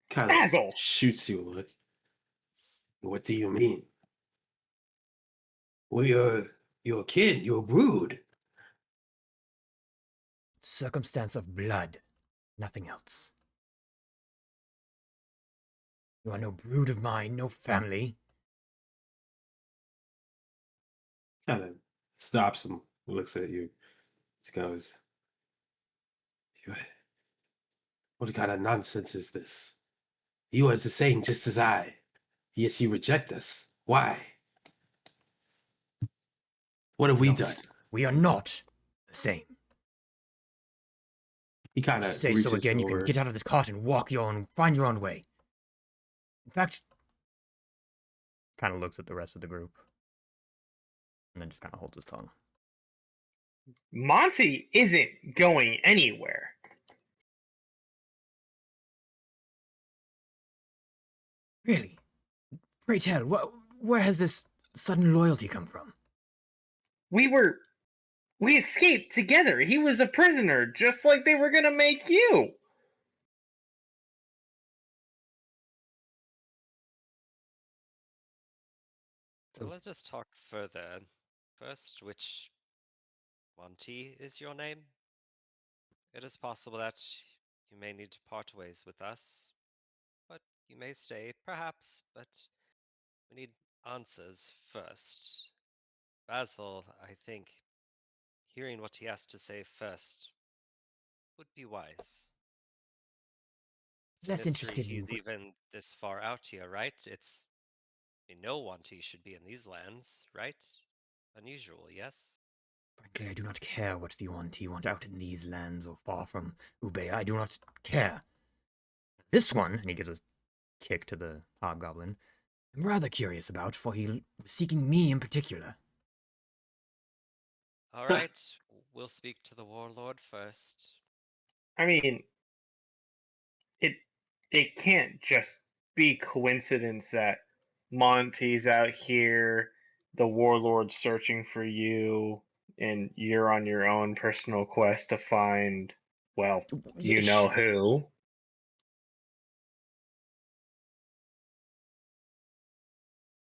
Kind Basil! of shoots you a look. What do you mean? Well, you're a kid. You're a brood. Circumstance of blood, nothing else. You are no brood of mine, no family. Kind of stops him, looks at you. He goes, what kind of nonsense is this? You are the same just as I. Yet you reject us. Why? What have we No, done? we are not the same. He kind If you of say reaches so again, you over. can get out of this cart and find your own way. In fact, Kind of looks at the rest of the group. And then just kind of holds his tongue. Monty isn't going anywhere. really, pray tell, where has this sudden loyalty come from? We were We escaped together. He was a prisoner, just like they were gonna make you. So So- let's just talk further. First, which Monty is your name? It is possible that you may need to part ways with us, but you may stay, perhaps, but we need answers first. Basil, I think hearing what he has to say first would be wise. It's a Less mystery interested in he's even this far out here, right? It's we know Wanty should be in these lands, right? Unusual, yes? Frankly, I do not care what the Yuan-Ti want out in these lands or far from Ubea. I do not care. This one, and he gives a kick to the hobgoblin, I'm rather curious about, for he was seeking me in particular. All right, we'll speak to the warlord first. I mean, it it can't just be coincidence that Monty's out here, the warlord's searching for you, and you're on your own personal quest to find, well, you know who.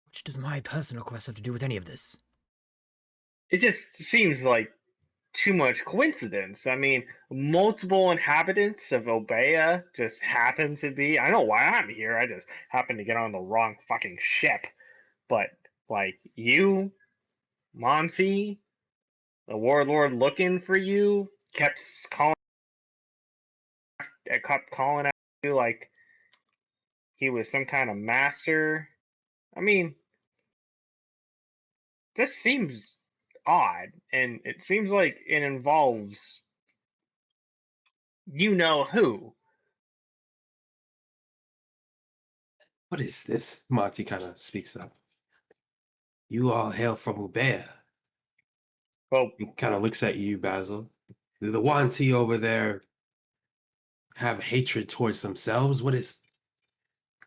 What does my personal quest have to do with any of this? It just seems like too much coincidence. I mean, multiple inhabitants of Obeah just happen to be. I know why I'm here. I just happened to get on the wrong fucking ship. But like you, Monty, the warlord looking for you, kept calling at you like he was some kind of master. I mean, this seems odd, and it seems like it involves you know who. What is this? Monty kind of speaks up. You all hail from Ubea. Well, He kind of looks at you, Basil. Do the Wanti over there have hatred towards themselves? What is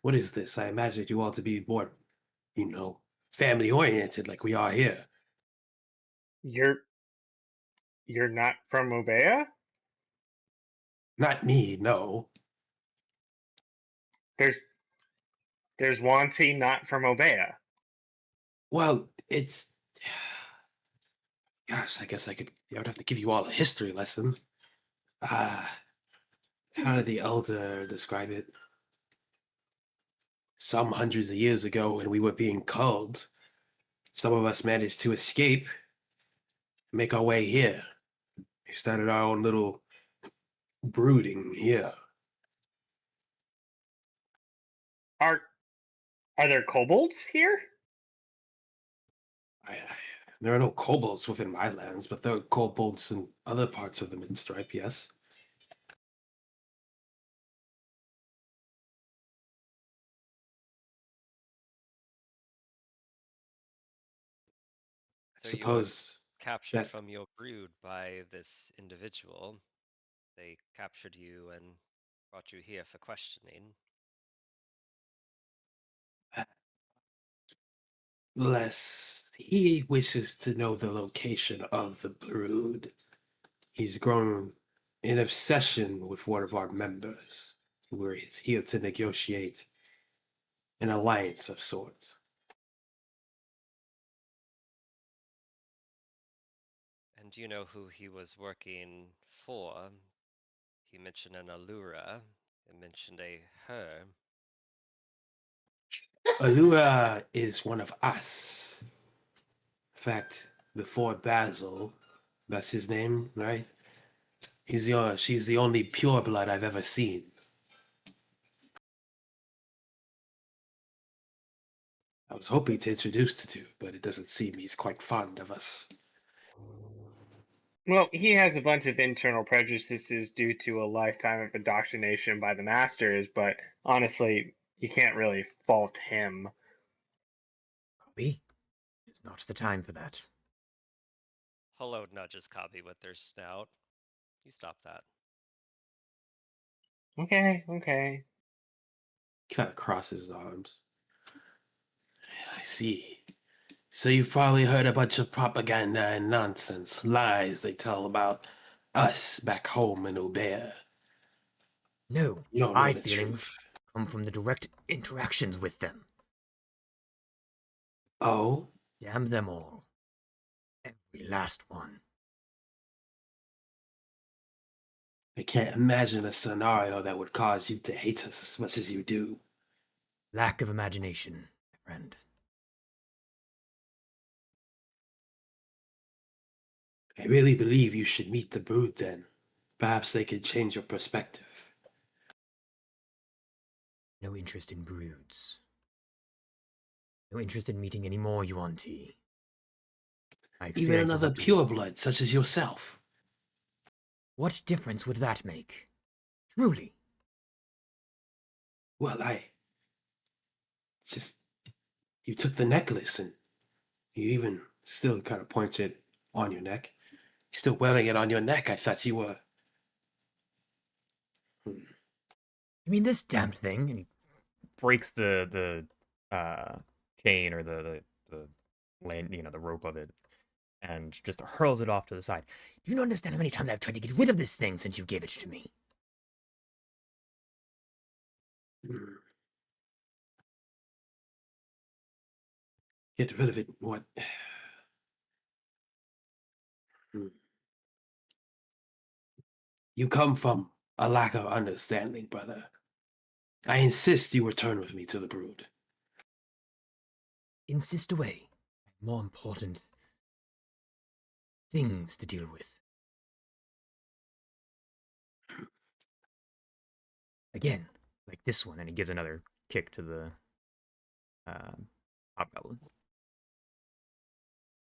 this? I imagined you all to be more, family oriented like we are here. you're you're not from Obeah? Not me, no. There's there's Wanty not from Obeah. Well, it's gosh, I would have to give you all a history lesson. How did the elder describe it? Some hundreds of years ago when we were being culled, some of us managed to escape, make our way here. We started our own little brooding here. Are are there kobolds here? I, there are no kobolds within my lands, but there are kobolds in other parts of the Midstripe, yes. I So you were suppose captured that from your brood by this individual. They captured you and brought you here for questioning. less he wishes to know the location of the brood. He's grown an obsession with one of our members. We're here to negotiate an alliance of sorts. And do you know who he was working for? He mentioned an Allura. He mentioned a her. Alua is one of us. In fact, before Basil, that's his name, right? She's the only pure blood I've ever seen. I was hoping to introduce the two, but it doesn't seem he's quite fond of us. Well, he has a bunch of internal prejudices due to a lifetime of indoctrination by the masters, but honestly, you can't really fault him. Copy? It's not the time for that. Hello nudges Cobby with their snout. You stop that. Okay, okay. Kind of crosses his arms. I see. So you've probably heard a bunch of propaganda and nonsense, lies they tell about us back home in Aubert. No, You don't know my the feelings truth. come from the direct interactions with them. Oh? Damn them all. Every last one. I can't imagine a scenario that would cause you to hate us as much as you do. Lack of imagination, my friend. I really believe you should meet the Brood then. Perhaps they could change your perspective. No interest in broods. No interest in meeting any more Yuan-Ti. My Even experiences another up to this point. pureblood such as yourself. What difference would that make? Truly. Well, just, you took the necklace and you even still kind of point it on your neck. You're still wearing it on your neck. I thought you were. You mean this damned thing? And he Breaks the chain or the land, the rope of it, and just hurls it off to the side. do you not understand how many times I've tried to get rid of this thing since you gave it to me? Hmm. Get rid of it. What? Hmm. You come from a lack of understanding, brother. I insist you return with me to the Brood. Insist away. I have more important things to deal with. Again, like this one, And he gives another kick to the hobgoblin.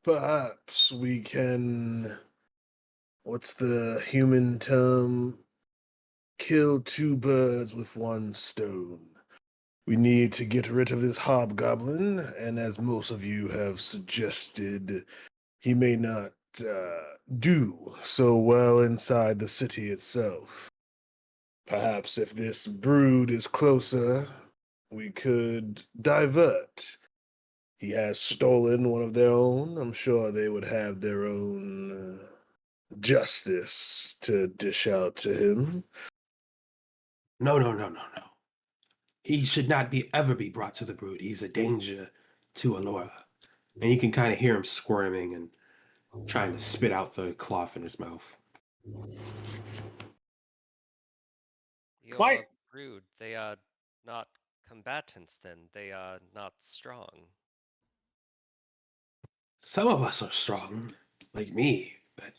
Perhaps we can. What's the human term? Kill two birds with one stone. We need to get rid of this hobgoblin, and as most of you have suggested, he may not do so well inside the city itself. Perhaps if this brood is closer, we could divert. He has stolen one of their own. I'm sure they would have their own justice to dish out to him. No, no, no, no, no. He should not be ever be brought to the Brood. He's a danger to Alora. And you can kind of hear him squirming and trying to spit out the cloth in his mouth. Your Why? brood, they are not combatants then. They are not strong. Some of us are strong, like me, but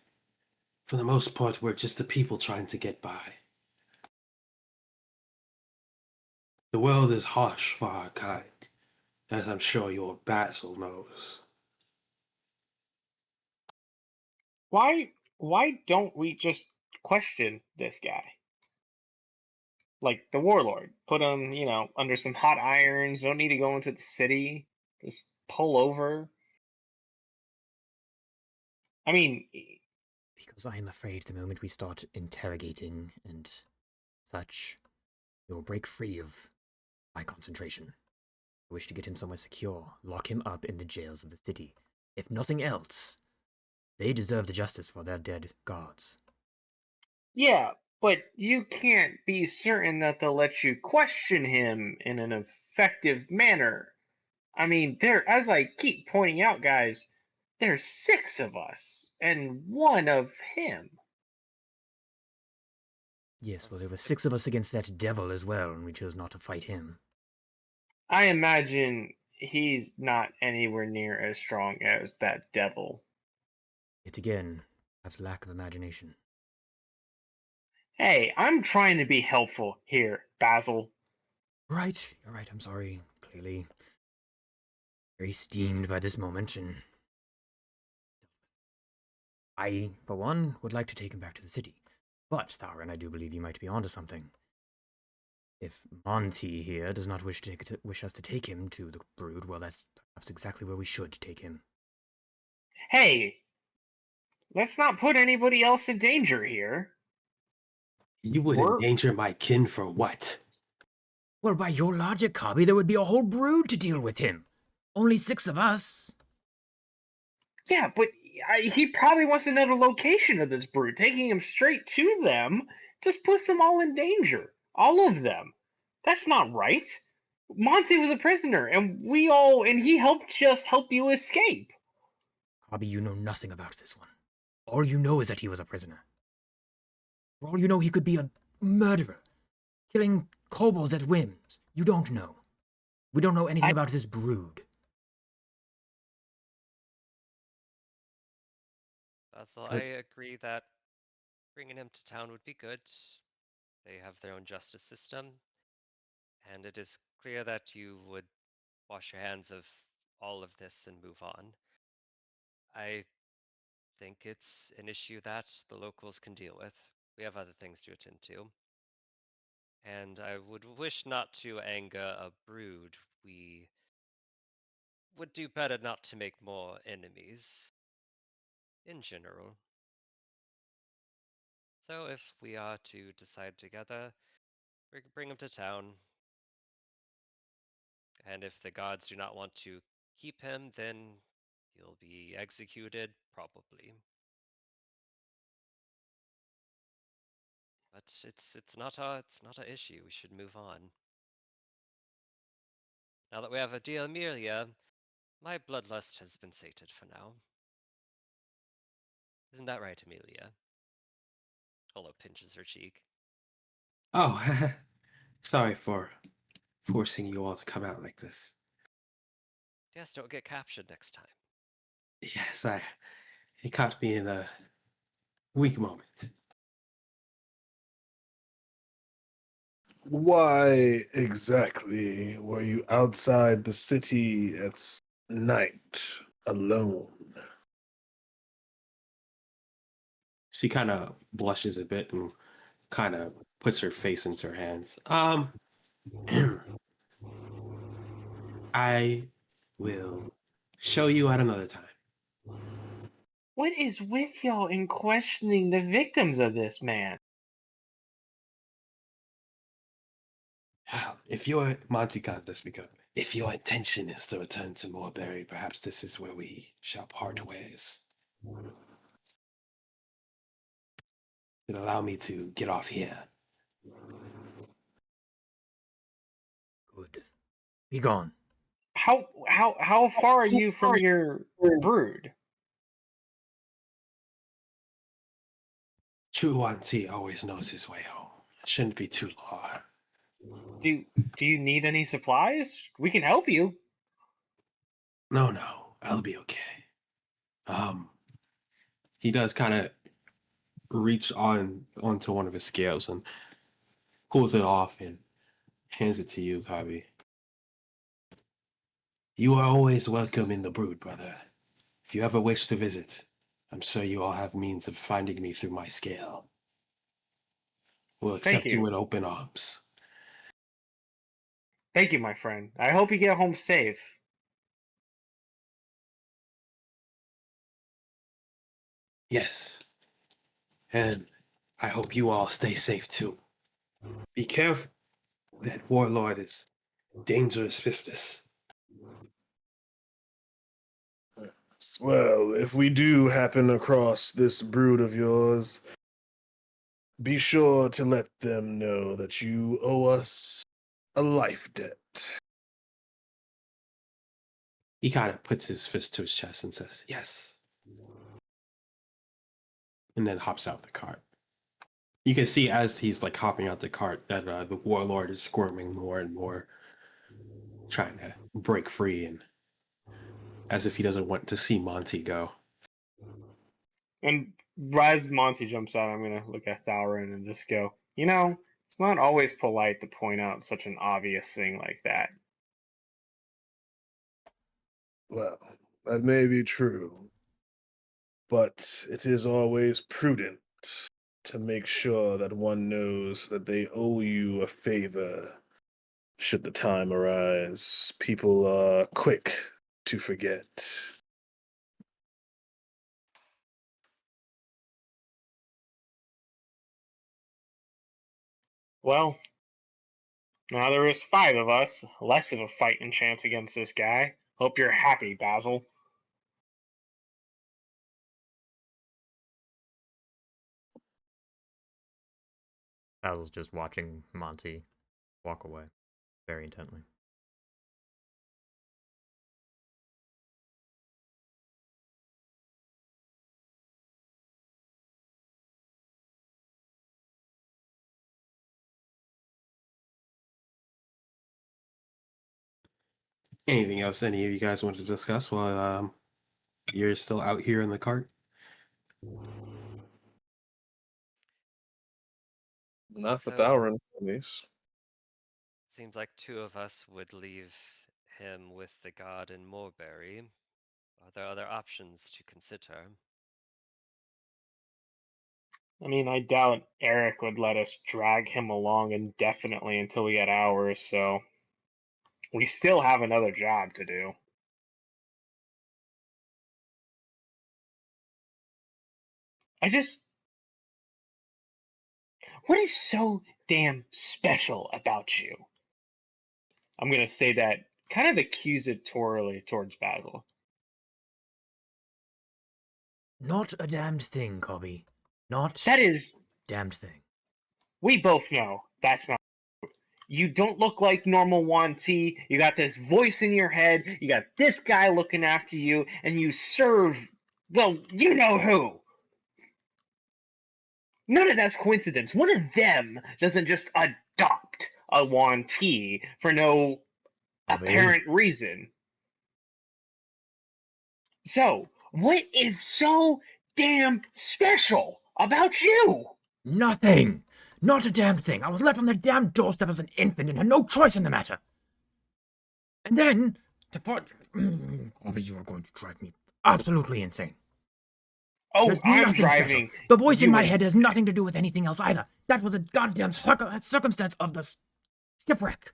for the most part, we're just the people trying to get by. The world is harsh for our kind, as I'm sure your Basil knows. Why don't we just question this guy? Like the warlord. Put him, under some hot irons. Don't need to go into the city. Just pull over. I mean, Because I am afraid the moment we start interrogating and such, we will break free of my concentration. I wish to get him somewhere secure, lock him up in the jails of the city. If nothing else, they deserve the justice for their dead gods. yeah, but you can't be certain that they'll let you question him in an effective manner. I mean, as I keep pointing out, guys, there's 6 of us and 1 of him. Yes, well, there were 6 of us against that devil as well, and we chose not to fight him. I imagine he's not anywhere near as strong as that devil. Yet again, perhaps lack of imagination. Hey, I'm trying to be helpful here, Basil. Right, you're right, I'm sorry. Clearly, very steamed by this moment, and I, for one, would like to take him back to the city. But, Tharan, I do believe you might be onto something. If Monty here does not wish us to take him to the Brood, well, that's perhaps exactly where we should take him. Hey, let's not put anybody else in danger here. You would We're endanger my kin for what? Well, by your logic, Cobby, there would be a whole brood to deal with him. Only 6 of us. Yeah, but he probably wants to know the location of this brood. Taking him straight to them just puts them all in danger. All of them. That's not right. Monty was a prisoner, and he help you escape. Bobby, you know nothing about this one. All you know is that he was a prisoner. For all you know, he could be a murderer, killing kobolds at whims. You don't know. We don't know anything about this brood. Basil, I But agree that bringing him to town would be good. They have their own justice system, and it is clear that you would wash your hands of all of this and move on. I think it's an issue that the locals can deal with. We have other things to attend to. And I would wish not to anger a brood. We would do better not to make more enemies in general. So if we are to decide together, we can bring him to town. And if the gods do not want to keep him, then he'll be executed, probably. But it's not a issue. We should move on. Now that we have a dear Amelia, my bloodlust has been sated for now. Isn't that right, Amelia? Olo pinches her cheek. oh, sorry for forcing you all to come out like this. Yes, don't get captured next time. Yes, it caught me in a weak moment. Why exactly were you outside the city at night alone? She kind of blushes a bit and kind of puts her face into her hands. I will show you at another time. What is with y'all in questioning the victims of this man? If your Monty can't let speak up. If your intention is to return to Moorbury, perhaps this is where we shall part ways. And allow me to get off here. Good. Be gone. How far are you from your brood? True Monty always knows his way home. It shouldn't be too long. Do you need any supplies? We can help you. No, I'll be okay. Um, he does kind of reach onto one of his scales and pulls it off and hands it to you, Kabi. You are always welcome in the brood, brother. If you ever wish to visit, I'm sure you all have means of finding me through my scale. We'll Thank accept you you. with open arms. Thank you, my friend. I hope you get home safe. Yes. And I hope you all stay safe too. Be careful. That warlord is dangerous business. Well, if we do happen across this brood of yours, be sure to let them know that you owe us a life debt. He kind of puts his fist to his chest and says, yes. And then hops out the cart. You can see as he's like hopping out the cart that the warlord is squirming more and more, trying to break free, and as if he doesn't want to see Monty go. And as Monty jumps out, I'm gonna look at Thalrin and just go, it's not always polite to point out such an obvious thing like that. Well, that may be true, but it is always prudent to make sure that one knows that they owe you a favor should the time arise. People are quick to forget. Well, now there is 5 of us, less of a fighting chance against this guy. Hope you're happy, Basil. Basil's just watching Monty walk away very intently. Anything else any of you guys want to discuss while you're still out here in the cart? Not for So- Thauron, at least. Seems like two of us would leave him with the god in Moorbury. Are there other options to consider? I mean, I doubt Eric would let us drag him along indefinitely until we get ours, so we still have another job to do. I just. What is so damn special about you? I'm going to say that kind of accusatorily towards Basil. Not a damned thing, Cobby. Not That is. damned thing. We both know that's not. You don't look like normal Juan T. You got this voice in your head. You got this guy looking after you, and you serve, well, you know who. None of that's coincidence. One of them doesn't just adopt a Juan T for no Cobby. apparent reason. So, what is so damn special about you? Nothing! Not a damned thing. I was left on the damned doorstep as an infant and had no choice in the matter. And then, to find... Cobby, you are going to drive me absolutely insane. Oh, There's I'm nothing special. driving. The voice in you my head has insane. nothing to do with anything else either. That was a goddamn circumstance of the shipwreck.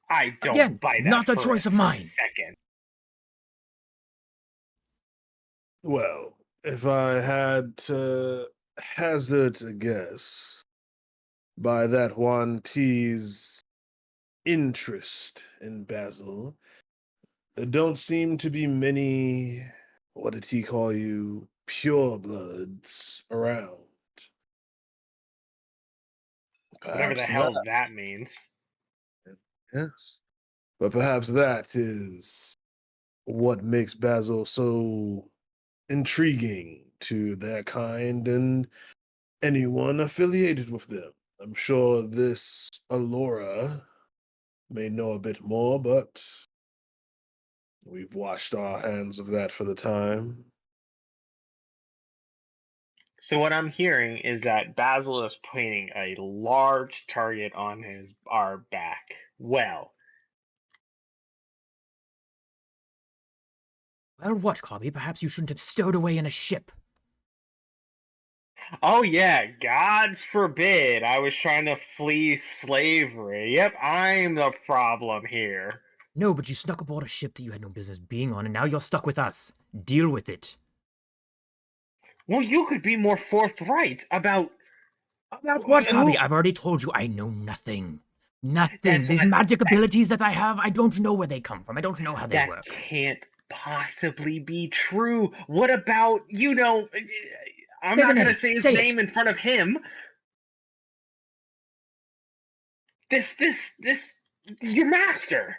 I don't Again, buy that not a for choice of mine. Second. Well, if I had to hazard a guess, by that one T's interest in Basil, there don't seem to be many, what did he call you, purebloods around. Whatever the Perhaps hell that, that means. yes. But perhaps that is what makes Basil so intriguing to their kind and anyone affiliated with them. I'm sure this Alora may know a bit more, but we've washed our hands of that for the time. So what I'm hearing is that Basil is pointing a large target on our back. Well, Well, what, Cobby? Perhaps you shouldn't have stowed away in a ship. oh yeah, gods forbid I was trying to flee slavery. Yep, I'm the problem here. No, but you snuck aboard a ship that you had no business being on, and now you're stuck with us. Deal with it. Well, you could be more forthright about About what, Cobby? who. I've already told you I know nothing. Nothing. That's These not- magic abilities that I have, I don't know where they come from. I don't know how they That work. can't possibly be true. What about, I'm Say not the going to name. say his Say it. name in front of him. This, your master.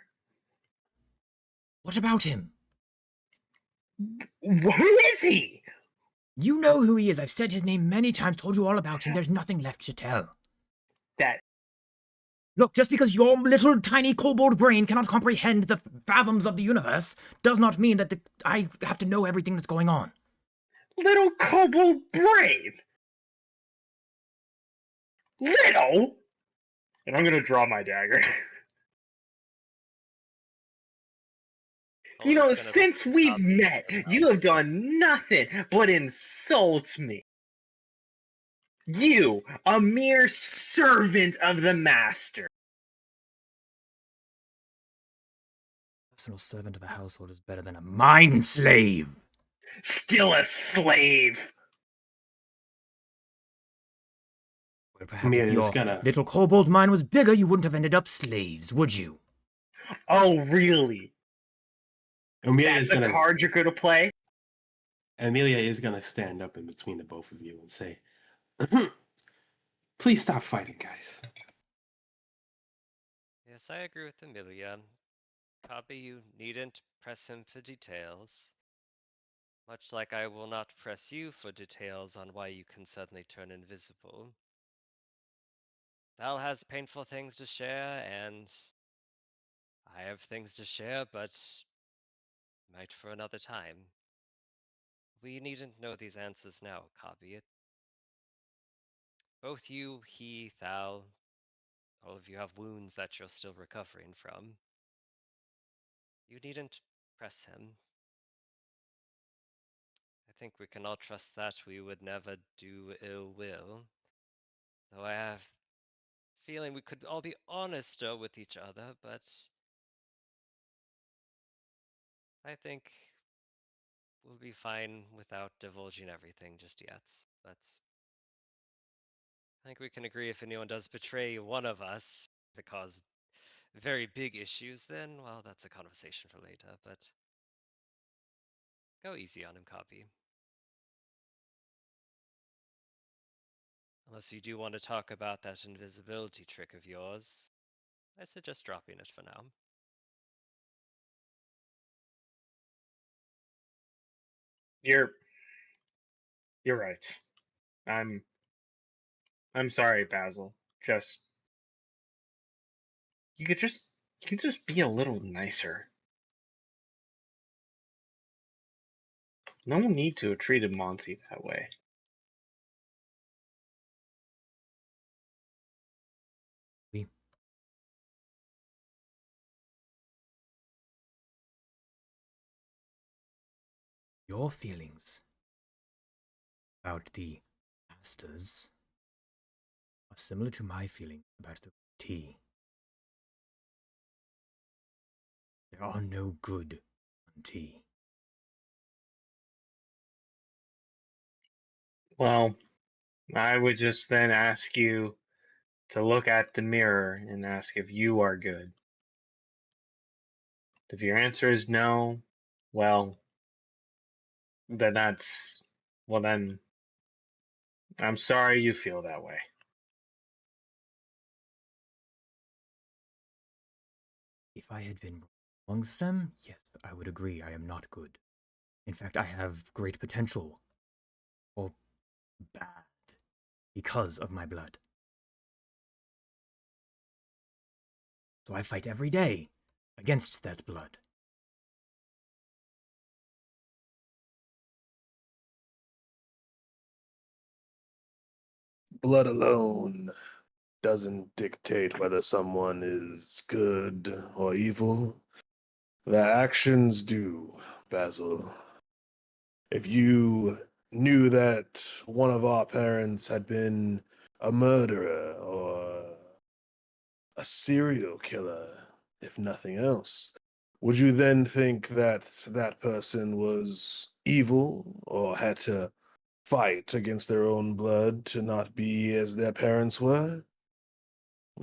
What about him? Who is he? You know who he is. I've said his name many times, told you all about him. There's nothing left to tell. That Look, just because your little tiny kobold brain cannot comprehend the fathoms of the universe does not mean that I have to know everything that's going on. little kobold brain. Little? And I'm going to draw my dagger. Always gonna be Since we've copy met, of you have done nothing but insult me. You, a mere servant of the master. Personal servant of a household is better than a mind slave. Still a slave. Well, perhaps Amelia if is your gonna little kobold mind was bigger, you wouldn't have ended up slaves, would you? Oh, really? Amelia That's is the gonna card you're going to play? Amelia is gonna stand up in between the both of you and say, Please stop fighting, guys. Yes, I agree with Amelia. Copy, you needn't press him for details. Much like I will not press you for details on why you can suddenly turn invisible. Val has painful things to share, and I have things to share, but might for another time. We needn't know these answers now, Copy. Both you, he, Thal, all of you have wounds that you're still recovering from. You needn't press him. I think we can all trust that we would never do ill will. Though I have a feeling we could all be honester with each other, but I think we'll be fine without divulging everything just yet. But I think we can agree if anyone does betray one of us to cause very big issues, then, well, that's a conversation for later, but go easy on him, Copy. Unless you do want to talk about that invisibility trick of yours, I suggest dropping it for now. You're right. I'm sorry, Basil. Just you could just be a little nicer. No need to have treated Monty that way. Your feelings about the masters are similar to my feeling about the tea. There are no good on tea. Well, I would just then ask you to look at the mirror and ask if you are good. If your answer is no, well, then then I'm sorry you feel that way. If I had been amongst them, yes, I would agree I am not good. In fact, I have great potential for bad because of my blood. So I fight every day against that blood. Blood alone doesn't dictate whether someone is good or evil. Their actions do, Basil. If you knew that one of our parents had been a murderer or a serial killer, if nothing else, would you then think that that person was evil or had to fight against their own blood to not be as their parents were?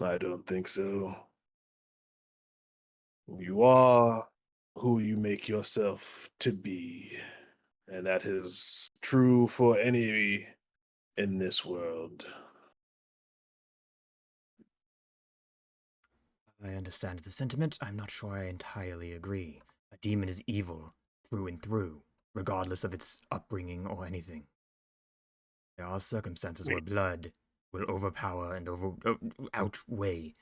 I don't think so. You are who you make yourself to be, and that is true for any in this world. I understand the sentiment. I'm not sure I entirely agree. A demon is evil through and through, regardless of its upbringing or anything. There are circumstances where Wait, blood will overpower and outweigh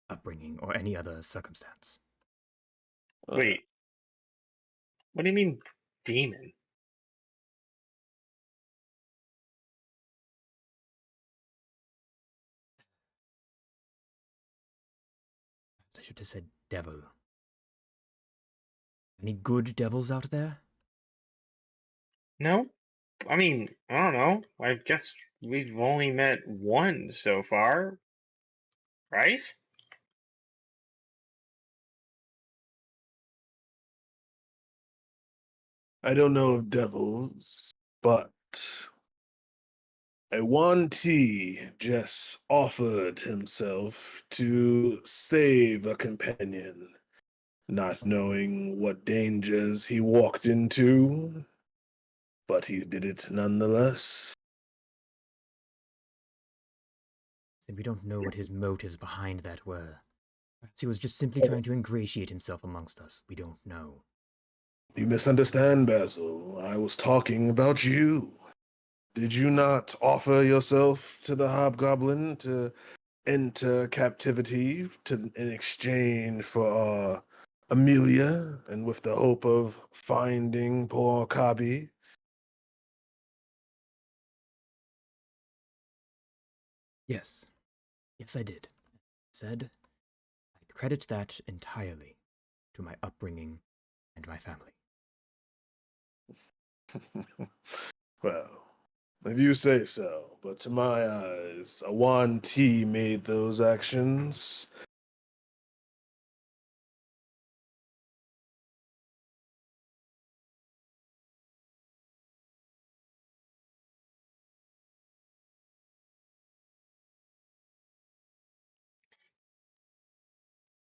upbringing or any other circumstance. wait. What do you mean, demon? I should have said devil. Any good devils out there? No? I mean, I don't know. I guess we've only met one so far, right? I don't know of devils, but a Yuan Ti just offered himself to save a companion, not knowing what dangers he walked into, but he did it nonetheless. And we don't know what his motives behind that were. Perhaps he was just simply trying to ingratiate himself amongst us. We don't know. You misunderstand, Basil. I was talking about you. Did you not offer yourself to the hobgoblin to enter captivity in exchange for Amelia, and with the hope of finding poor Kabi? Yes. Yes, I did. Said, I credit that entirely to my upbringing and my family. Well, if you say so, but to my eyes, a Wan T made those actions.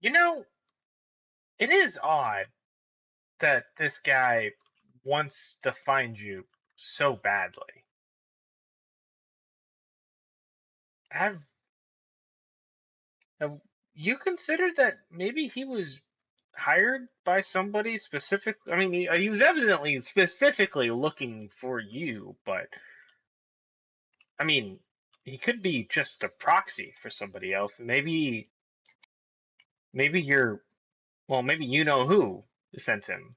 You know, it is odd that this guy wants to find you so badly. Have have you considered that maybe he was hired by somebody specific? I mean, he was evidently specifically looking for you, but I mean, he could be just a proxy for somebody else. Maybe you're well, maybe you know who sent him.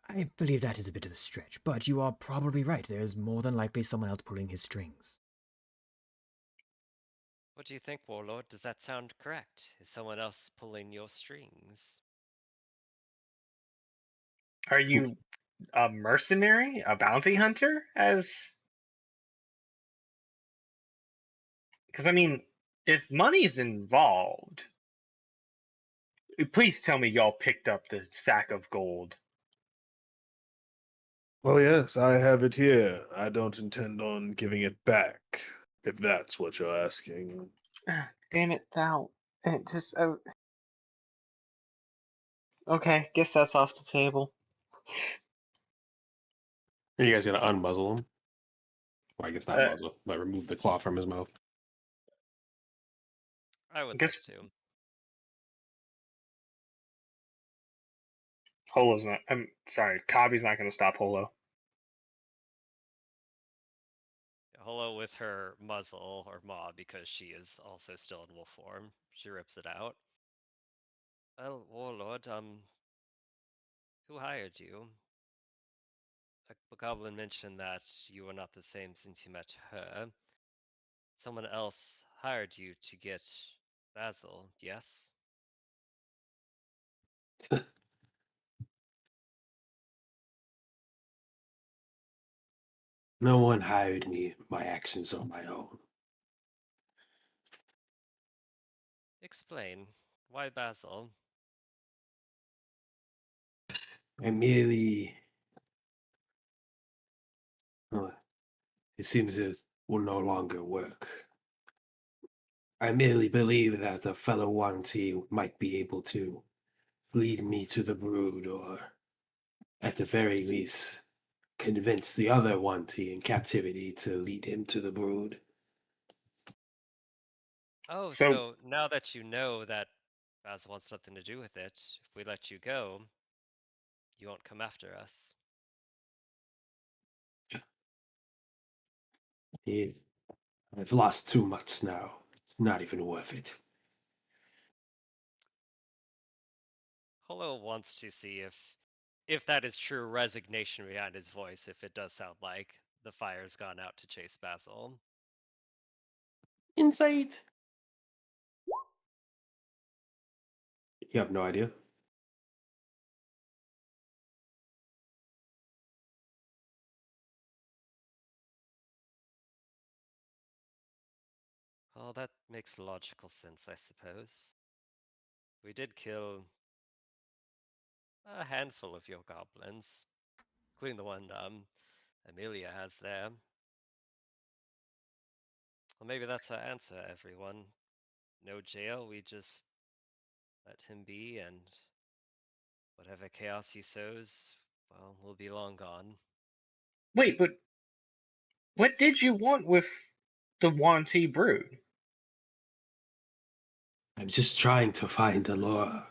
I believe that is a bit of a stretch, but you are probably right. There is more than likely someone else pulling his strings. What do you think, Warlord? Does that sound correct? Is someone else pulling your strings? Are you a mercenary, a bounty hunter? Because I mean, if money's involved, please tell me y'all picked up the sack of gold. Well, yes, I have it here. I don't intend on giving it back, if that's what you're asking. Damn it, Thou. It just okay. Guess that's off the table. Are you guys gonna unmuzzle him? Well, I guess not Uh, muzzle, but remove the claw from his mouth. I would guess like to. Holo's not. I'm sorry. Kabi's not going to stop Holo. Hello with her muzzle or maw because she is also still in wolf form. She rips it out. Well, Warlord, who hired you? The goblin mentioned that you were not the same since you met her. Someone else hired you to get Basil, yes? No one hired me. My actions are my own. Explain. Why Basil? I merely. It seems it will no longer work. I merely believe that a fellow Wanti might be able to lead me to the brood, or at the very least, convince the other Wanti in captivity to lead him to the brood. Oh, So so now that you know that Basil wants nothing to do with it, if we let you go, you won't come after us. I've lost too much now. It's not even worth it. Holo wants to see if that is true resignation behind his voice, if it does sound like the fire's gone out to chase Basil. Insight. You have no idea. Well, that makes logical sense, I suppose. We did kill a handful of your goblins, including the one Amelia has there. Well, maybe that's our answer, everyone. No jail, we just let him be, and whatever chaos he sows, well, will be long gone. wait, but what did you want with the Wanty brood. I'm just trying to find the lore.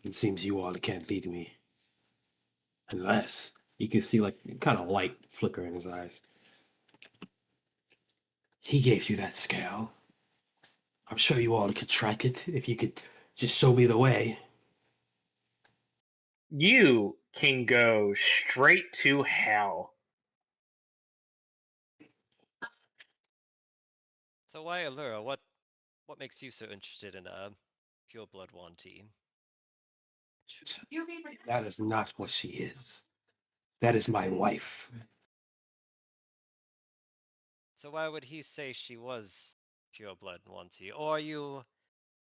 It seems you all can't lead me. Unless you can see like kind of light flicker in his eyes. He gave you that scale. I'm sure you all could track it if you could just show me the way. You can go straight to hell. So why Allura? What makes you so interested in a pure blood Wanty? That is not what she is. That is my wife. So why would he say she was pure blood Wanty? Or are you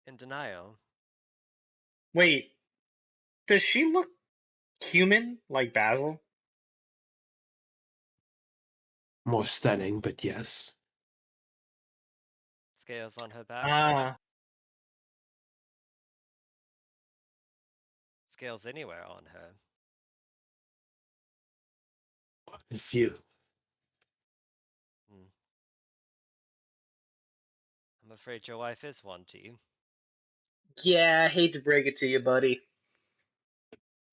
in denial? Wait, does she look human like Basil? More stunning, but yes. Scales on her back? Ah, Scales anywhere on her. A few. Hmm. I'm afraid your wife is Wanty. yeah, I hate to break it to you, buddy.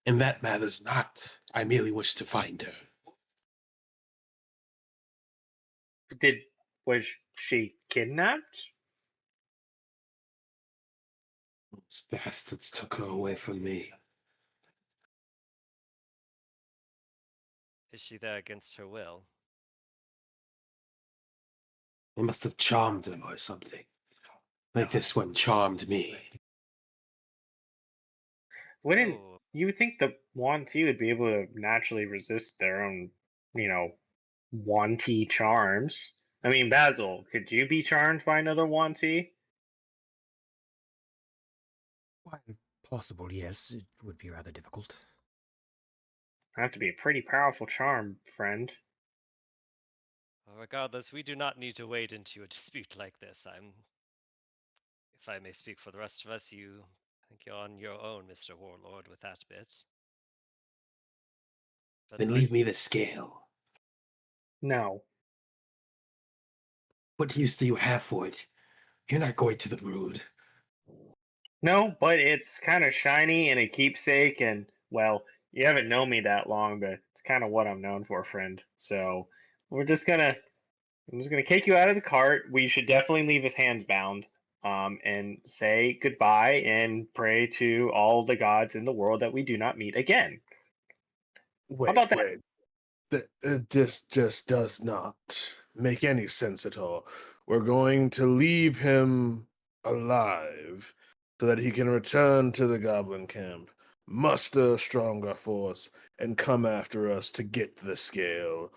And that matters not. I merely wish to find her. Was she kidnapped? Those bastards took her away from me. Is she there against her will? They must have charmed her or something. Like this one charmed me. Wouldn't Oh, you think the Wanty would be able to naturally resist their own, Wanty charms? I mean, Basil, could you be charmed by another Wanty? While possible, yes, it would be rather difficult. Have to be a pretty powerful charm, friend. well, regardless, we do not need to wade into a dispute like this. If I may speak for the rest of us, you think you're on your own, Mr. Warlord, with that bit. But Then leave me the scale. No. What use do you have for it? You're not going to the brood. No, but it's kind of shiny and a keepsake, and, well, you haven't known me that long, but it's kind of what I'm known for, friend. So, we're just gonna I'm just gonna kick you out of the cart. We should definitely leave his hands bound, and say goodbye and pray to all the gods in the world that we do not meet again. How about Wait, that? wait. This just does not make any sense at all. We're going to leave him alive so that he can return to the goblin camp, muster a stronger force, and come after us to get the scale.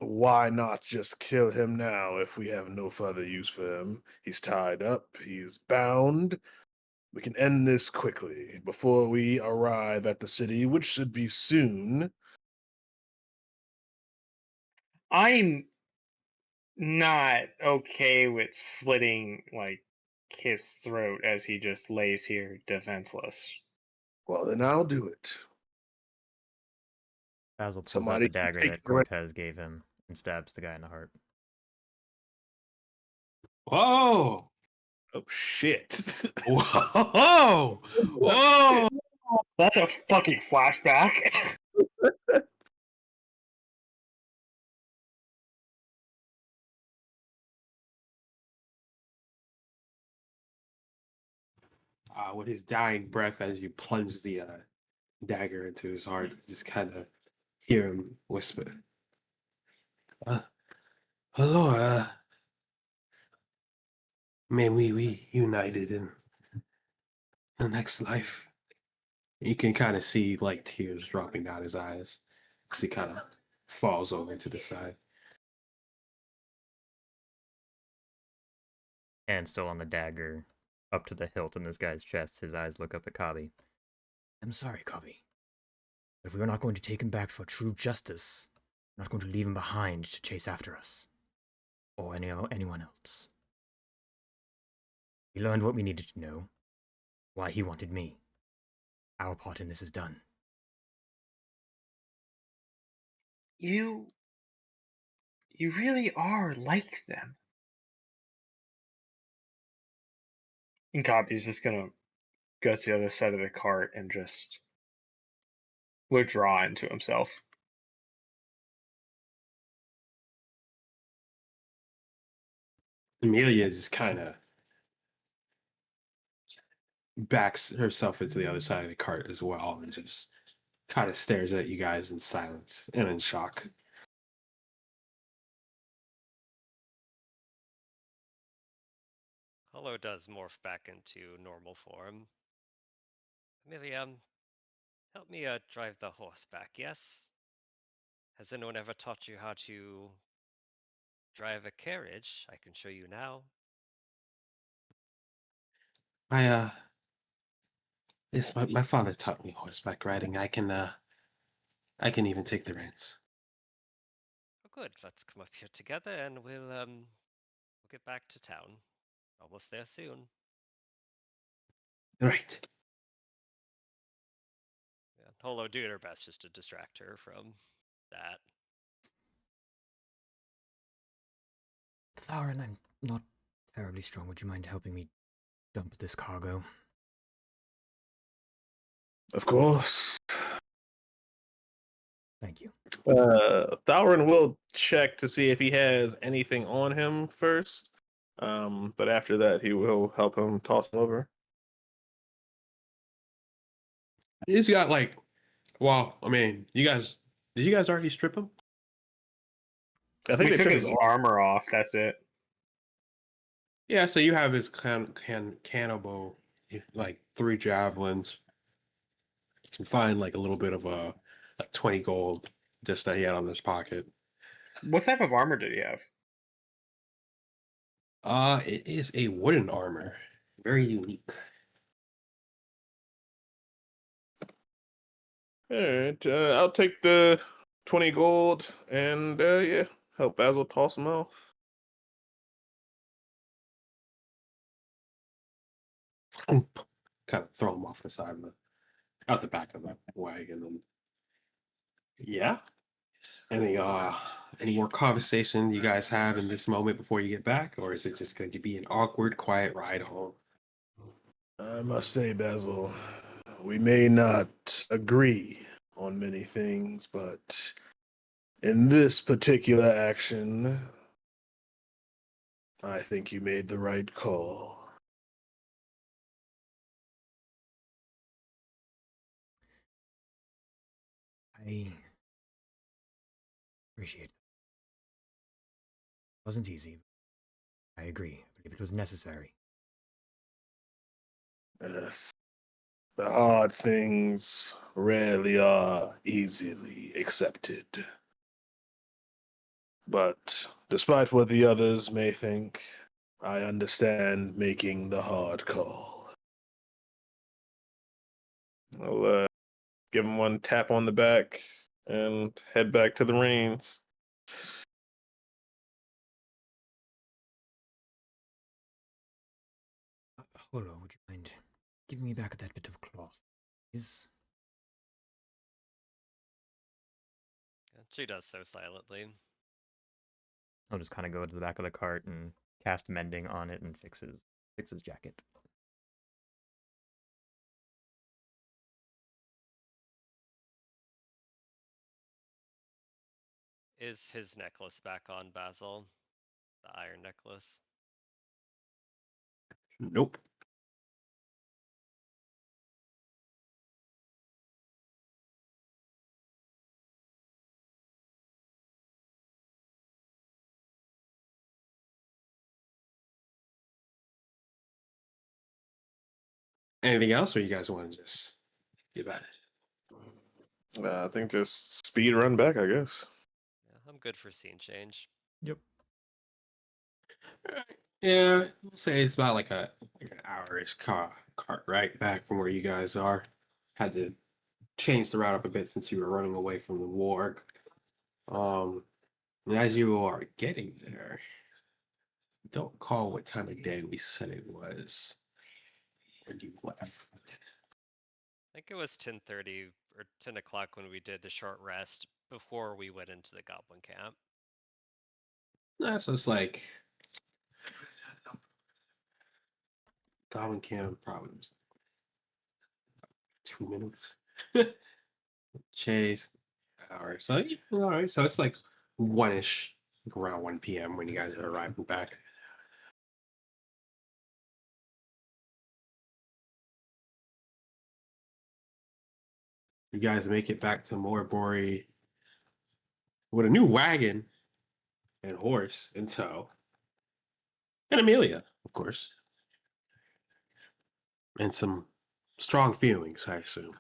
Why not just kill him now if we have no further use for him? He's tied up, he's bound. We can end this quickly before we arrive at the city, which should be soon. I'm not okay with slitting like his throat as he just lays here defenseless. Well, then I'll do it. Basil pulls out Somebody the can dagger take that the rest. Cortez gave him and stabs the guy in the heart. Whoa! Oh shit! Whoa! Whoa! That's a fucking flashback. With his dying breath, as you plunge the dagger into his heart, just kind of hear him whisper, uh, "Hello, may we united in the next life." You can kind of see like tears dropping down his eyes as he kind of falls over to the side. And still on the dagger, up to the hilt in this guy's chest, his eyes look up at Kabi. I'm sorry, Cobby. But if we are not going to take him back for true justice, we're not going to leave him behind to chase after us. Or anyone else. We learned what we needed to know. Why he wanted me. Our part in this is done. You You really are like them. And Copy's just gonna go to the other side of the cart and just withdraw into himself. Amelia just kind of backs herself into the other side of the cart as well and just kind of stares at you guys in silence and in shock. Hollow does morph back into normal form. Amelia, help me drive the horse back, yes? Has anyone ever taught you how to drive a carriage? I can show you now. I yes, my father taught me horseback riding. I can even take the reins. Oh, good. Let's come up here together and we'll get back to town. Almost there soon. Right. Yeah, Holo doing her best just to distract her from that. Tharan, I'm not terribly strong. Would you mind helping me dump this cargo? Of course. Thank you. Thalrin will check to see if he has anything on him first. But after that, he will help him toss him over. He's got like, well, I mean, did you guys already strip him? I think We they took took his his armor off. That's it. Yeah, so you have his cannibal, like 3 javelins. You can find like a little bit of like 20 gold just that he had on his pocket. What type of armor did he have? It is a wooden armor, very unique. All right, I'll take the 20 gold and yeah, help Basil toss him off. Kind of throw him off the side of out the back of the wagon, and yeah. Any more conversation you guys have in this moment before you get back, or is it just going to be an awkward, quiet ride home? I must say, Basil, we may not agree on many things, but in this particular action, I think you made the right call. I appreciate it. Wasn't easy. I agree. I believe it was necessary. Yes, the hard things rarely are easily accepted. But despite what the others may think, I understand making the hard call. I'll give him one tap on the back and head back to the reins. Holo, would you mind giving me back that bit of cloth? Is She does so silently. I'll just kind of go to the back of the cart and cast mending on it and fix his jacket. Is his necklace back on, Basil? The iron necklace? Nope. Anything else, or you guys want to just get back? I think just speed run back, I guess. Yeah, I'm good for scene change. Yep. Yeah, we'll say it's about like an hour-ish cart right back from where you guys are. Had to change the route up a bit since you were running away from the warg. And as you are getting there, don't call what time of day we said it was when you left. I think it was 10:30 or 10 o'clock when we did the short rest before we went into the goblin camp. Nah, so it's like Goblin Camp probably was 2 minutes. Chase hour. So yeah, all right. So it's like 1-ish, like around 1 p.m. when you guys are arriving back. You guys make it back to Morbori with a new wagon and horse in tow. And Amelia, of course. And some strong feelings, I assume.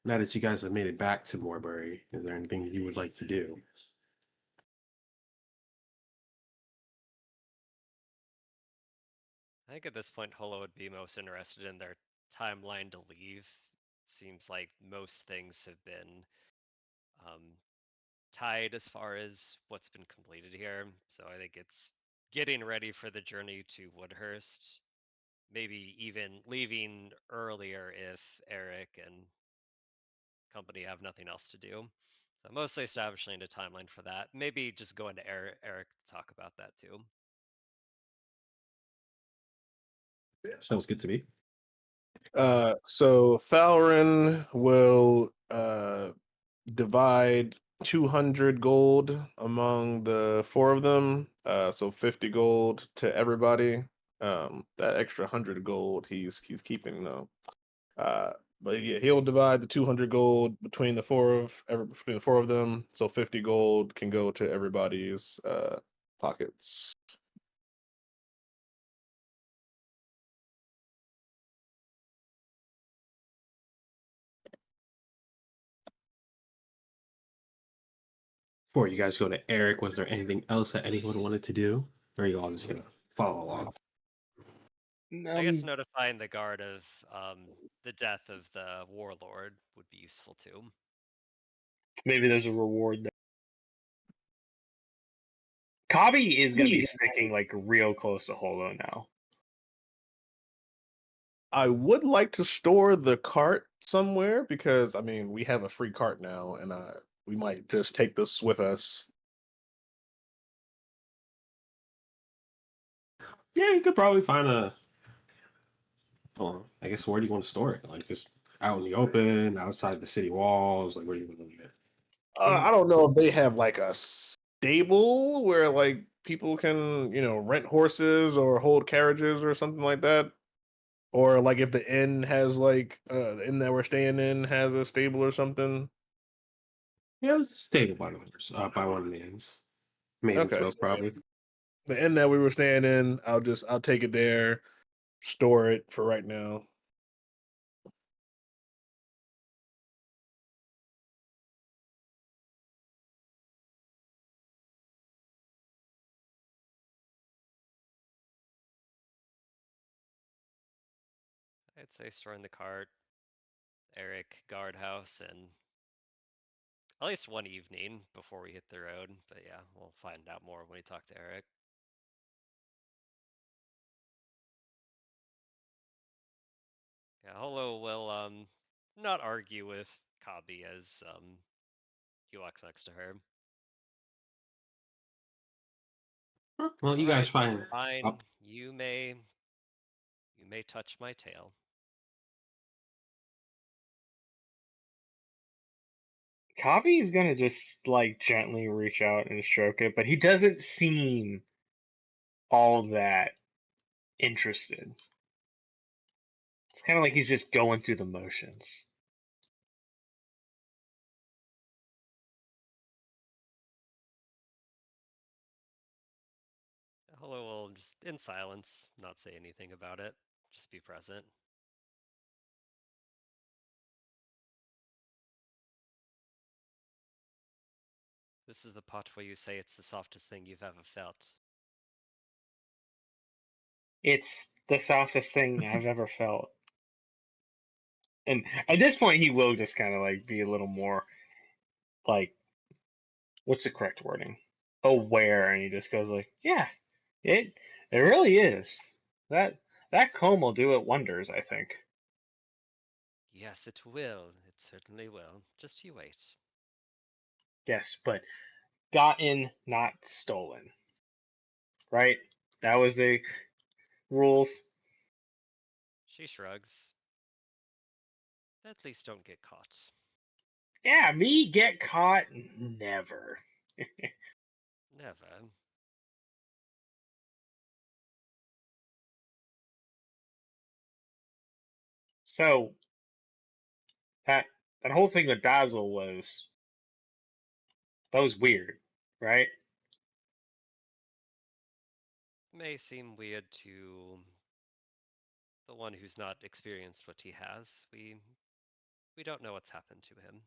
Now that you guys have made it back to Morebury, is there anything you would like to do? I think at this point, Holo would be most interested in their timeline to leave. Seems like most things have been um, tied as far as what's been completed here. So I think it's getting ready for the journey to Woodhurst. Maybe even leaving earlier if Eric and company have nothing else to do. So mostly establishing a timeline for that. Maybe just going to Eric to talk about that too. Sounds good to me. So Falrin will divide 200 gold among the four of them. So 50 gold to everybody. That extra 100 gold he's keeping though. But yeah, he'll divide the 200 gold between between the four of them. So 50 gold can go to everybody's pockets. Before you guys go to Eric, was there anything else that anyone wanted to do? Or are you all just gonna follow along? I guess notifying the guard of the death of the warlord would be useful too. Maybe there's a reward there. Kabi is going to be sticking like real close to Holo now. I would like to store the cart somewhere because I mean we have a free cart now, and we might just take this with us. Yeah, you could probably find a. Well, I guess where do you want to store it? Like just out in the open, outside the city walls. Like where do you want to leave it? I don't know if they have like a stable where like people can rent horses or hold carriages or something like that, or like if the inn has like the inn that we're staying in has a stable or something. Yeah, it's stable by the by one of the inns. Okay, Maidensville, so probably. the inn that we were staying in, I'll take it there, store it for right now. I'd say storing the cart, Eric guardhouse, and at least one evening before we hit the road. But yeah, we'll find out more when we talk to Eric. Yeah, Holo will not argue with Kabi as he walks next to her. Well, you guys Alright, find fine. up. You may touch my tail. Kabi is going to just like gently reach out and stroke it, but he doesn't seem all that interested. It's kind of like he's just going through the motions. Holo will just in silence, not say anything about it. Just be present. This is the part where you say it's the softest thing you've ever felt. It's the softest thing I've ever felt. And at this point, he will just kind of like be a little more like, what's the correct wording? Aware, and he just goes like, "Yeah, it really is. That comb will do it wonders, I think." Yes, it will. It certainly will. Just you wait. Yes, but gotten, not stolen. Right? That was the rules. She shrugs. At least don't get caught. Yeah, me get caught? Never. Never. So that whole thing with Basil that was weird, right? May seem weird to the one who's not experienced what he has. We don't know what's happened to him.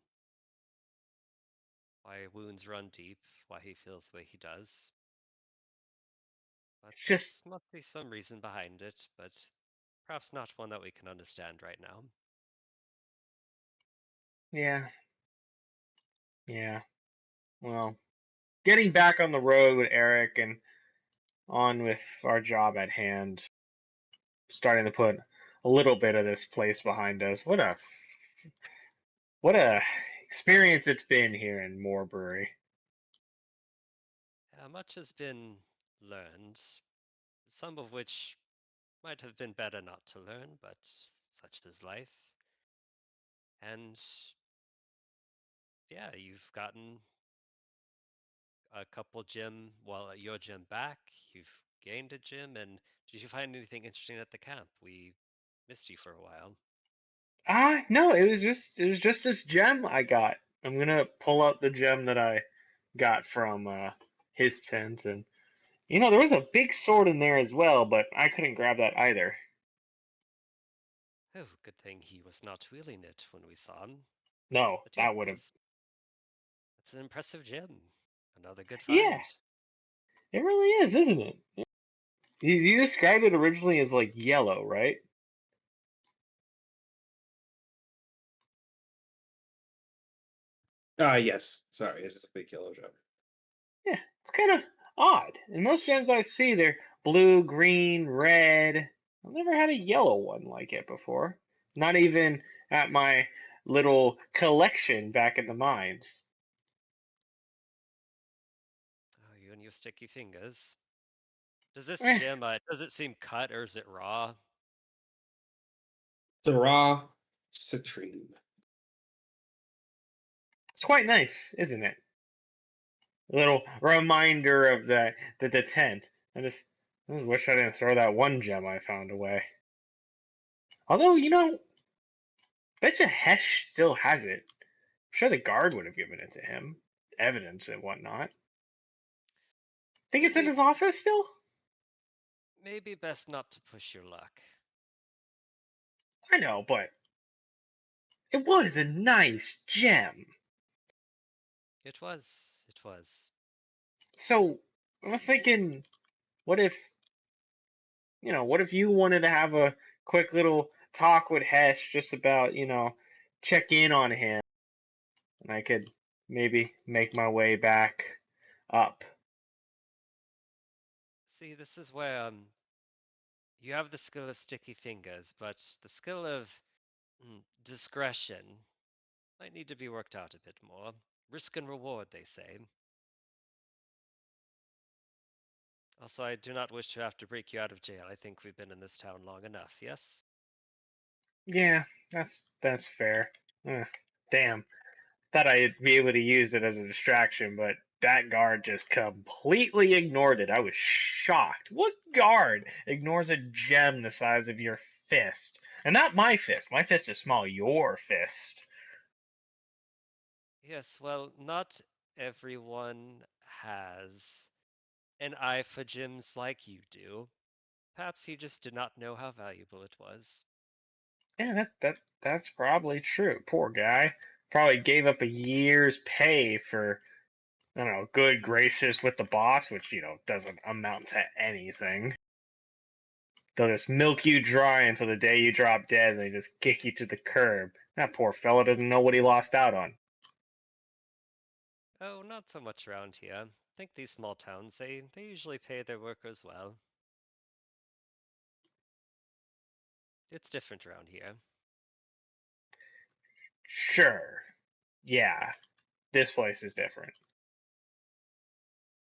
Why wounds run deep, why he feels the way he does. But It's just must be some reason behind it, but perhaps not one that we can understand right now. yeah. Yeah. Well, getting back on the road with Eric and on with our job at hand, starting to put a little bit of this place behind us. What a experience it's been here in Moorbury. Much has been learned, some of which might have been better not to learn, but such is life. And yeah, you've gotten a couple gym, well, your gym back. You've gained a gym, and did you find anything interesting at the camp? We missed you for a while. No, it was just this gem I got. I'm gonna pull out the gem that I got from his tent, and there was a big sword in there as well, but I couldn't grab that either. Oh, good thing he was not wheeling it when we saw him. No, But yes, that would have. it's an impressive gym. Another good Yeah, find. it really is, isn't it? You described it originally as like yellow, right? Yes. Sorry, it's just a big yellow gem. Yeah, it's kind of odd. And most gems I see, they're blue, green, red. I've never had a yellow one like it before. Not even at my little collection back in the mines. Oh, you and your sticky fingers. Does this Eh, gem, does it seem cut or is it raw? The raw citrine. it's quite nice, isn't it? A little reminder of the tent. I just wish I didn't throw that one gem I found away. Although, betcha Hesh still has it. I'm sure the guard would have given it to him. Evidence and whatnot. Think it's in Maybe, his office still? maybe best not to push your luck. I know, but it was a nice gem. It was, it was. So I was thinking, what if, what if you wanted to have a quick little talk with Hesh just about, check in on him, and I could maybe make my way back up. See, this is where you have the skill of sticky fingers, but the skill of discretion might need to be worked out a bit more. Risk and reward, they say. Also, I do not wish to have to break you out of jail. I think we've been in this town long enough, yes? Yeah, that's fair. Damn, thought I'd be able to use it as a distraction, but that guard just completely ignored it. I was shocked. What guard ignores a gem the size of your fist? And not my fist. My fist is small. Your fist. Yes, well, not everyone has an eye for gems like you do. Perhaps he just did not know how valuable it was. Yeah, that's probably true. Poor guy. Probably gave up a year's pay for, I don't know, good gracious with the boss, which, doesn't amount to anything. They'll just milk you dry until the day you drop dead and they just kick you to the curb. That poor fellow doesn't know what he lost out on. Oh, not so much around here. I think these small towns, they usually pay their workers well. It's different around here. Sure. Yeah. This place is different.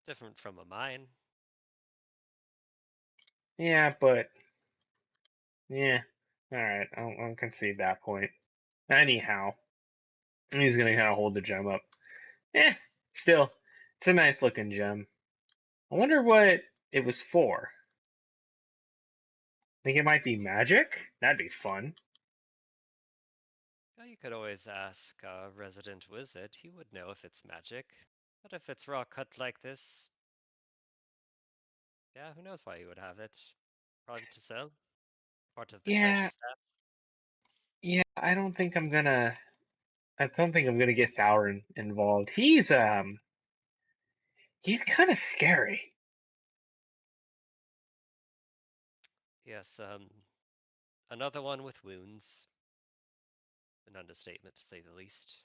Different from a mine. Yeah, but yeah. All right, I'll concede that point. Anyhow, he's gonna kind of hold the gem up. Eh, still, it's a nice looking gem. I wonder what it was for. Think it might be magic? That'd be fun. Well, you could always ask a resident wizard. He would know if it's magic. But if it's raw cut like this, yeah, who knows why you would have it? Probably to sell. Part of the treasure Yeah, stash. yeah. I don't think I'm gonna. I don't think I'm gonna get Thauron involved. He's kind of scary. Yes, another one with wounds. An understatement to say the least.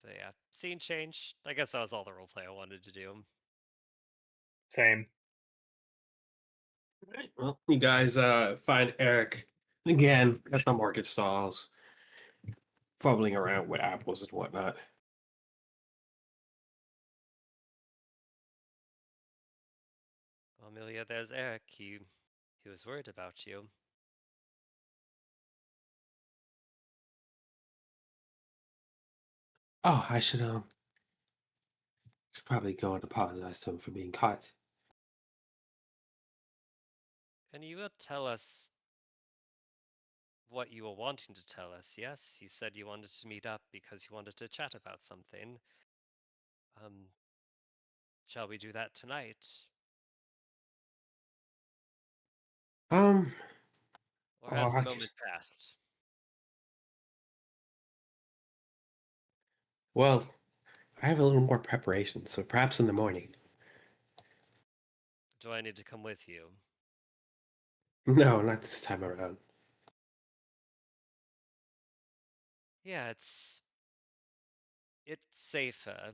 But yeah, scene change. I guess that was all the roleplay I wanted to do. Same. Right, well, you guys find Eric again at the market stalls, fumbling around with apples and whatnot. Well, Amelia, there's Eric. He was worried about you. Oh, I should probably go and apologize to him for being caught. And you will tell us what you were wanting to tell us, yes? You said you wanted to meet up because you wanted to chat about something. Um, shall we do that tonight? Um, Or oh, has the moment passed? well, I have a little more preparation, so perhaps in the morning. Do I need to come with you? No, not this time around. Yeah, it's safer.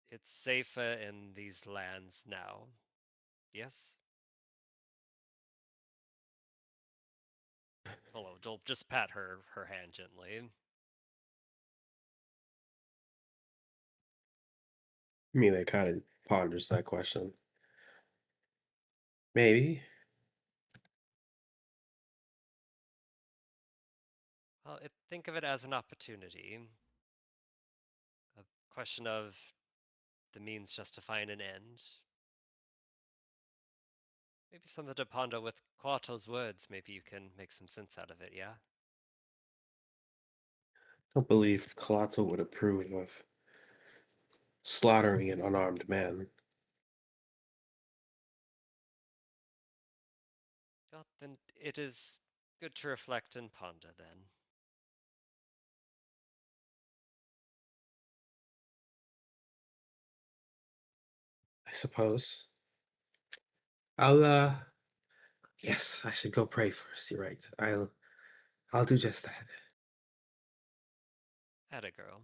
It's safer in these lands now. Yes? Hello, don't just pat her hand gently. Amelia kind of ponders that question. Maybe. Well, think of it as an opportunity. A question of the means justifying an end. Maybe something to ponder with Quato's words. Maybe you can make some sense out of it, yeah? Don't believe Colazzo would approve of slaughtering an unarmed man. Well, then it is good to reflect and ponder then. I suppose. I'll yes, I should go pray first. You're right. I'll do just that. Atta girl.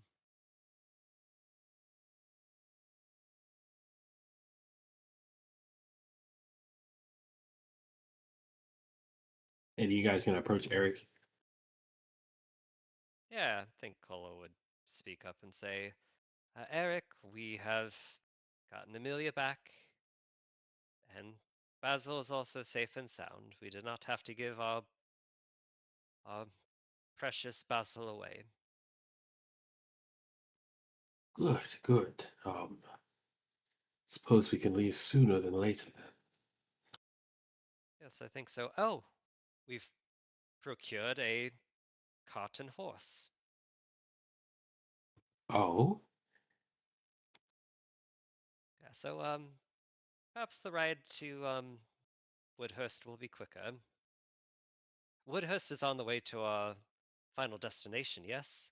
And you guys gonna approach Eric? Yeah, I think Kolo would speak up and say, Eric, we have gotten Amelia back, and Basil is also safe and sound. We did not have to give our precious Basil away. Good, good. Suppose we can leave sooner than later then. Yes, I think so. Oh, we've procured a cart and horse. Oh? Yeah, so perhaps the ride to Woodhurst will be quicker. Woodhurst is on the way to our final destination, yes?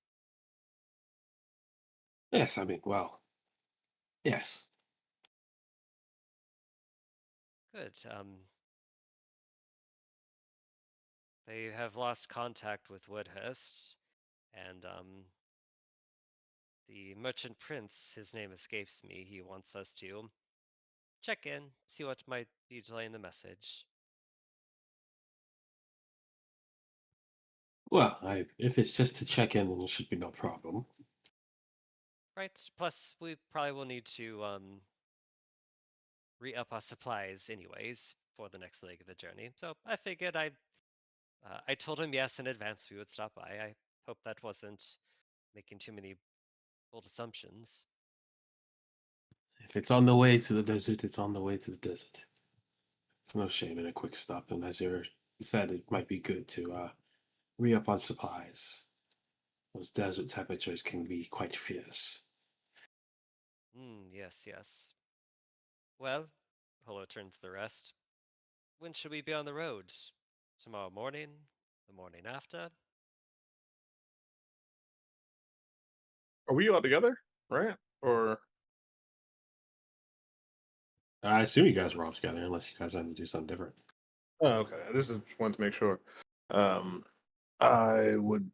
Yes, I mean, well, yes. Good. They have lost contact with Woodhurst, and The merchant prince, his name escapes me. He wants us to check in, see what might be delaying the message. Well, if it's just to check in, then it should be no problem. Right. Plus, we probably will need to re-up our supplies anyways for the next leg of the journey. So I figured I told him yes in advance we would stop by. I hope that wasn't making too many bold assumptions. If it's on the way to the desert, it's on the way to the desert. There's no shame in a quick stop, and as you said, it might be good to re-up on supplies. Those desert temperatures can be quite fierce. Yes, yes. Well, Holo turns to the rest. When should we be on the road? Tomorrow morning? The morning after? Are we all together? Right? Or I assume you guys were all together, unless you guys had to do something different. oh, okay. I just wanted to make sure. I would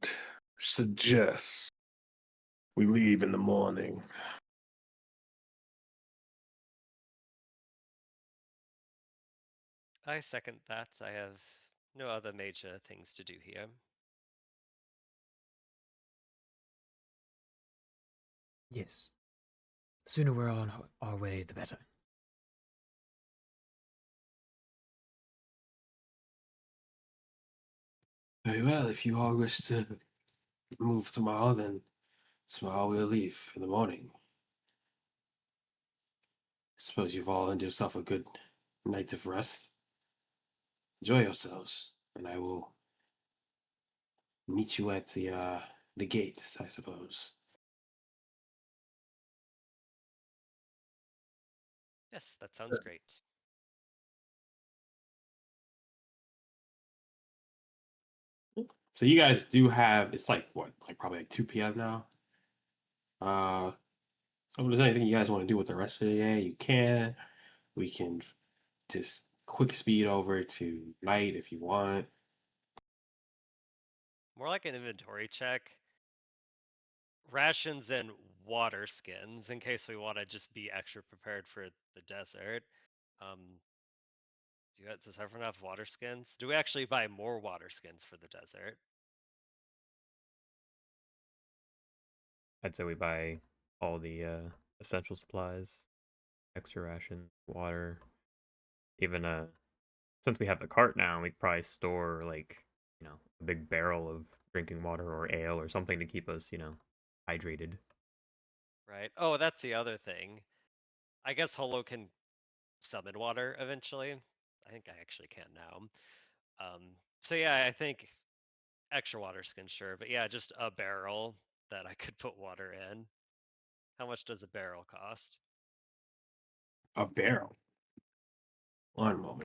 suggest we leave in the morning. I second that. I have no other major things to do here. Yes. Sooner we're on our way, the better. Very well, if you all wish to move tomorrow, then tomorrow we'll leave in the morning. Suppose you've all earned yourself a good night of rest. Enjoy yourselves, and I will meet you at the gate, I suppose. Yes, that sounds great. So you guys do have, it's like what, like probably like 2 p.m. now. So if there's anything you guys want to do with the rest of the day, you can. We can just quick speed over to night if you want. More like an inventory check. Rations and water skins in case we want to just be extra prepared for the desert. Um, does everyone have water skins? Do we actually buy more water skins for the desert? I'd say we buy all the essential supplies, extra rations, water, even since we have the cart now, we could probably store like, a big barrel of drinking water or ale or something to keep us, hydrated. Right. Oh, that's the other thing. I guess Holo can summon water eventually. I think I actually can now. So yeah, I think extra water skin, sure. But yeah, just a barrel that I could put water in. How much does a barrel cost? A barrel. One moment.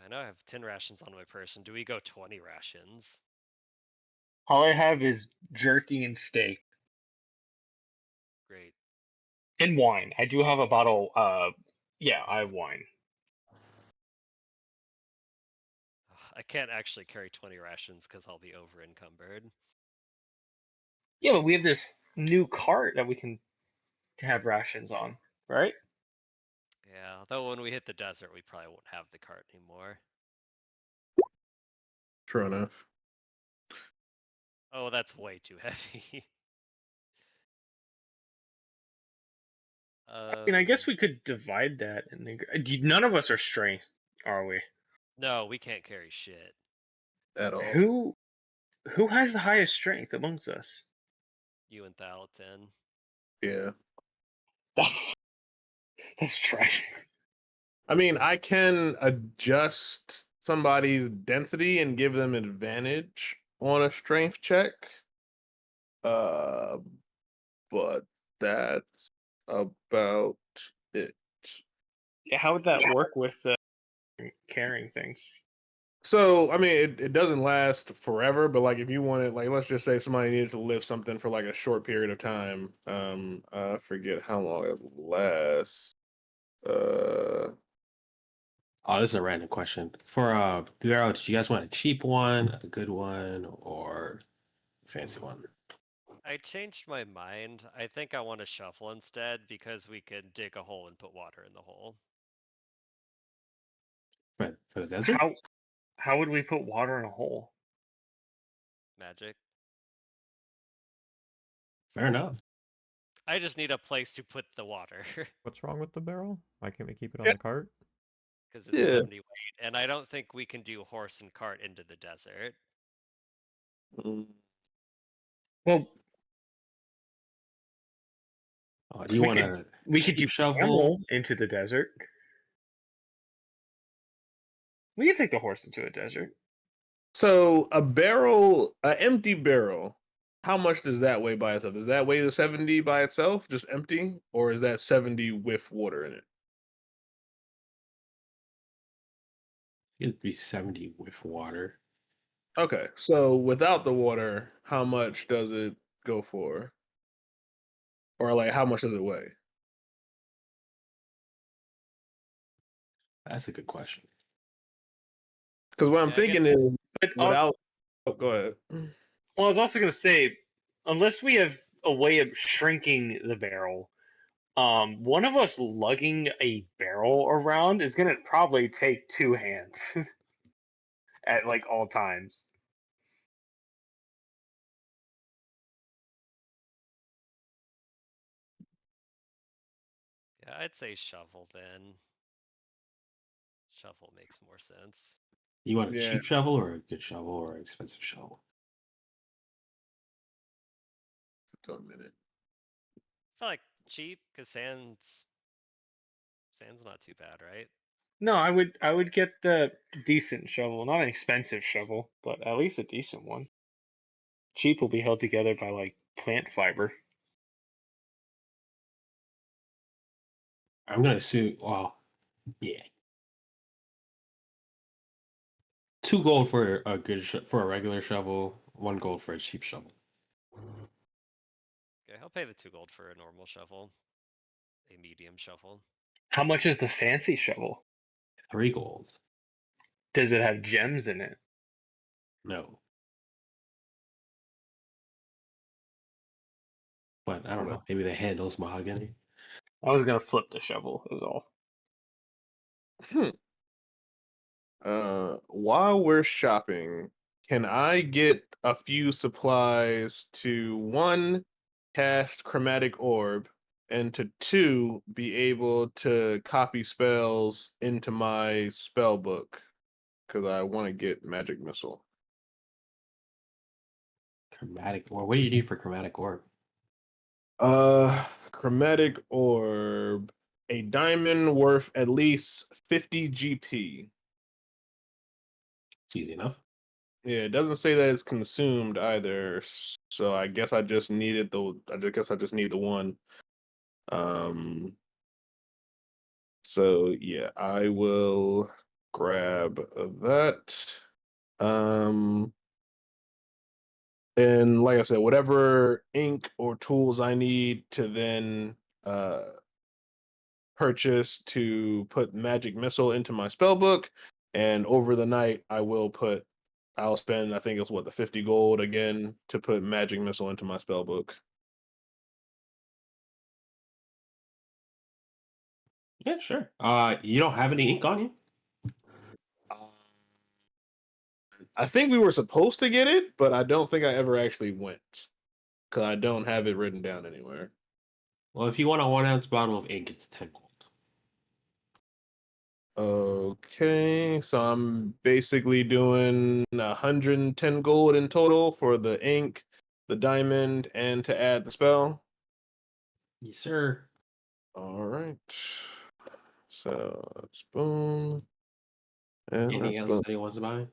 I know I have 10 rations on my person. Do we go 20 rations? All I have is jerky and steak Great. and wine. I do have a bottle. Yeah, I have wine. I can't actually carry 20 rations because I'll be over encumbered. Yeah, but we have this new cart that we can have rations on, right? Yeah, though when we hit the desert, we probably won't have the cart anymore. True enough. Oh, that's way too heavy. I mean, I guess we could divide that. And none of us are strength, are we? No, we can't carry shit. At all. Who has the highest strength amongst us? You and Thalatin. Yeah. That's trash. I mean, I can adjust somebody's density and give them advantage on a strength check. Uh, but that's about it. Yeah, how would that work with carrying things? So, I mean, it doesn't last forever, but like if you wanted, like, let's just say somebody needed to lift something for like a short period of time. I forget how long it lasts. Uh, Oh, this is a random question. For barrel, did you guys want a cheap one, a good one, or a fancy one? I changed my mind. I think I want a shovel instead because we could dig a hole and put water in the hole. For the desert? How would we put water in a hole? Magic. Fair enough. I just need a place to put the water What's wrong with the barrel? Why can't we keep it on Yeah. the cart? because it's Yeah. 70 weight, and I don't think we can do horse and cart into the desert. Mm. Well, Do you we want could a we could do cheap shovel? camel into the desert. We could take the horse into a desert. So a barrel, an empty barrel, how much does that weigh by itself? Does that weigh the 70 by itself, just empty, or is that 70 with water in it? It'd be 70 with water. Okay, so without the water, how much does it go for? Or like how much does it weigh? That's a good question. Because what I'm Yeah, I guess thinking is But without oh, go ahead. well, I was also going to say, unless we have a way of shrinking the barrel, one of us lugging a barrel around is going to probably take two hands at like all times. yeah, I'd say shovel then. Shovel makes more sense. You want a Yeah. cheap shovel or a good shovel or an expensive shovel? A minute. I feel like cheap because sand's not too bad, right? No, I would get the decent shovel, not an expensive shovel, but at least a decent one. Cheap will be held together by like plant fiber. I'm gonna assume. Well, yeah, 2 gold for a for a regular shovel, 1 gold for a cheap shovel. Okay, I'll pay the 2 gold for a normal shovel, a medium shovel. How much is the fancy shovel? 3 gold. Does it have gems in it? No, but I don't know. Maybe the handle's mahogany. I was gonna flip the shovel, is all. Hmm. While we're shopping, can I get a few supplies to one, cast chromatic orb, and to two, be able to copy spells into my spell book? Because I want to get magic missile. Chromatic orb. What do you need for chromatic orb? Chromatic orb, a diamond worth at least 50 GP. It's easy enough. Yeah, it doesn't say that it's consumed either. So I guess I just needed the. I guess I just need the one. Um. So yeah, I will grab that. Um. And like I said, whatever ink or tools I need to then purchase to put magic missile into my spell book, and over the night I'll spend, I think it's what, the 50 gold again to put magic missile into my spell book. Yeah, sure. You don't have any ink on you? I think we were supposed to get it, but I don't think I ever actually went because I don't have it written down anywhere. Well, if you want a 1 ounce bottle of ink, it's 10 gold. Okay, so I'm basically doing 110 gold in total for the ink, the diamond, and to add the spell. Yes, sir. All right. So that's boom. And Anything that's else boom. that he wants to buy?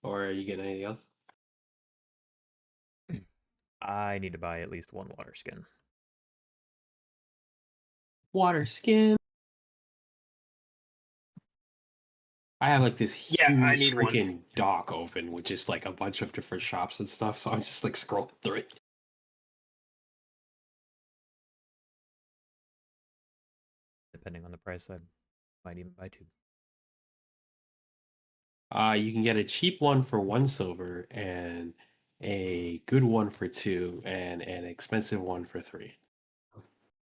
Or are you getting anything else? I need to buy at least one water skin. Water skin. I have like this Yeah, I huge need one. freaking dock open with just like a bunch of different shops and stuff, so I'm just like scrolling through it. Depending on the price, I might even buy two. You can get a cheap one for 1 silver and a good one for 2 and an expensive one for 3.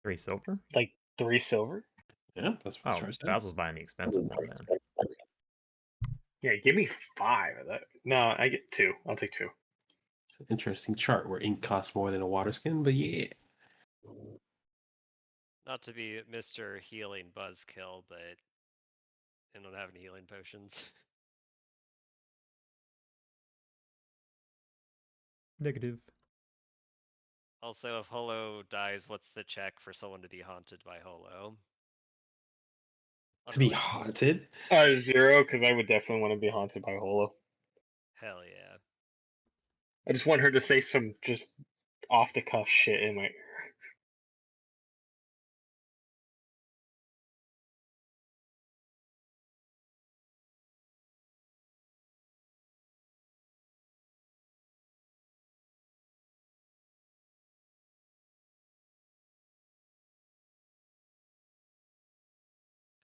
3 silver? Like 3 silver? Yeah, that's what the Oh, chart says. Basil's buying the expensive one then. Yeah, give me 5 of that. No, I get 2. I'll take 2. It's an interesting chart where ink costs more than a water skin, but yeah. Not to be Mr. Healing Buzzkill, but I don't have any healing potions. Negative. Also, if Holo dies, what's the check for someone to be haunted by Holo? To be Unrelated. haunted? 0, because I would definitely want to be haunted by Holo. Hell yeah. I just want her to say some just off the cuff shit in my ear.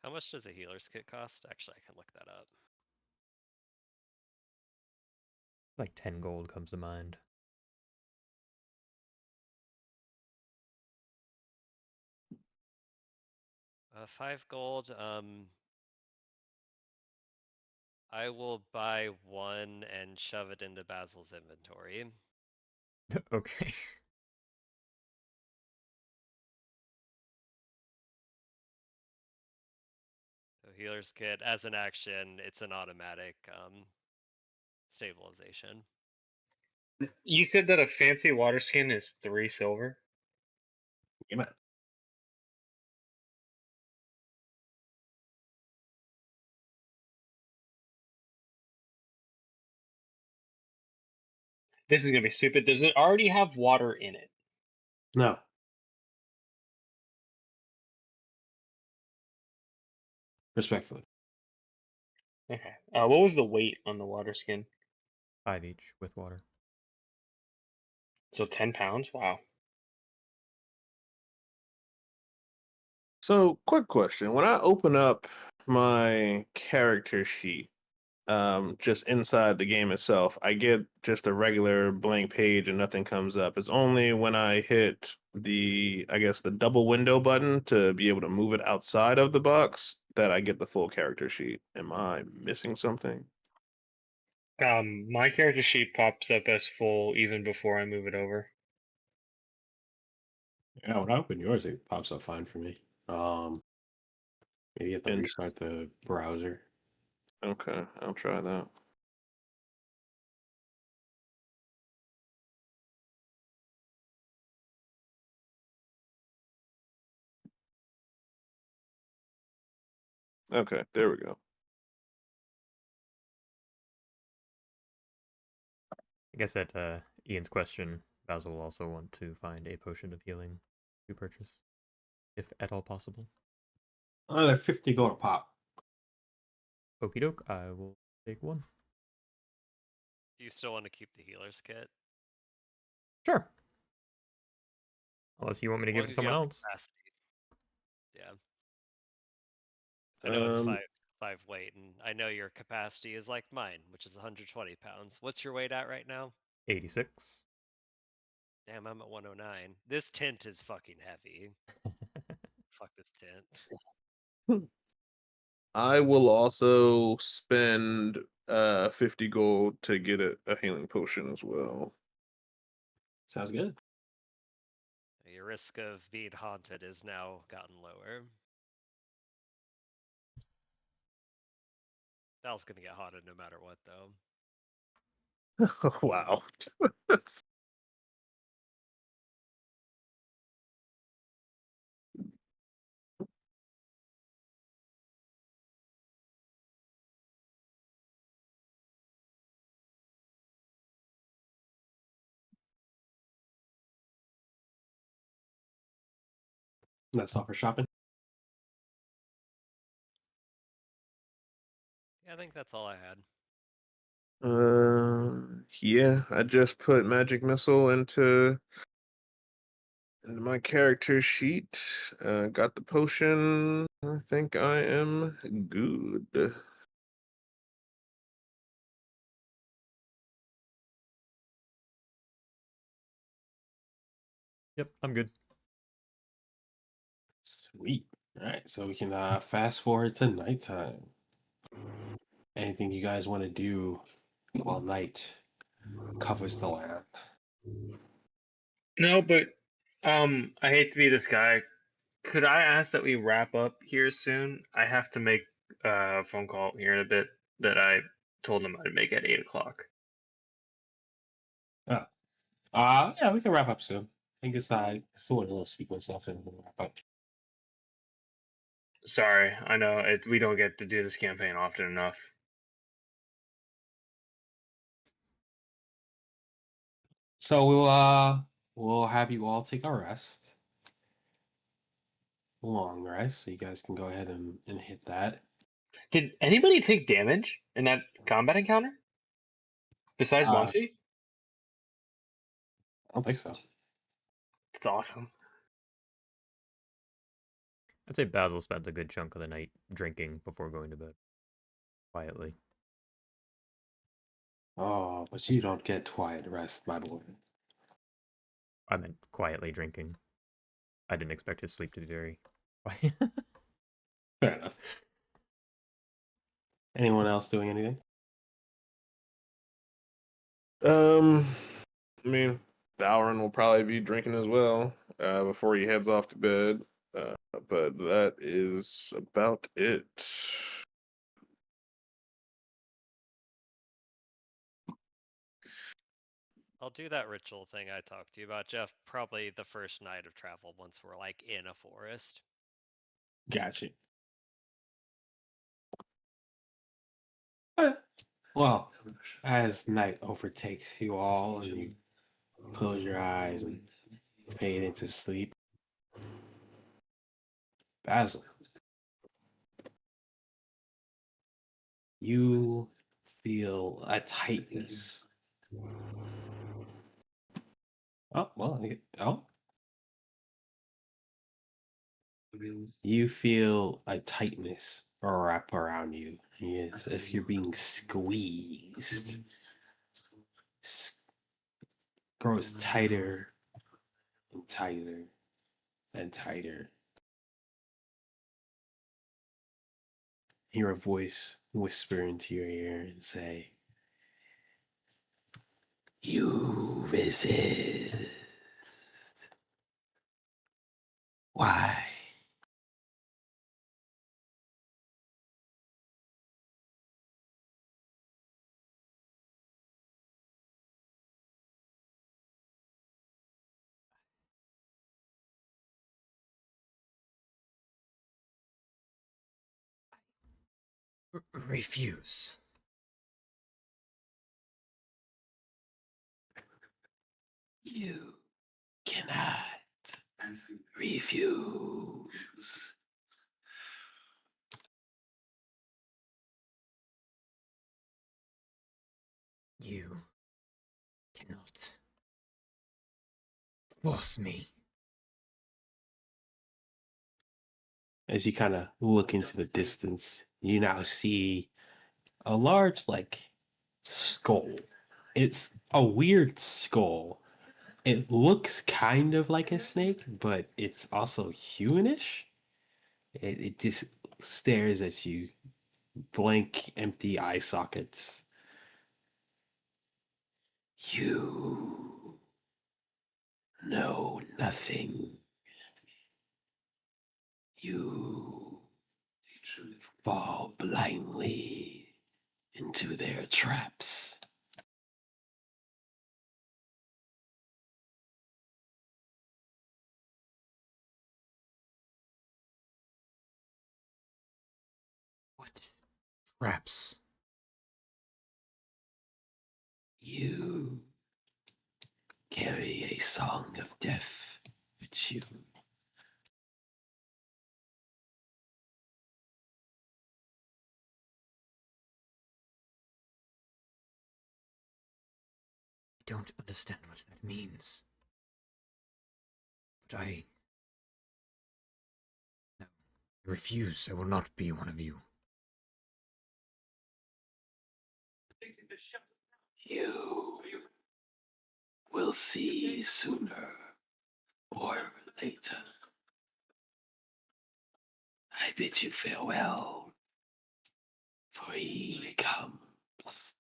How much does a healer's kit cost? Actually, I can look that up. Like 10 gold comes to mind. 5 gold. I will buy 1 and shove it into Basil's inventory. Okay. So healer's kit, as an action, it's an automatic stabilization. You said that a fancy water skin is 3 silver? Yeah, man. This is gonna be stupid. Does it already have water in it? No. Respectfully. Okay. What was the weight on the water skin? 5 each with water. So 10 pounds? Wow. So, quick question. When I open up my character sheet, just inside the game itself, I get just a regular blank page and nothing comes up. It's only when I hit the, I guess, the double window button to be able to move it outside of the box that I get the full character sheet. Am I missing something? My character sheet pops up as full even before I move it over. Yeah, when I open yours, it pops up fine for me. Maybe you have to And restart the browser. okay, I'll try that. Okay, there we go. I guess that Ian's question, Basil will also want to find a potion of healing to purchase, if at all possible. They're 50 gold a pop. Okie doke, I will take 1. Do you still want to keep the healer's kit? Sure. Unless you want me to As give long it to as you someone have the else. capacity. Yeah. I know it's Um, 5 weight, and I know your capacity is like mine, which is 120 pounds. What's your weight at right now? 86. Damn, I'm at 109. This tent is fucking heavy. Fuck this tent. I will also spend 50 gold to get a healing potion as well. Sounds good. Your risk of being haunted is now gotten lower. Dal's gonna get haunted no matter what, though. Wow. That's all for shopping. Yeah, I think that's all I had. Yeah, I just put magic missile into my character sheet. Got the potion. I think I am good. Yep, I'm good. Sweet. All right, so we can fast forward to nighttime. Anything you guys want to do while night covers the land? No, but I hate to be this guy. Could I ask that we wrap up here soon? I have to make a phone call here in a bit that I told him I'd make at 8 o'clock. Oh. Yeah, we can wrap up soon. I guess I sort a little sequence stuff and we'll wrap up. Sorry, I know we don't get to do this campaign often enough. So we'll have you all take a rest. Long rest, so you guys can go ahead and hit that. Did anybody take damage in that combat encounter? Besides I Monty? don't think so. That's awesome. I'd say Basil spent a good chunk of the night drinking before going to bed. Quietly. Oh, but you don't get quiet rest, my boy. I meant quietly drinking. I didn't expect his sleep to be very quiet. Fair enough. Anyone else doing anything? I mean, Valorant will probably be drinking as well before he heads off to bed. But that is about it. I'll do that ritual thing I talked to you about, Jeff. Probably the first night of travel once we're like in a forest. Gotcha. Alright. Well, as night overtakes you all and you close your eyes and fade into sleep, Basil, you feel a tightness. Oh, well, oh. You feel a tightness wrap around you. It's if you're being squeezed. Grows tighter and tighter and tighter. Hear a voice whisper into your ear and say, "You resist. Why?" Refuse. You cannot refuse. You cannot force me. As you kind of look into the distance, you now see a large, like, skull. It's a weird skull. It looks kind of like a snake, but it's also humanish. It just stares at you, blank, empty eye sockets. You know nothing. You fall blindly into their traps. What traps? You carry a song of death with you. I don't understand what that means. But I refuse. I will not be one of you. You will see sooner or later. I bid you farewell, for he comes.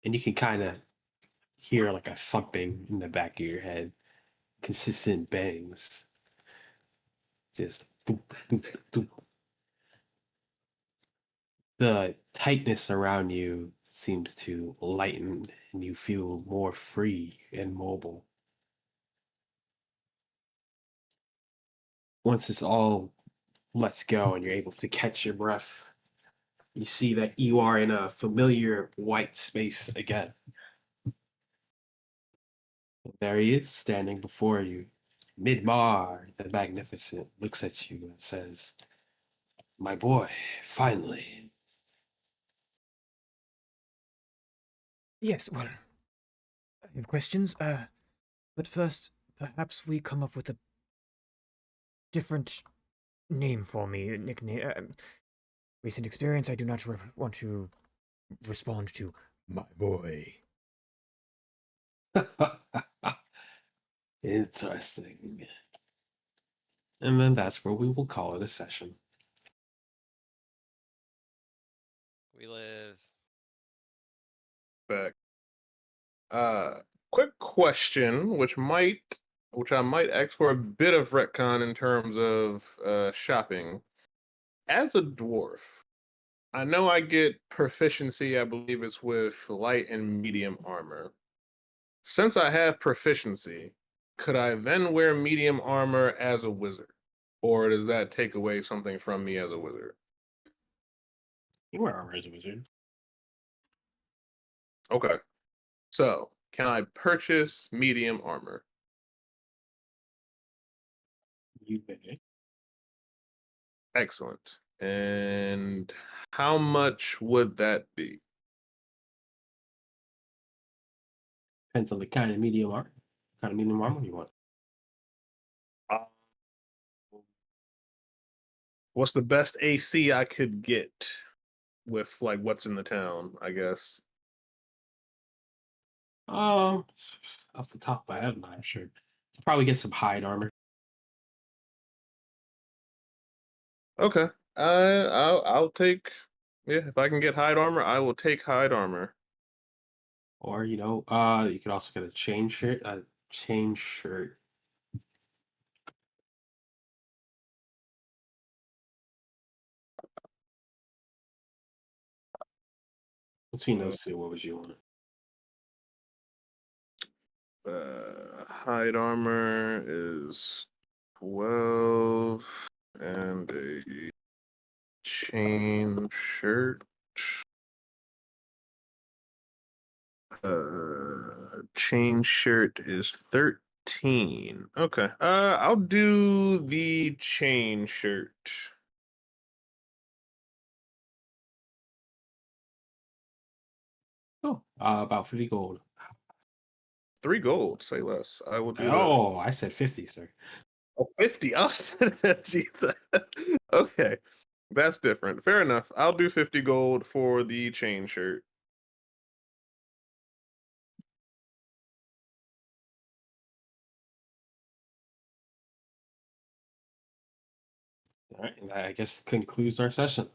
And you can kind of hear like a thumping in the back of your head, consistent bangs. Just boop, boop, boop. The tightness around you seems to lighten, and you feel more free and mobile. Once it's all lets go and you're able to catch your breath, you see that you are in a familiar white space again. There he is, standing before you. Midmar, the Magnificent, looks at you and says, "My boy, finally." Yes, well, I have questions. But first, perhaps we come up with a different name for me, nickname. Recent experience, I do not want to respond to my boy. Interesting. And then that's where we will call it a session. We live. Back. Quick question, which I might ask for a bit of retcon in terms of shopping. As a dwarf, I know I get proficiency, I believe it's with light and medium armor. Since I have proficiency, could I then wear medium armor as a wizard? Or does that take away something from me as a wizard? You are a as wizard. Okay. So, can I purchase medium armor? You may. Excellent. And how much would that be? Depends on the kind of medium armor. Kind of medium armor you want. Uh, what's the best AC I could get with like what's in the town, I guess? Off the top of my head, I'm not sure. You probably get some hide armor, Okay. I'll take, yeah, if I can get hide armor, I will take hide armor. or you could also get a chain shirt. A chain shirt. Between Uh, those two, what would you want? Hide armor is 12 and a chain shirt. Chain shirt is 13. Okay. I'll do the chain shirt. Oh, about 50 gold. 3 gold, say less. I will do that. Oh, I said 50, sir. Oh, 50. Oh, Jesus. Okay. That's different. Fair enough. I'll do 50 gold for the chain shirt. All right, and that, I guess, concludes our session.